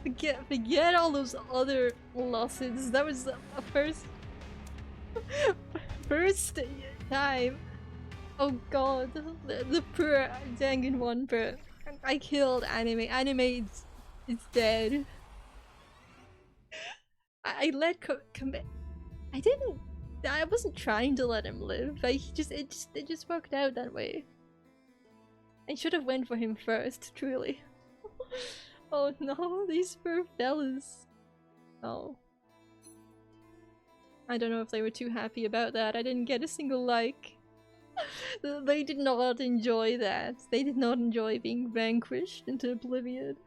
Forget all those other losses. That was a first time. Oh god, the poor Danganronpa. But I killed anime. Anime is dead. I let I didn't. I wasn't trying to let him live. It just worked out that way. I should have went for him first, truly. Oh no, these poor fellas. Oh. I don't know if they were too happy about that. I didn't get a single like. They did not enjoy that. They did not enjoy being vanquished into oblivion.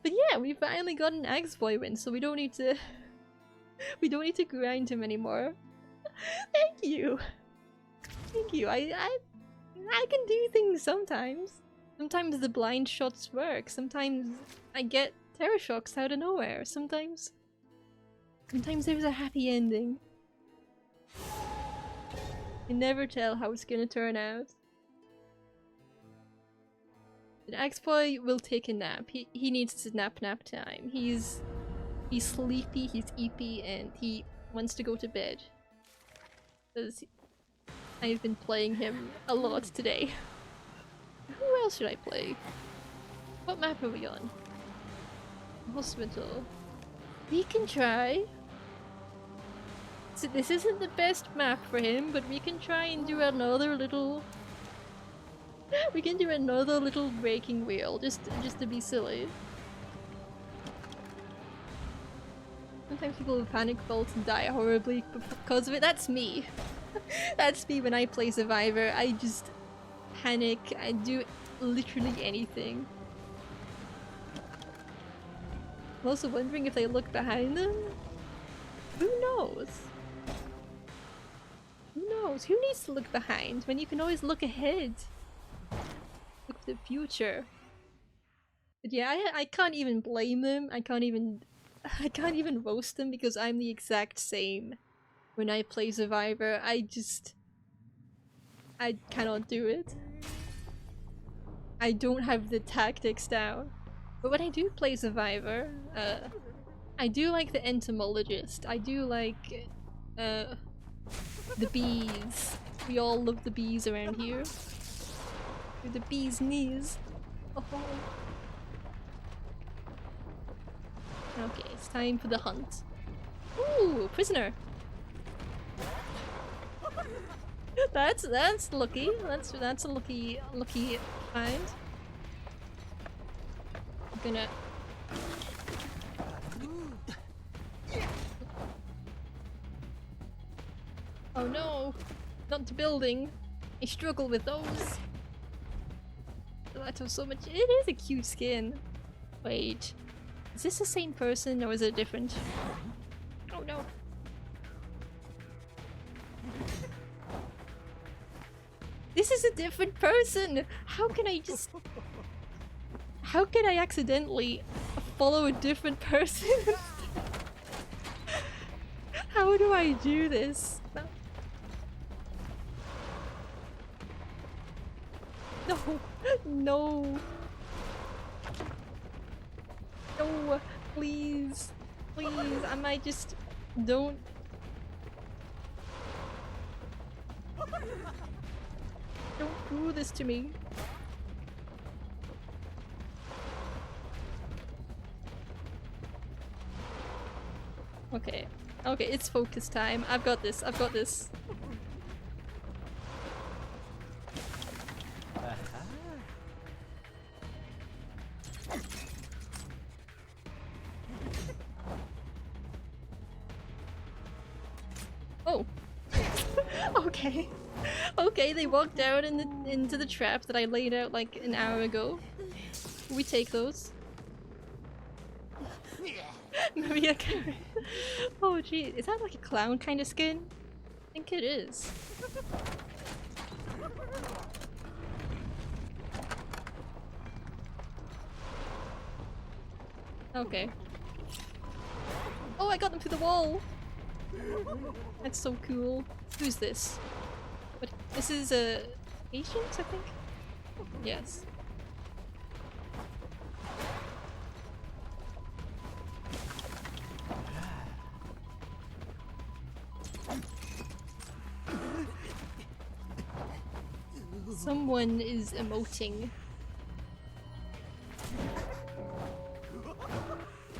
But yeah, we finally got an Axe-Boy win, so we don't need to we don't need to grind him anymore. Thank you. Thank you. I can do things sometimes. Sometimes the blind shots work. Sometimes I get terror shocks out of nowhere. Sometimes there's a happy ending. You never tell how it's gonna turn out. An Axe-Boy will take a nap. He needs to nap time. He's sleepy, he's eepy, and he wants to go to bed. Because I've been playing him a lot today. Who else should I play? What map are we on? Hospital. We can try. So this isn't the best map for him, but we can try and do another little... we can do another little breaking wheel, just to be silly. Sometimes people with panic bolts and die horribly because of it. That's me. That's me when I play Survivor. I just panic. I do literally anything. I'm also wondering if they look behind them. Who knows? Who knows? Who needs to look behind when you can always look ahead? Look to the future. But yeah, I can't even blame them. I can't even roast them because I'm the exact same when I play Survivor. I cannot do it. I don't have the tactics down. But when I do play Survivor, I do like the entomologist. I do like the bees. We all love the bees around here. The bees' knees. Oh. Okay, it's time for the hunt. Ooh, prisoner. That's lucky. That's a lucky find. I'm gonna. Oh no, not the building. I struggle with those. That was so much. It is a cute skin. Wait. Is this the same person or is it different? Oh no. This is a different person! How can I just... How can I accidentally follow a different person? How do I do this? No! No! No! Please! Please! I might just... Don't... Don't do this to me. Okay. Okay, it's focus time. I've got this. I've got this. Oh. Okay. Okay, they walked down into the trap that I laid out like an hour ago. We take those. Maybe I can. Oh gee, is that like a clown kind of skin? I think it is. Okay. Oh, I got them through the wall! That's so cool. Who's this? What? This is a... Patience, I think? Yes. Someone is emoting.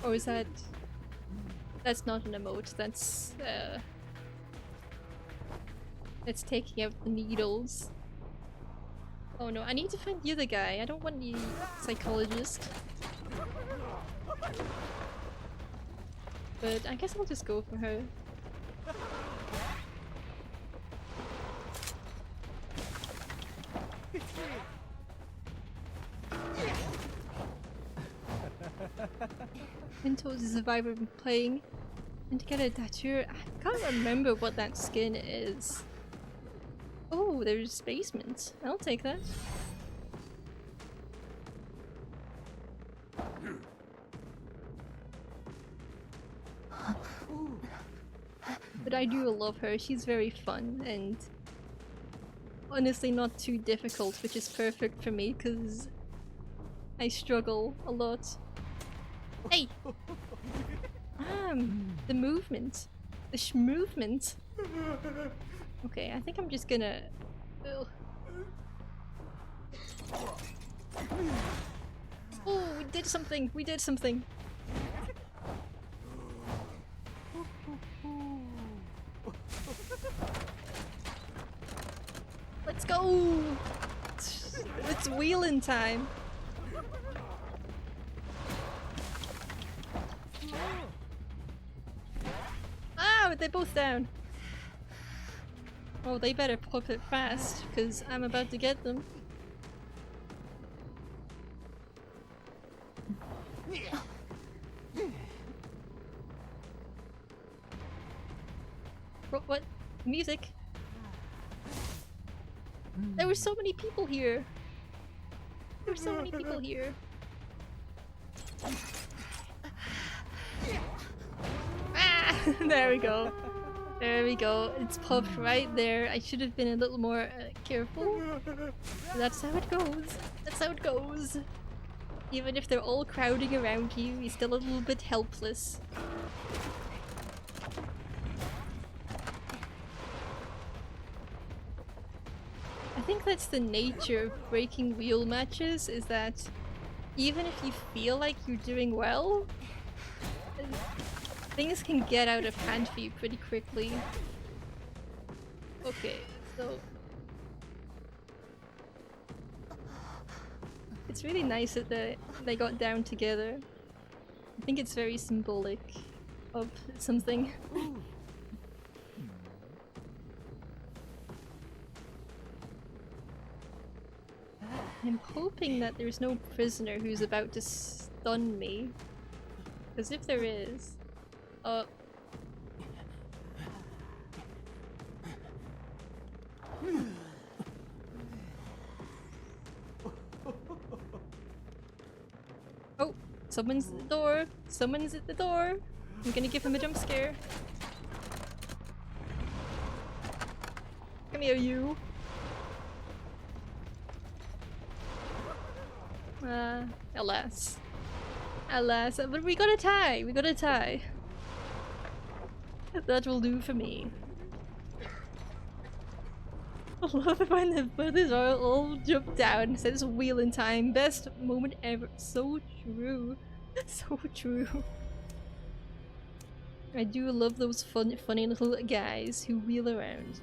Or is that... That's not an emote, that's taking out the needles. Oh no, I need to find the other guy. I don't want the psychologist. But I guess I'll just go for her. Mentos is a vibe I've been playing. And to get a tattoo, I can't remember what that skin is. Oh, there's basement. I'll take that. But I do love her. She's very fun and honestly not too difficult, which is perfect for me because I struggle a lot. Hey! The movement. The movement. Okay, I think I'm just gonna... Ugh. Oh, we did something! We did something! Let's go! It's wheeling time! Ah, they're both down! Oh, they better pop it fast, because I'm about to get them. What? Music? There were so many people here! There were so many people here! Ah! There we go. There we go. It's popped right there. I should have been a little more careful. That's how it goes. That's how it goes. Even if they're all crowding around you, you're still a little bit helpless. I think that's the nature of breaking wheel matches, is that even if you feel like you're doing well, things can get out of hand for you pretty quickly. Okay, so... It's really nice that they got down together. I think it's very symbolic of something. I'm hoping that there's no prisoner who's about to stun me. Because if there is... Oh, someone's at the door! Someone's at the door! I'm gonna give him a jump scare. Come here, you! Alas. Alas, but we got a tie! We got a tie! That will do for me. I love it when the brothers are all jumped down. Says wheeling time. Best moment ever. So true. So true. I do love those funny little guys who wheel around.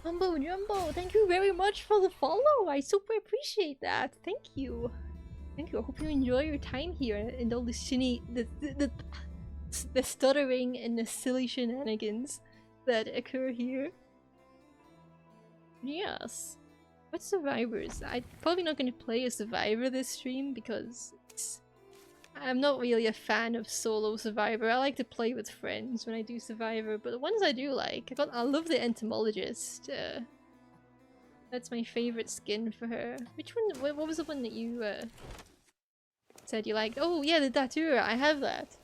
Mumbo Jumbo, thank you very much for the follow. I super appreciate that. Thank you. Thank you. I hope you enjoy your time here and all the the stuttering and the silly shenanigans that occur here. Yes. What survivors? I'm probably not going to play a survivor this stream because I'm not really a fan of solo survivor. I like to play with friends when I do survivor, but the ones I do like, I love the entomologist. That's my favorite skin for her. Which one? What was the one that you said you liked? Oh yeah, the tattoo. I have that.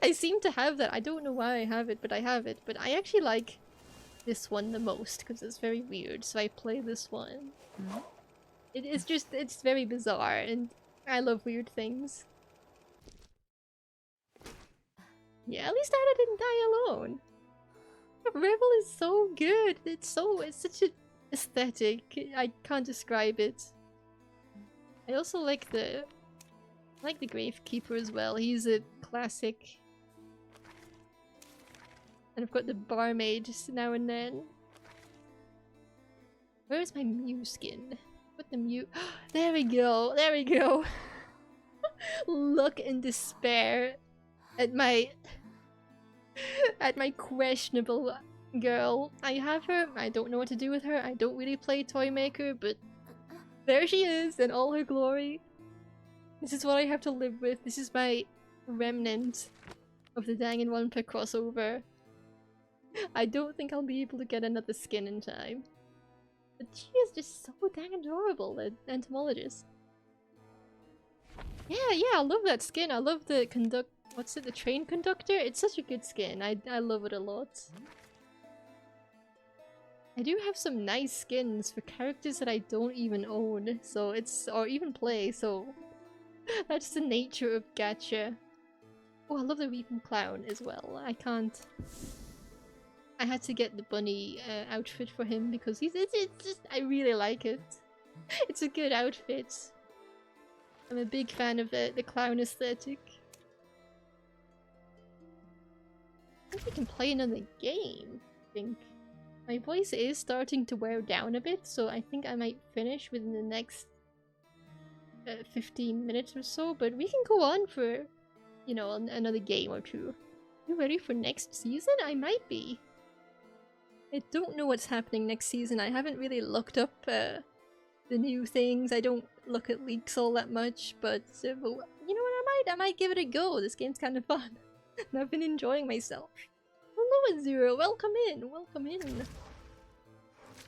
I seem to have that. I don't know why I have it, but I have it. But I actually like this one the most because it's very weird. So I play this one. It is just, it's very bizarre and I love weird things. Yeah, at least Anna didn't die alone. Rebel is so good. It's such an aesthetic. I can't describe it. I also like the Gravekeeper as well. He's a classic. And I've got the Barmaid just now and then. Where is my Mew skin? Put the Mew. There we go. There we go. Look in despair at my questionable girl. I have her. I don't know what to do with her. I don't really play Toy Maker, but there she is in all her glory. This is what I have to live with. This is my remnant of the Danganronpa crossover. I don't think I'll be able to get another skin in time. But she is just so dang adorable, the entomologist. Yeah, I love that skin. I love the the train conductor? It's such a good skin. I love it a lot. I do have some nice skins for characters that I don't even own, so or even play, so that's the nature of gacha. Oh, I love the Weeping Clown as well. I had to get the bunny outfit for him because it's just, I really like it. It's a good outfit. I'm a big fan of the clown aesthetic. I think we can play another game, I think. My voice is starting to wear down a bit, so I think I might finish within the next 15 minutes or so, but we can go on for, you know, another game or two. You ready for next season? I might be. I don't know what's happening next season. I haven't really looked up the new things. I don't look at leaks all that much, but you know what? I might give it a go. This game's kind of fun. And I've been enjoying myself. Hello, Zero. Welcome in. Welcome in.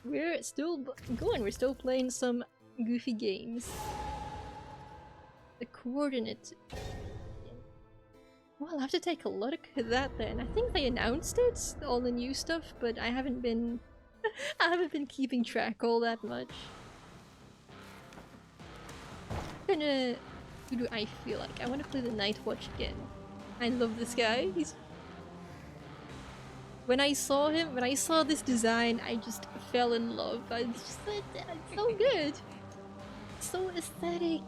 We're still going. We're still playing some goofy games. The coordinate. Well, I'll have to take a look at that then. I think they announced it, all the new stuff, but I haven't been keeping track all that much. Who do I feel like? I want to play the Night Watch again. I love this guy. When I saw this design, I just fell in love. It's so good. It's so aesthetic.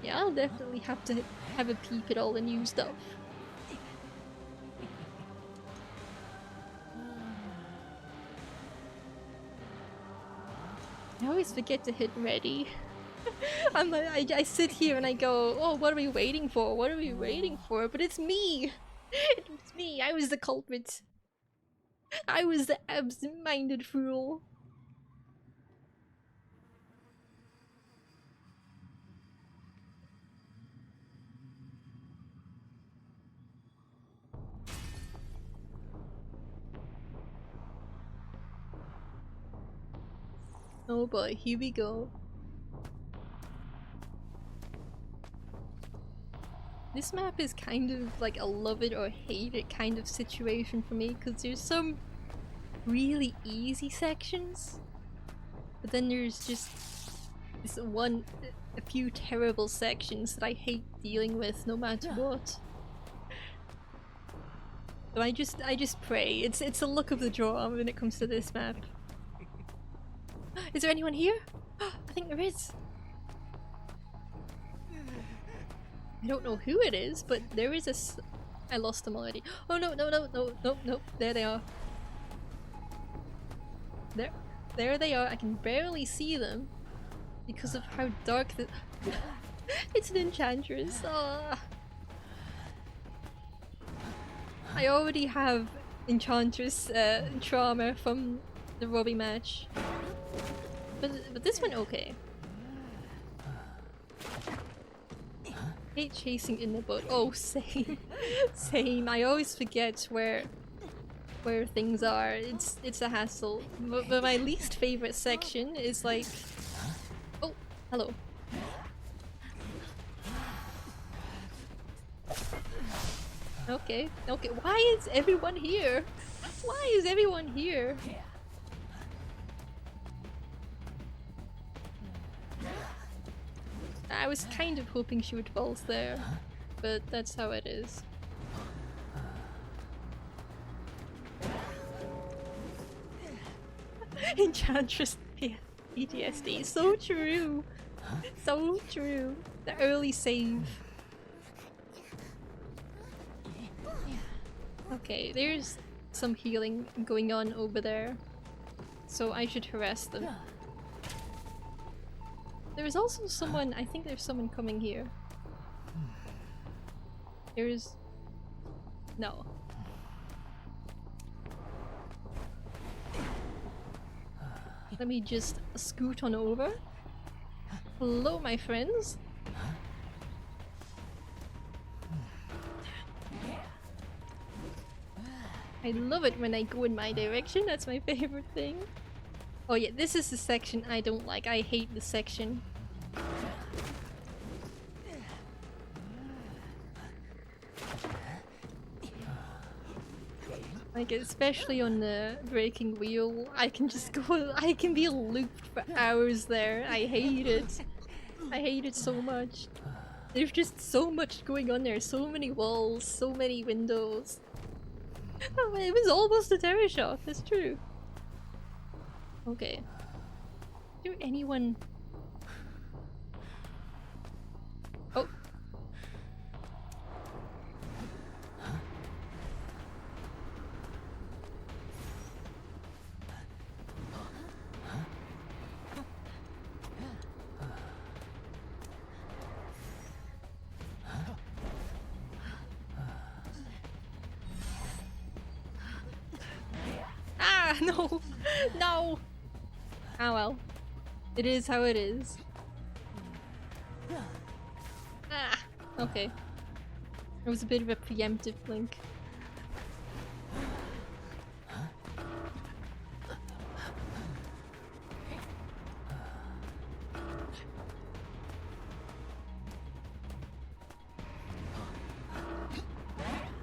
Yeah, I'll definitely have to have a peep at all the new stuff. I always forget to hit ready. I sit here and I go, oh, what are we waiting for? What are we waiting for? But it's me! It's me! I was the culprit! I was the absent-minded fool! Oh boy, here we go. This map is kind of like a love it or hate it kind of situation for me, because there's some really easy sections, but then there's just a few terrible sections that I hate dealing with no matter what. So I just pray. It's a luck of the draw when it comes to this map. Is there anyone here? I think there is. I don't know who it is, but there is I lost them already. Oh no, no. There they are. There they are. I can barely see them because of how dark the it's an enchantress. I already have enchantress trauma from the Robbie match. But this one okay. Hate chasing in the boat. Oh, same. Same. I always forget where things are. It's a hassle. But my least favorite section is like... Oh, hello. Okay, okay, why is everyone here? Why is everyone here? I was kind of hoping she would fall there, but that's how it is. Enchantress PTSD, so true! So true! The early save. Okay, there's some healing going on over there, so I should harass them. There is also someone, I think there's someone coming here. There's... no. Let me just scoot on over. Hello, my friends. I love it when I go in my direction, that's my favorite thing. Oh yeah, this is the section I don't like. I hate this section. Like, especially on the breaking wheel, I can just go- I can be looped for hours there. I hate it. I hate it so much. There's just so much going on there. So many walls, so many windows. Oh, it was almost a terror shock, that's true. Okay. Is there anyone... oh. Ah, no! No! Ah well. It is how it is. Ah! Okay. It was a bit of a preemptive blink.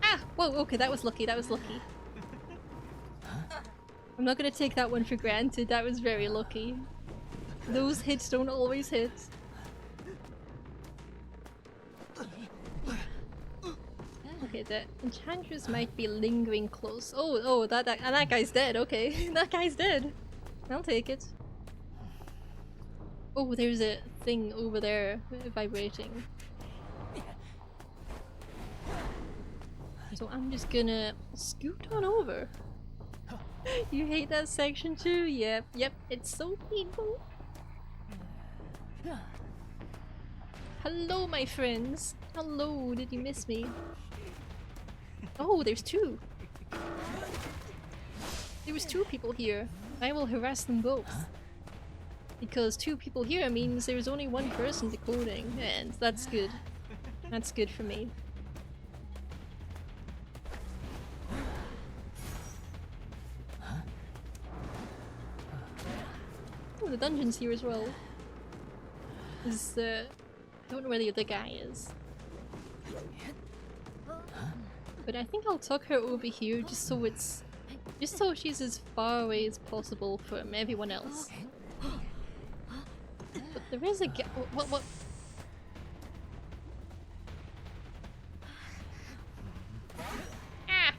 Ah! Whoa, okay, that was lucky, that was lucky. I'm not gonna take that one for granted, that was very lucky. Those hits don't always hit. Okay, the Enchantress might be lingering close. Oh, that guy's dead, okay. That guy's dead. I'll take it. Oh, there's a thing over there vibrating. So I'm just gonna scoot on over. You hate that section too? Yep, it's so painful. Hello, my friends. Hello, did you miss me? Oh, there's two. There was two people here. I will harass them both. Because two people here means there's only one person decoding, and that's good. That's good for me. Oh, the dungeon's here as well. I don't know where the other guy is. But I think I'll tuck her over here just so she's as far away as possible from everyone else. But there is a guy. What? Ah!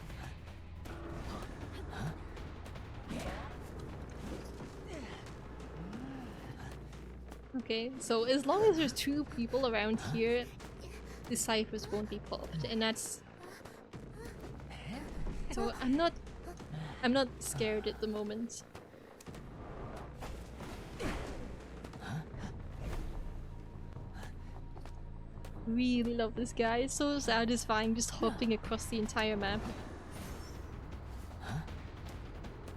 Okay, so as long as there's two people around here, the ciphers won't be popped, and that's... So I'm not scared at the moment. Really love this guy, it's so satisfying just hopping across the entire map.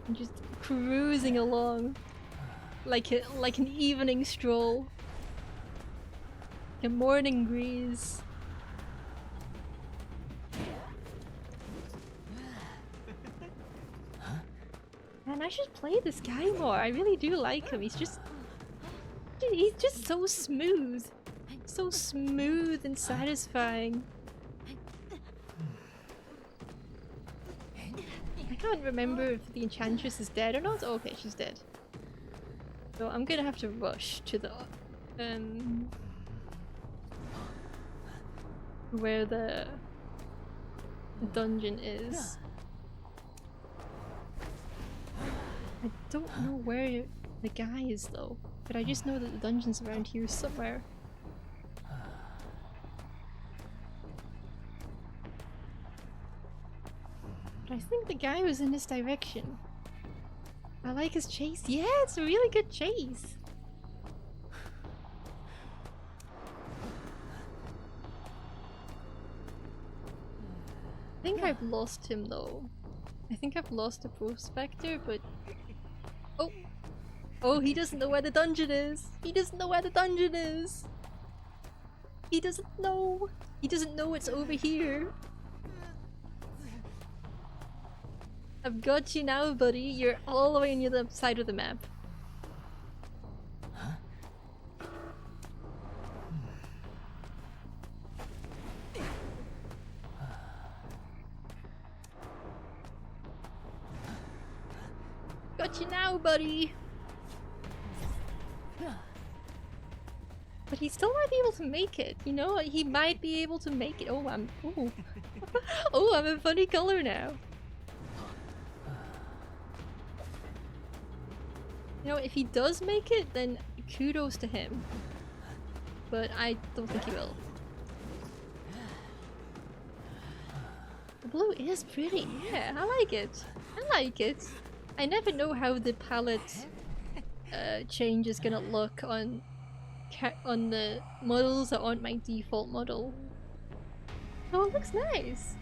And just cruising along like an evening stroll. A morning breeze. Man, I should play this guy more. I really do like him. He's just so smooth. So smooth and satisfying. can't remember if the Enchantress is dead or not. Oh, okay, she's dead. So I'm gonna have to rush to the where the dungeon is. I don't know where the guy is though, but I just know that the dungeon's around here somewhere. But I think the guy was in this direction. I like his chase. Yeah, it's a really good chase. I think I've lost him though. I think I've lost the Prospector, but... Oh! Oh, he doesn't know where the dungeon is! He doesn't know where the dungeon is! He doesn't know! He doesn't know it's over here! I've got you now, buddy. You're all the way on the other side of the map. Got you now, buddy! But he still might be able to make it, you know? He might be able to make it. Oh, I'm... Ooh. Oh, I'm a funny color now. You know, if he does make it, then kudos to him. But I don't think he will. The blue is pretty, yeah, I like it. I like it. I never know how the palette change is gonna look on the models that aren't my default model. Oh, it looks nice!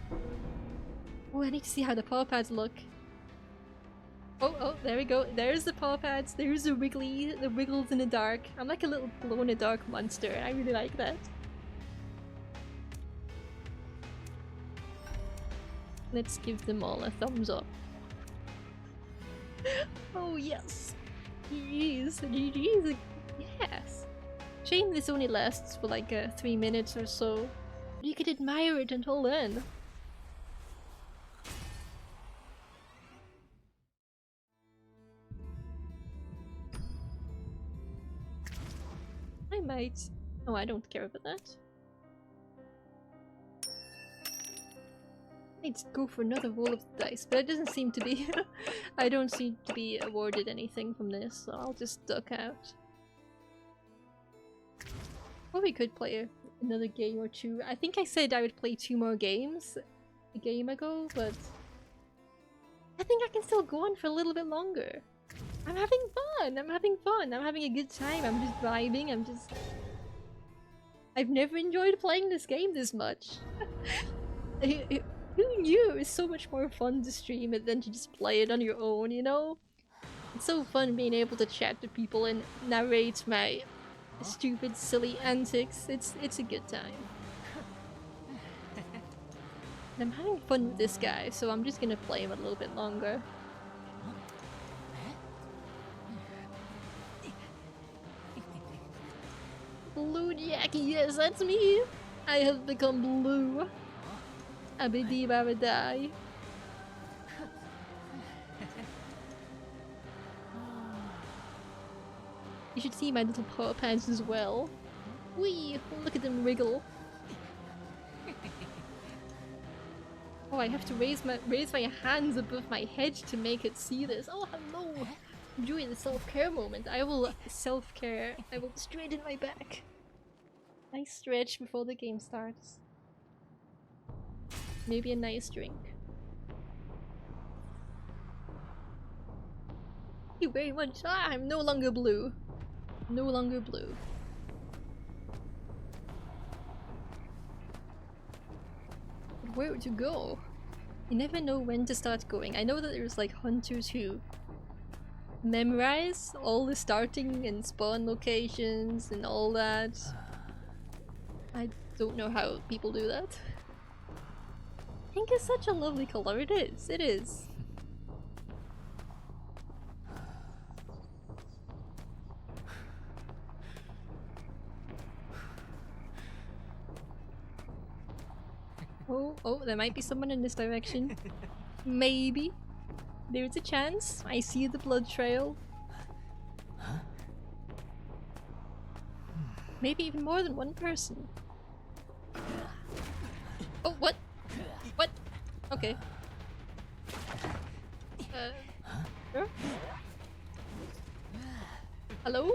Oh, I need to see how the paw pads look. Oh, there we go. There's the paw pads. There's the wiggles in the dark. I'm like a little glow-in-the-dark monster, and I really like that. Let's give them all a thumbs up. Oh yes! GG's! GG's! Yes! Shame this only lasts for like 3 minutes or so. But you could admire it until then. I might. Oh, I don't care about that. I'd go for another roll of the dice, but it doesn't seem to be. I don't seem to be awarded anything from this, so I'll just duck out. Probably could play another game or two. I think I said I would play 2 more games a game ago, but I think I can still go on for a little bit longer. I'm having fun! I'm having fun! I'm having a good time, I'm just vibing, I've never enjoyed playing this game this much. Who knew it was so much more fun to stream it than to just play it on your own, you know? It's so fun being able to chat to people and narrate my stupid, silly antics. It's a good time. And I'm having fun with this guy, so I'm just gonna play him a little bit longer. Blue Jack, yes, that's me! I have become blue. Abidi Babadai. You should see my little paw pads as well. Whee! Look at them wriggle. Oh, I have to raise my hands above my head to make it see this. Oh, hello! Enjoy the self-care moment. I will self-care. I will straighten my back. Nice stretch before the game starts. Maybe a nice drink. Thank you very much. Ah, I'm no longer blue. No longer blue. But where to go? You never know when to start going. I know that there's like hunters who memorize all the starting and spawn locations and all that. I don't know how people do that. Pink is such a lovely color. It is. It is. Oh, there might be someone in this direction. Maybe. There's a chance. I see the blood trail. Maybe even more than one person. Oh, what? What? Okay. Sure. Hello?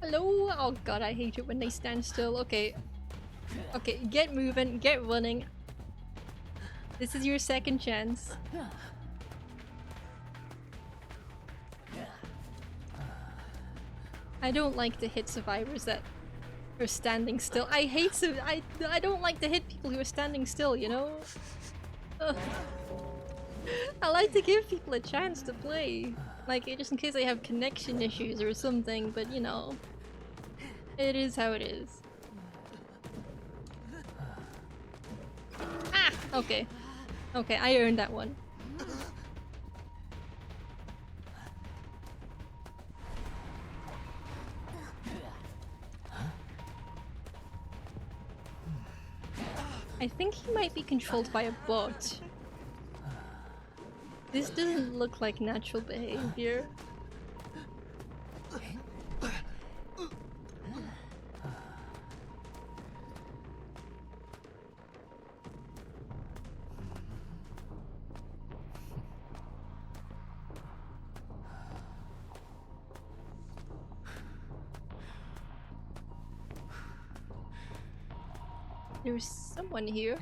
Hello? Oh god, I hate it when they stand still. Okay. Okay, get moving, get running. This is your second chance. I don't like to hit survivors that are standing still. I hate I don't like to hit people who are standing still, you know? Ugh. I like to give people a chance to play. Like, just in case they have connection issues or something, but you know. It is how it is. Ah! Okay. Okay, I earned that one. I think he might be controlled by a bot. This doesn't look like natural behavior. There's someone here.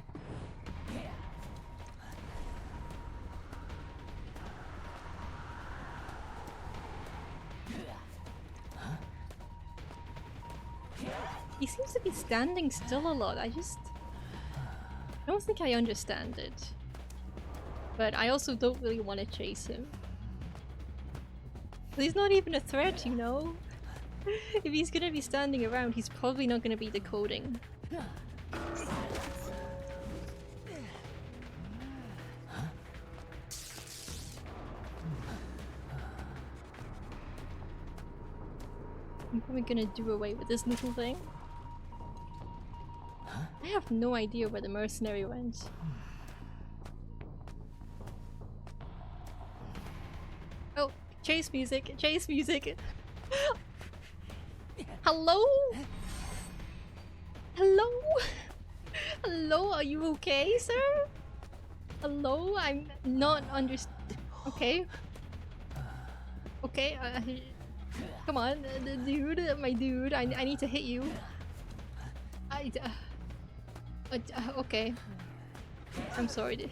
He seems to be standing still a lot. I don't think I understand it. But I also don't really want to chase him. He's not even a threat, you know? If he's gonna be standing around, he's probably not gonna be decoding. I'm probably gonna do away with this little thing. I have no idea where the mercenary went. Oh, chase music, chase music! Hello? Hello? Hello, are you okay, sir? Hello, I'm not okay. Okay, come on, dude, my dude, I need to hit you. Okay. I'm sorry, dude.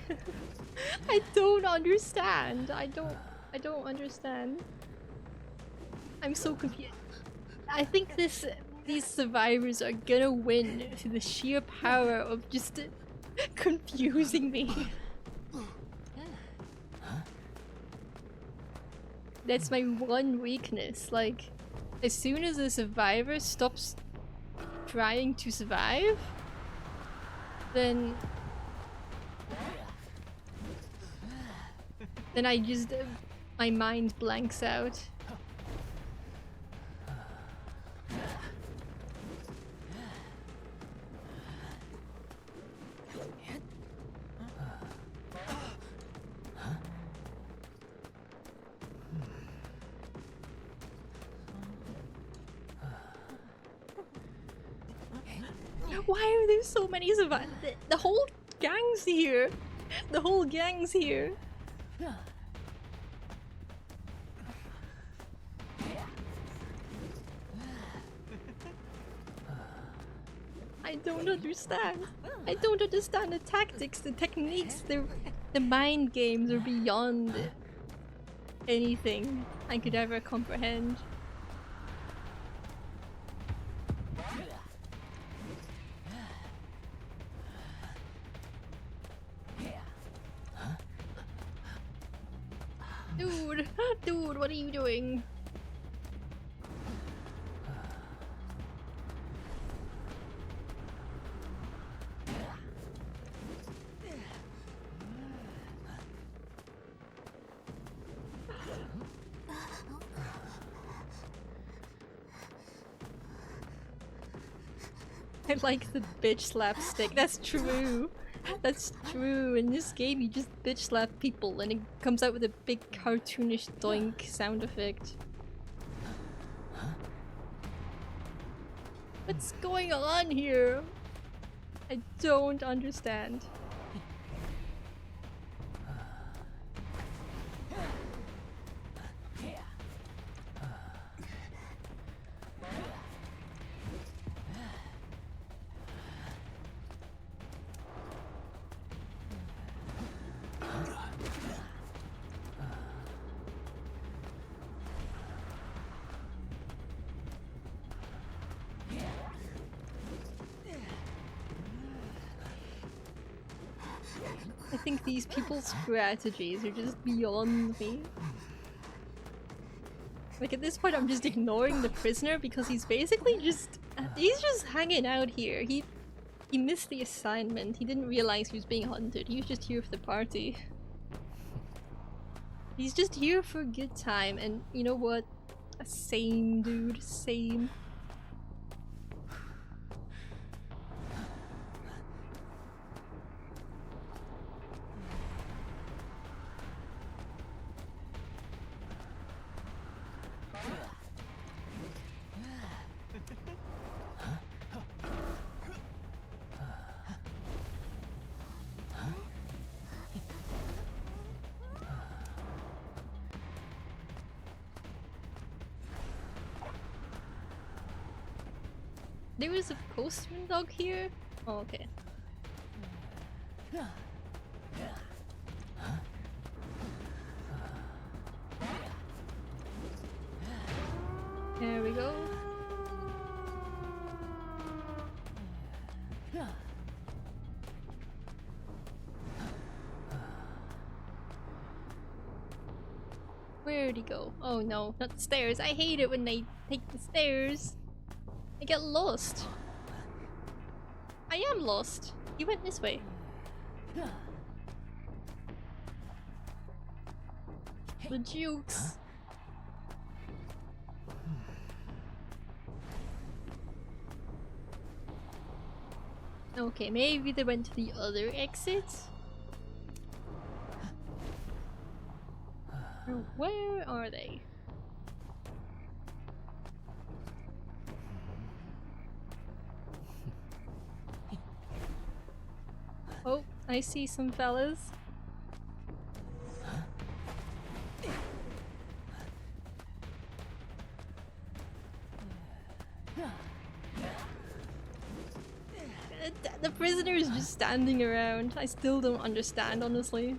I don't understand. I don't understand. I'm so confused. I think these survivors are gonna win through the sheer power of just confusing me. That's my one weakness. Like, as soon as a survivor stops trying to survive, then I just my mind blanks out. Why are there so many survivors? The whole gang's here. The whole gang's here. I don't understand. I don't understand the tactics, the techniques, the mind games are beyond anything I could ever comprehend. Dude, dude, what are you doing? I like the bitch slapstick. That's true. That's true. In this game, you just bitch slap people and it comes out with a big cartoonish doink sound effect. What's going on here? I don't understand. I think these people's strategies are just beyond me. Like at this point I'm just ignoring the prisoner because he's basically just he's just hanging out here. He missed the assignment. He didn't realize he was being hunted. He was just here for the party. He's just here for a good time, and you know what? Same, dude. Same. There was a postman dog here? Oh, okay. There we go. Where'd he go? Oh no, not the stairs. I hate it when they take the stairs. I get lost. I am lost. He went this way. The jukes. Okay, maybe they went to the other exit. Where are they? Oh, I see some fellas. The prisoner is just standing around. I still don't understand, honestly.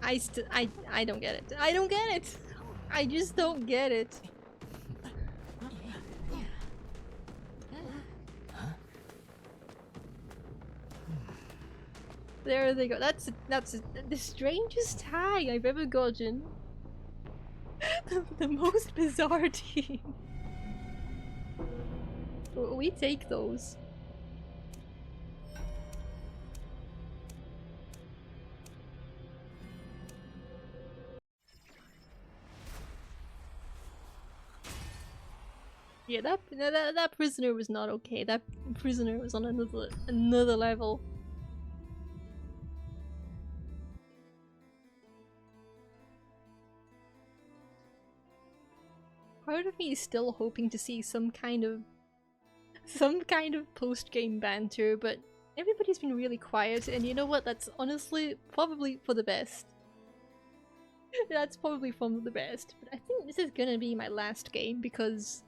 I don't get it. I don't get it! I just don't get it. There they go. That's the strangest tie I've ever gotten. The most bizarre team. We take those. Yeah, that prisoner was not okay. That prisoner was on another level. Part of me is still hoping to see some kind of post-game banter, but everybody's been really quiet, and you know what? That's honestly probably for the best. That's probably for the best. But I think this is gonna be my last game because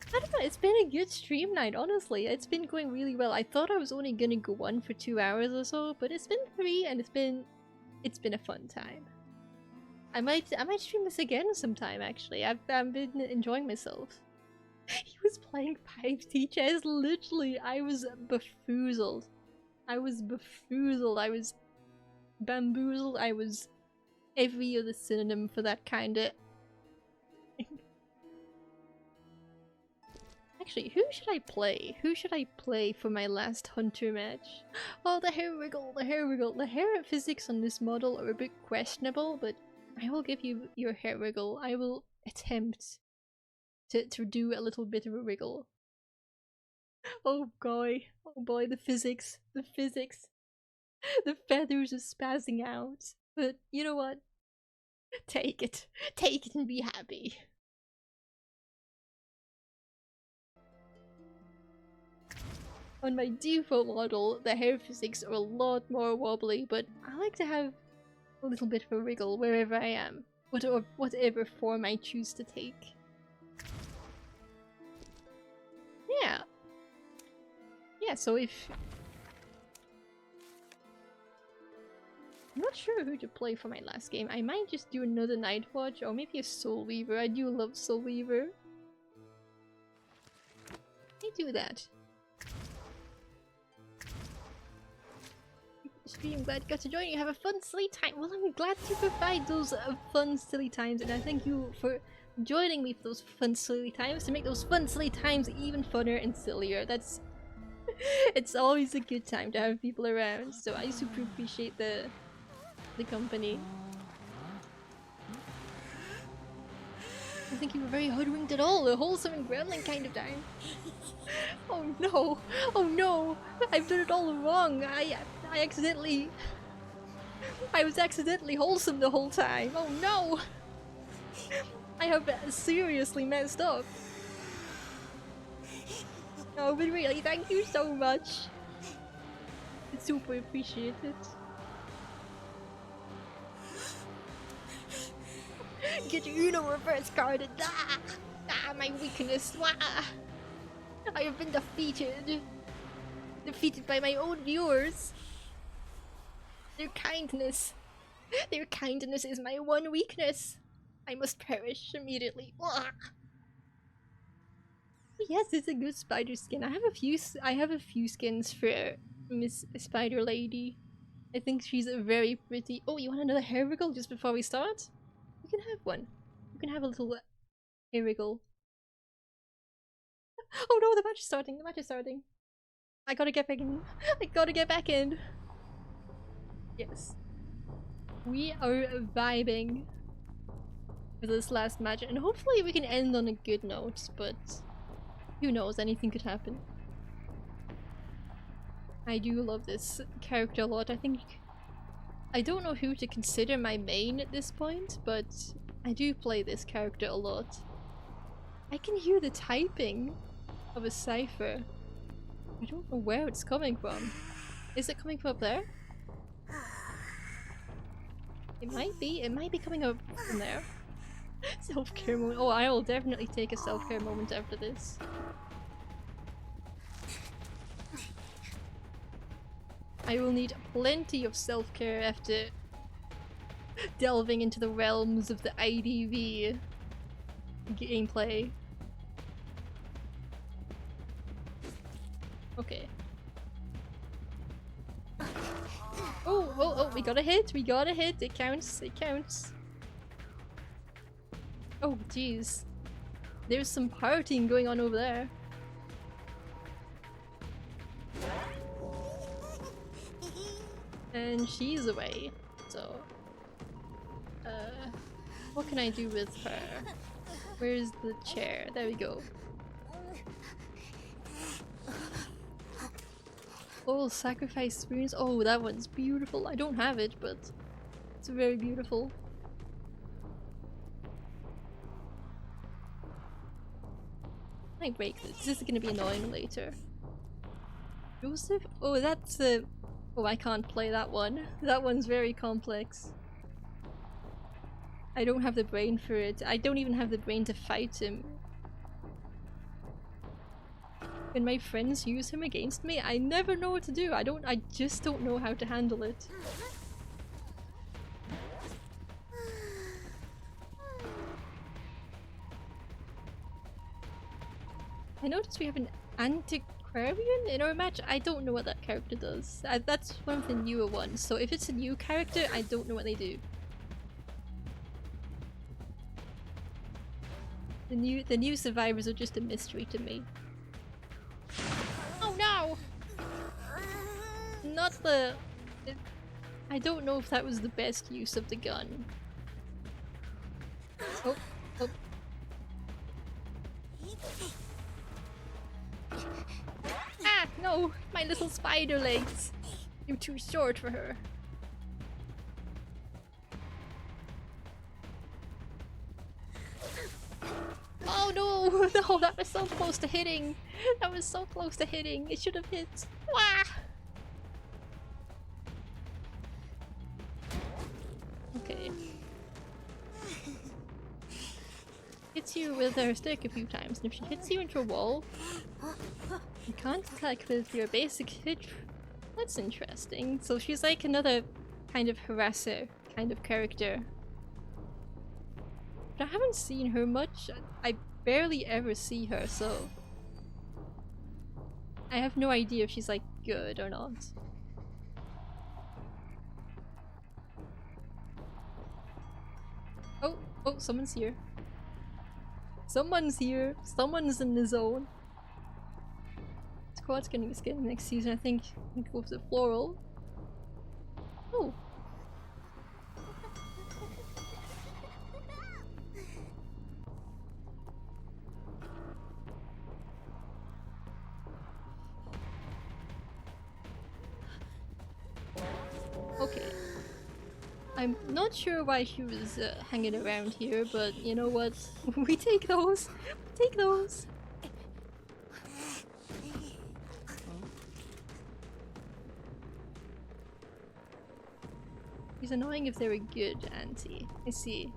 I don't know, it's been a good stream night, honestly. It's been going really well. I thought I was only gonna go on for 2 hours or so, but it's been 3 and it's been a fun time. I might stream this again sometime actually. I've been enjoying myself. He was playing 5D chess, literally. I was befoozled. I was befoozled. I was bamboozled. I was every other synonym for that kinda. Actually, who should I play? Who should I play for my last hunter match? Oh, the hair wiggle, the hair wiggle. The hair physics on this model are a bit questionable, but I will give you your hair wiggle. I will attempt to do a little bit of a wriggle. Oh boy, the physics, the physics. The feathers are spazzing out. But you know what? Take it. Take it and be happy. On my default model, the hair physics are a lot more wobbly, but I like to have a little bit of a wriggle wherever I am. Whatever form I choose to take. Yeah. Yeah, so if... I'm not sure who to play for my last game. I might just do another Night Watch or maybe a Soul Weaver. I do love Soul Weaver. I do that. Stream, glad you got to join you. Have a fun silly time. Well, I'm glad to provide those fun silly times, and I thank you for joining me for those fun silly times to make those fun silly times even funner and sillier. That's it's always a good time to have people around, so I super appreciate the company. I think you were very hoodwinked at all, a wholesome and gremlin kind of time. Oh no! Oh no! I've done it all wrong! I accidentally... I was accidentally wholesome the whole time! Oh no! I have seriously messed up! Oh, but really, thank you so much! It's super appreciated. Get your Uno reverse carded! Ah! Ah, my weakness! Ah! I have been defeated! Defeated by my own viewers! Their kindness! Their kindness is my one weakness! I must perish immediately. Ah! Yes, it's a good spider skin. I have a few skins for Miss Spider Lady. I think she's a very pretty. Oh, you want another hair wriggle just before we start? You can have one. You can have a little hair wriggle. Oh no, the match is starting. The match is starting. I gotta get back in. I gotta get back in. Yes. We are vibing for this last match, and hopefully we can end on a good note, but who knows, anything could happen. I do love this character a lot. I don't know who to consider my main at this point, but I do play this character a lot. I can hear the typing of a cipher. I don't know where it's coming from. Is it coming from up there? It might be coming up from there. Self-care moment. Oh, I will definitely take a self-care moment after this. I will need plenty of self-care after delving into the realms of the IDV gameplay. Okay. Oh, we got a hit, it counts, it counts. Oh, jeez. There's some partying going on over there. And she's away, so... what can I do with her? Where's the chair? There we go. Oh, sacrifice spoons. Oh, that one's beautiful. I don't have it, but it's very beautiful. I break this. This is gonna be annoying later. Joseph? Oh, that's a... Oh, I can't play that one. That one's very complex. I don't have the brain for it. I don't even have the brain to fight him. When my friends use him against me, I never know what to do. I just don't know how to handle it. I noticed we have an antiquarian in our match. I don't know what that character does. That's one of the newer ones, so if it's a new character, I don't know what they do. The new survivors are just a mystery to me. Oh no! Not the... I don't know if that was the best use of the gun. Oh, oh. no, my little spider legs. You're too short for her. Oh no! No, that was so close to hitting! That was so close to hitting! It should have hit! Wah! Okay. Hits you with her stick a few times, and if she hits you into a wall, you can't attack with your basic hit. That's interesting. So she's like another kind of harasser kind of character. But I haven't seen her much. I barely ever see her, so I have no idea if she's like good or not. Oh, oh, someone's here. Someone's here. Someone's in the zone. Squad's getting a skin next season, I think. Go for the floral. Oh. Okay. I'm not sure why she was hanging around here, but you know what? We take those! We take those! He's annoying if they're a good auntie. I see.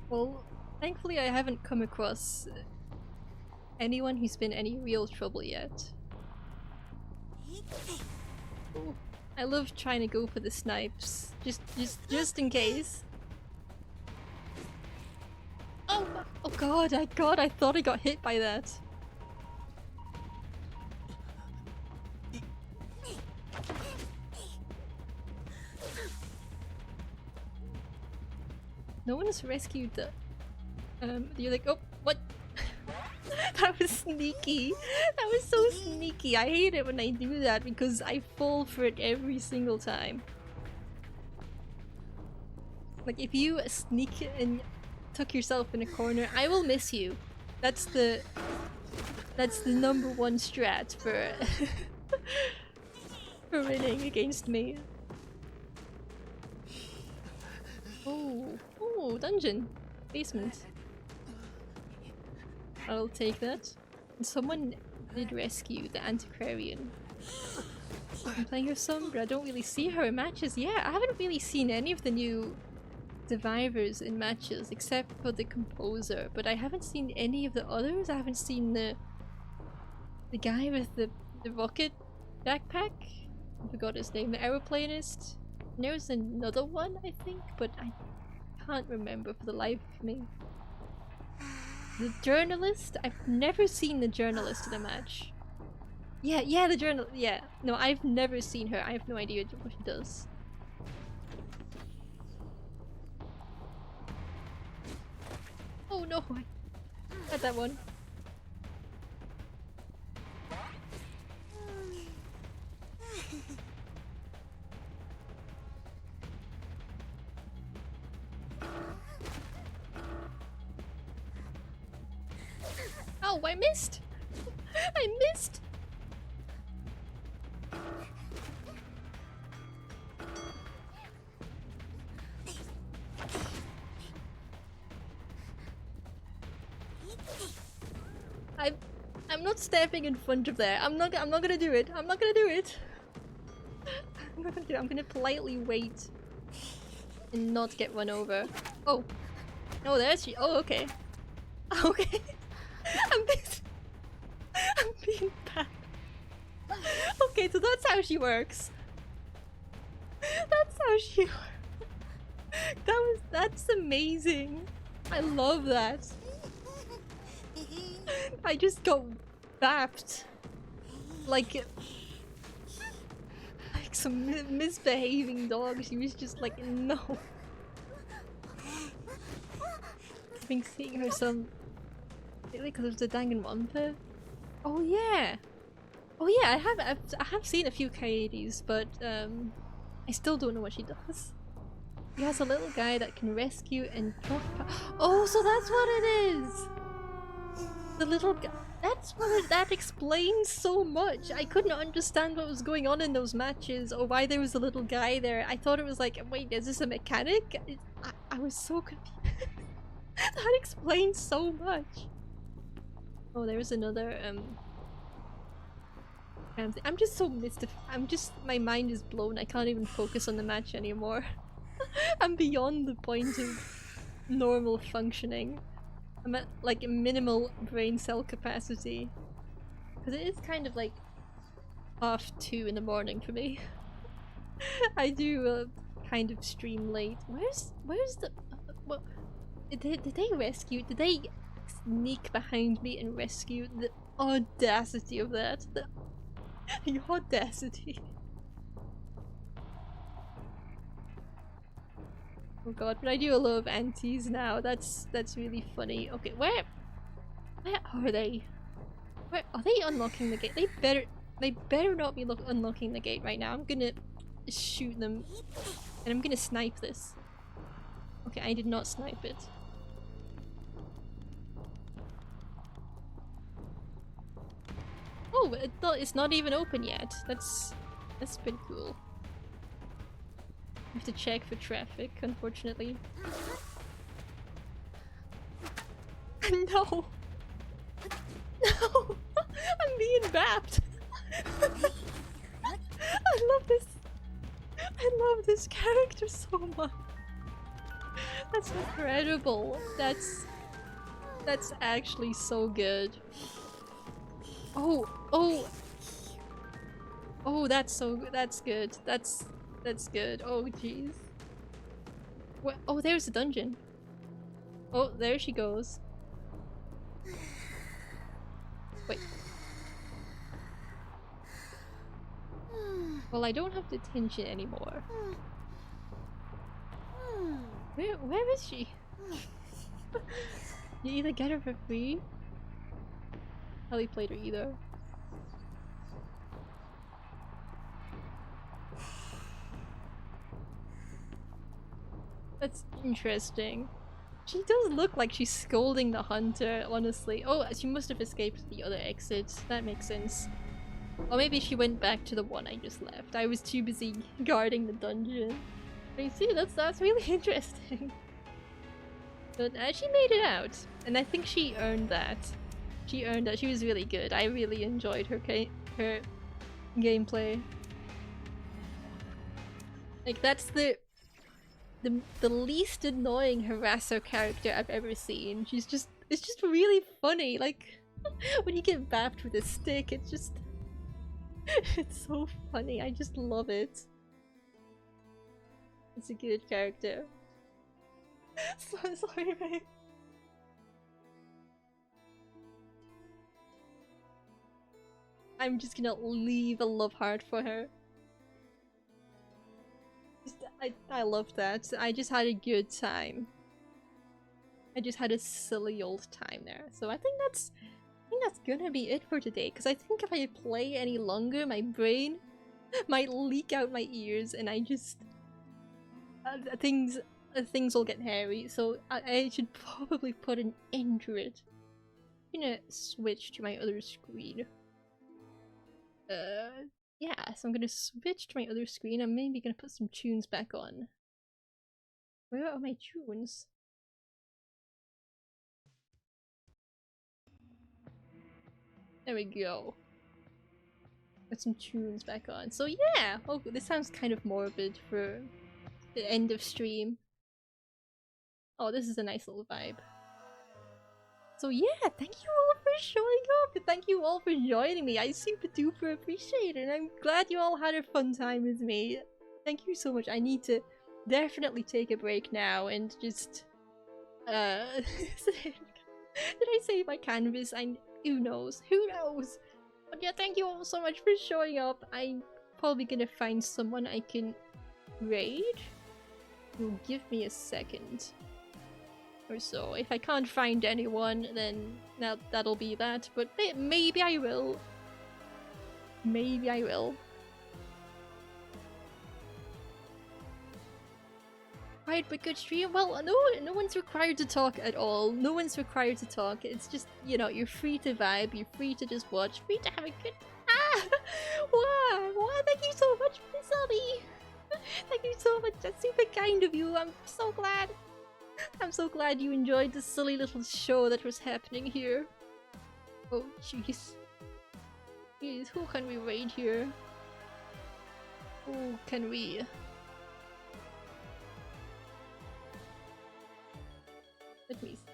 Well, thankfully I haven't come across anyone who's been any real trouble yet. Ooh. I love trying to go for the snipes, just in case. Oh, oh God! I thought I got hit by that. No one has rescued the. You're like, oh, what? That was sneaky. That was so sneaky. I hate it when I do that because I fall for it every single time. Like if you sneak and tuck yourself in a corner, I will miss you. That's the #1 strat for for winning against me. Oh, oh, dungeon, basement. I'll take that. And someone did rescue the antiquarian. I'm playing her some, but I don't really see her in matches. Yeah, I haven't really seen any of the new survivors in matches except for the composer, but I haven't seen any of the others. I haven't seen the guy with the rocket backpack. I forgot his name. The aeroplanist. And there's another one, I think, but I can't remember for the life of me. The journalist? I've never seen the journalist in a match. Yeah, the journal. Yeah, no, I've never seen her. I have no idea what she does. Oh no, I had that one. Oh, I missed! I missed! I'm not stepping in front of there. I'm not gonna do it. I'm not gonna do it. I'm not gonna do it. I'm gonna politely wait and not get run over. Oh. No, there she. Oh, okay. Okay. I'm being bad. Okay, so that's how she works. That's how she works. That's amazing. I love that. I just got bapped. Like some misbehaving dog. She was just like, no. I've been seeing her some because of the Danganronpa. Oh yeah. Oh yeah, I have seen a few Kaedes, but I still don't know what she does. He has a little guy that can rescue and drop. Oh, so that's what it is. The little guy. that explains so much. I couldn't understand what was going on in those matches or why there was a little guy there. I thought it was like, wait, is this a mechanic? I was so confused. That explains so much. Oh, there was another I'm just so my mind is blown. I can't even focus on the match anymore. I'm beyond the point of normal functioning. I'm at like a minimal brain cell capacity. Because it is kind of like 2:30 in the morning for me. I do kind of stream late. Where's the what did they rescue? Did they sneak behind me and rescue? The audacity of that. The audacity. Oh god, but I do a lot of aunties now. That's really funny. Okay, where are they? Where are they unlocking the gate? They better not be unlocking the gate right now. I'm gonna shoot them and I'm gonna snipe this. Okay, I did not snipe it. Oh, it's not even open yet. That's pretty cool. I have to check for traffic, unfortunately. No! No! I'm being bapped! I love this! I love this character so much! That's incredible! That's actually so good. Oh! Oh! Oh, that's good. That's good. Oh, jeez. What? Oh, there's the dungeon. Oh, there she goes. Wait. Well, I don't have detention anymore. Where is she? You either get her for free. Probably played her either. That's interesting. She does look like she's scolding the hunter, honestly. Oh, she must have escaped the other exit. That makes sense. Or maybe she went back to the one I just left. I was too busy guarding the dungeon. But you see, that's really interesting. But she made it out. And I think she earned that. She earned that. She was really good. I really enjoyed her gameplay. Like, that's the least annoying harasser character I've ever seen. It's just really funny. Like, when you get bapped with a stick, it's just it's so funny. I just love it. It's a good character. So sorry, babe. I'm just gonna leave a love heart for her. I love that. I just had a good time. I just had a silly old time there. So I think that's gonna be it for today. Because I think if I play any longer, my brain might leak out my ears, and I just things will get hairy. So I should probably put an end to it. I'm gonna switch to my other screen. Yeah, so I'm gonna switch to my other screen. I'm maybe gonna put some tunes back on. Where are my tunes? There we go. Put some tunes back on. So yeah! Oh, this sounds kind of morbid for the end of stream. Oh, this is a nice little vibe. So yeah, thank you all for showing up, and thank you all for joining me. I super duper appreciate it, and I'm glad you all had a fun time with me. Thank you so much. I need to definitely take a break now and just did I save my canvas? Who knows? Who knows? But yeah, thank you all so much for showing up. I'm probably gonna find someone I can raid. You'll give me a second or so. If I can't find anyone, then that'll be that. But maybe I will. Maybe I will. quiet but good stream. Well, no one's required to talk at all. No one's required to talk. It's just, you know, you're free to vibe, you're free to just watch, free to have a good. Ah! Why? Why? Thank you so much, Miss Abby. Thank you so much. That's super kind of you. I'm so glad. I'm so glad you enjoyed the silly little show that was happening here. Oh, jeez. Jeez, who can we raid here? Who can we? Let me see.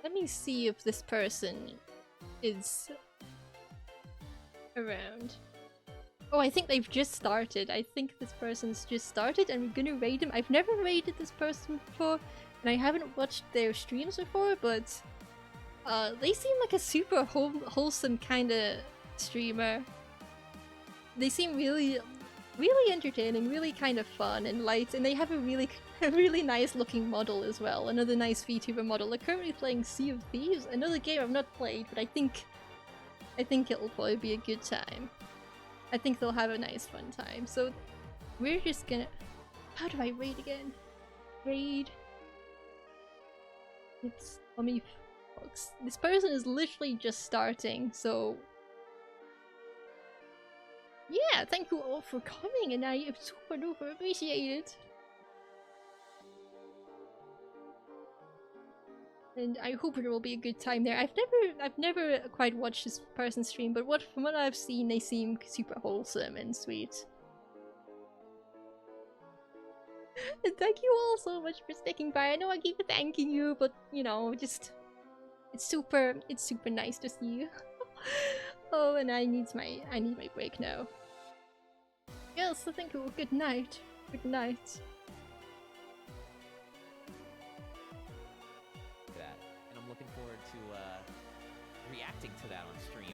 Let me see if this person is around. Oh, I think they've just started. I think this person's just started and we're gonna raid him. I've never raided this person before and I haven't watched their streams before, but they seem like a super wholesome kind of streamer. They seem really entertaining, really kind of fun and light, and they have a really nice looking model as well. Another nice VTuber model. They're currently playing Sea of Thieves, another game I've not played, but I think it'll probably be a good time. I think they'll have a nice fun time. So we're just gonna... How do I raid again? Raid... It's Tommy Fox. This person is literally just starting, so... Yeah, thank you all for coming, and I am super duper appreciate it. And I hope there will be a good time there. I've never quite watched this person's stream, but from what I've seen, they seem super wholesome and sweet. And thank you all so much for sticking by. I know I keep thanking you, but you know, just it's super nice to see you. Oh, and I need my break now. Yes, so thank you. Good night. Good night. That, and I'm looking forward to reacting to that on stream.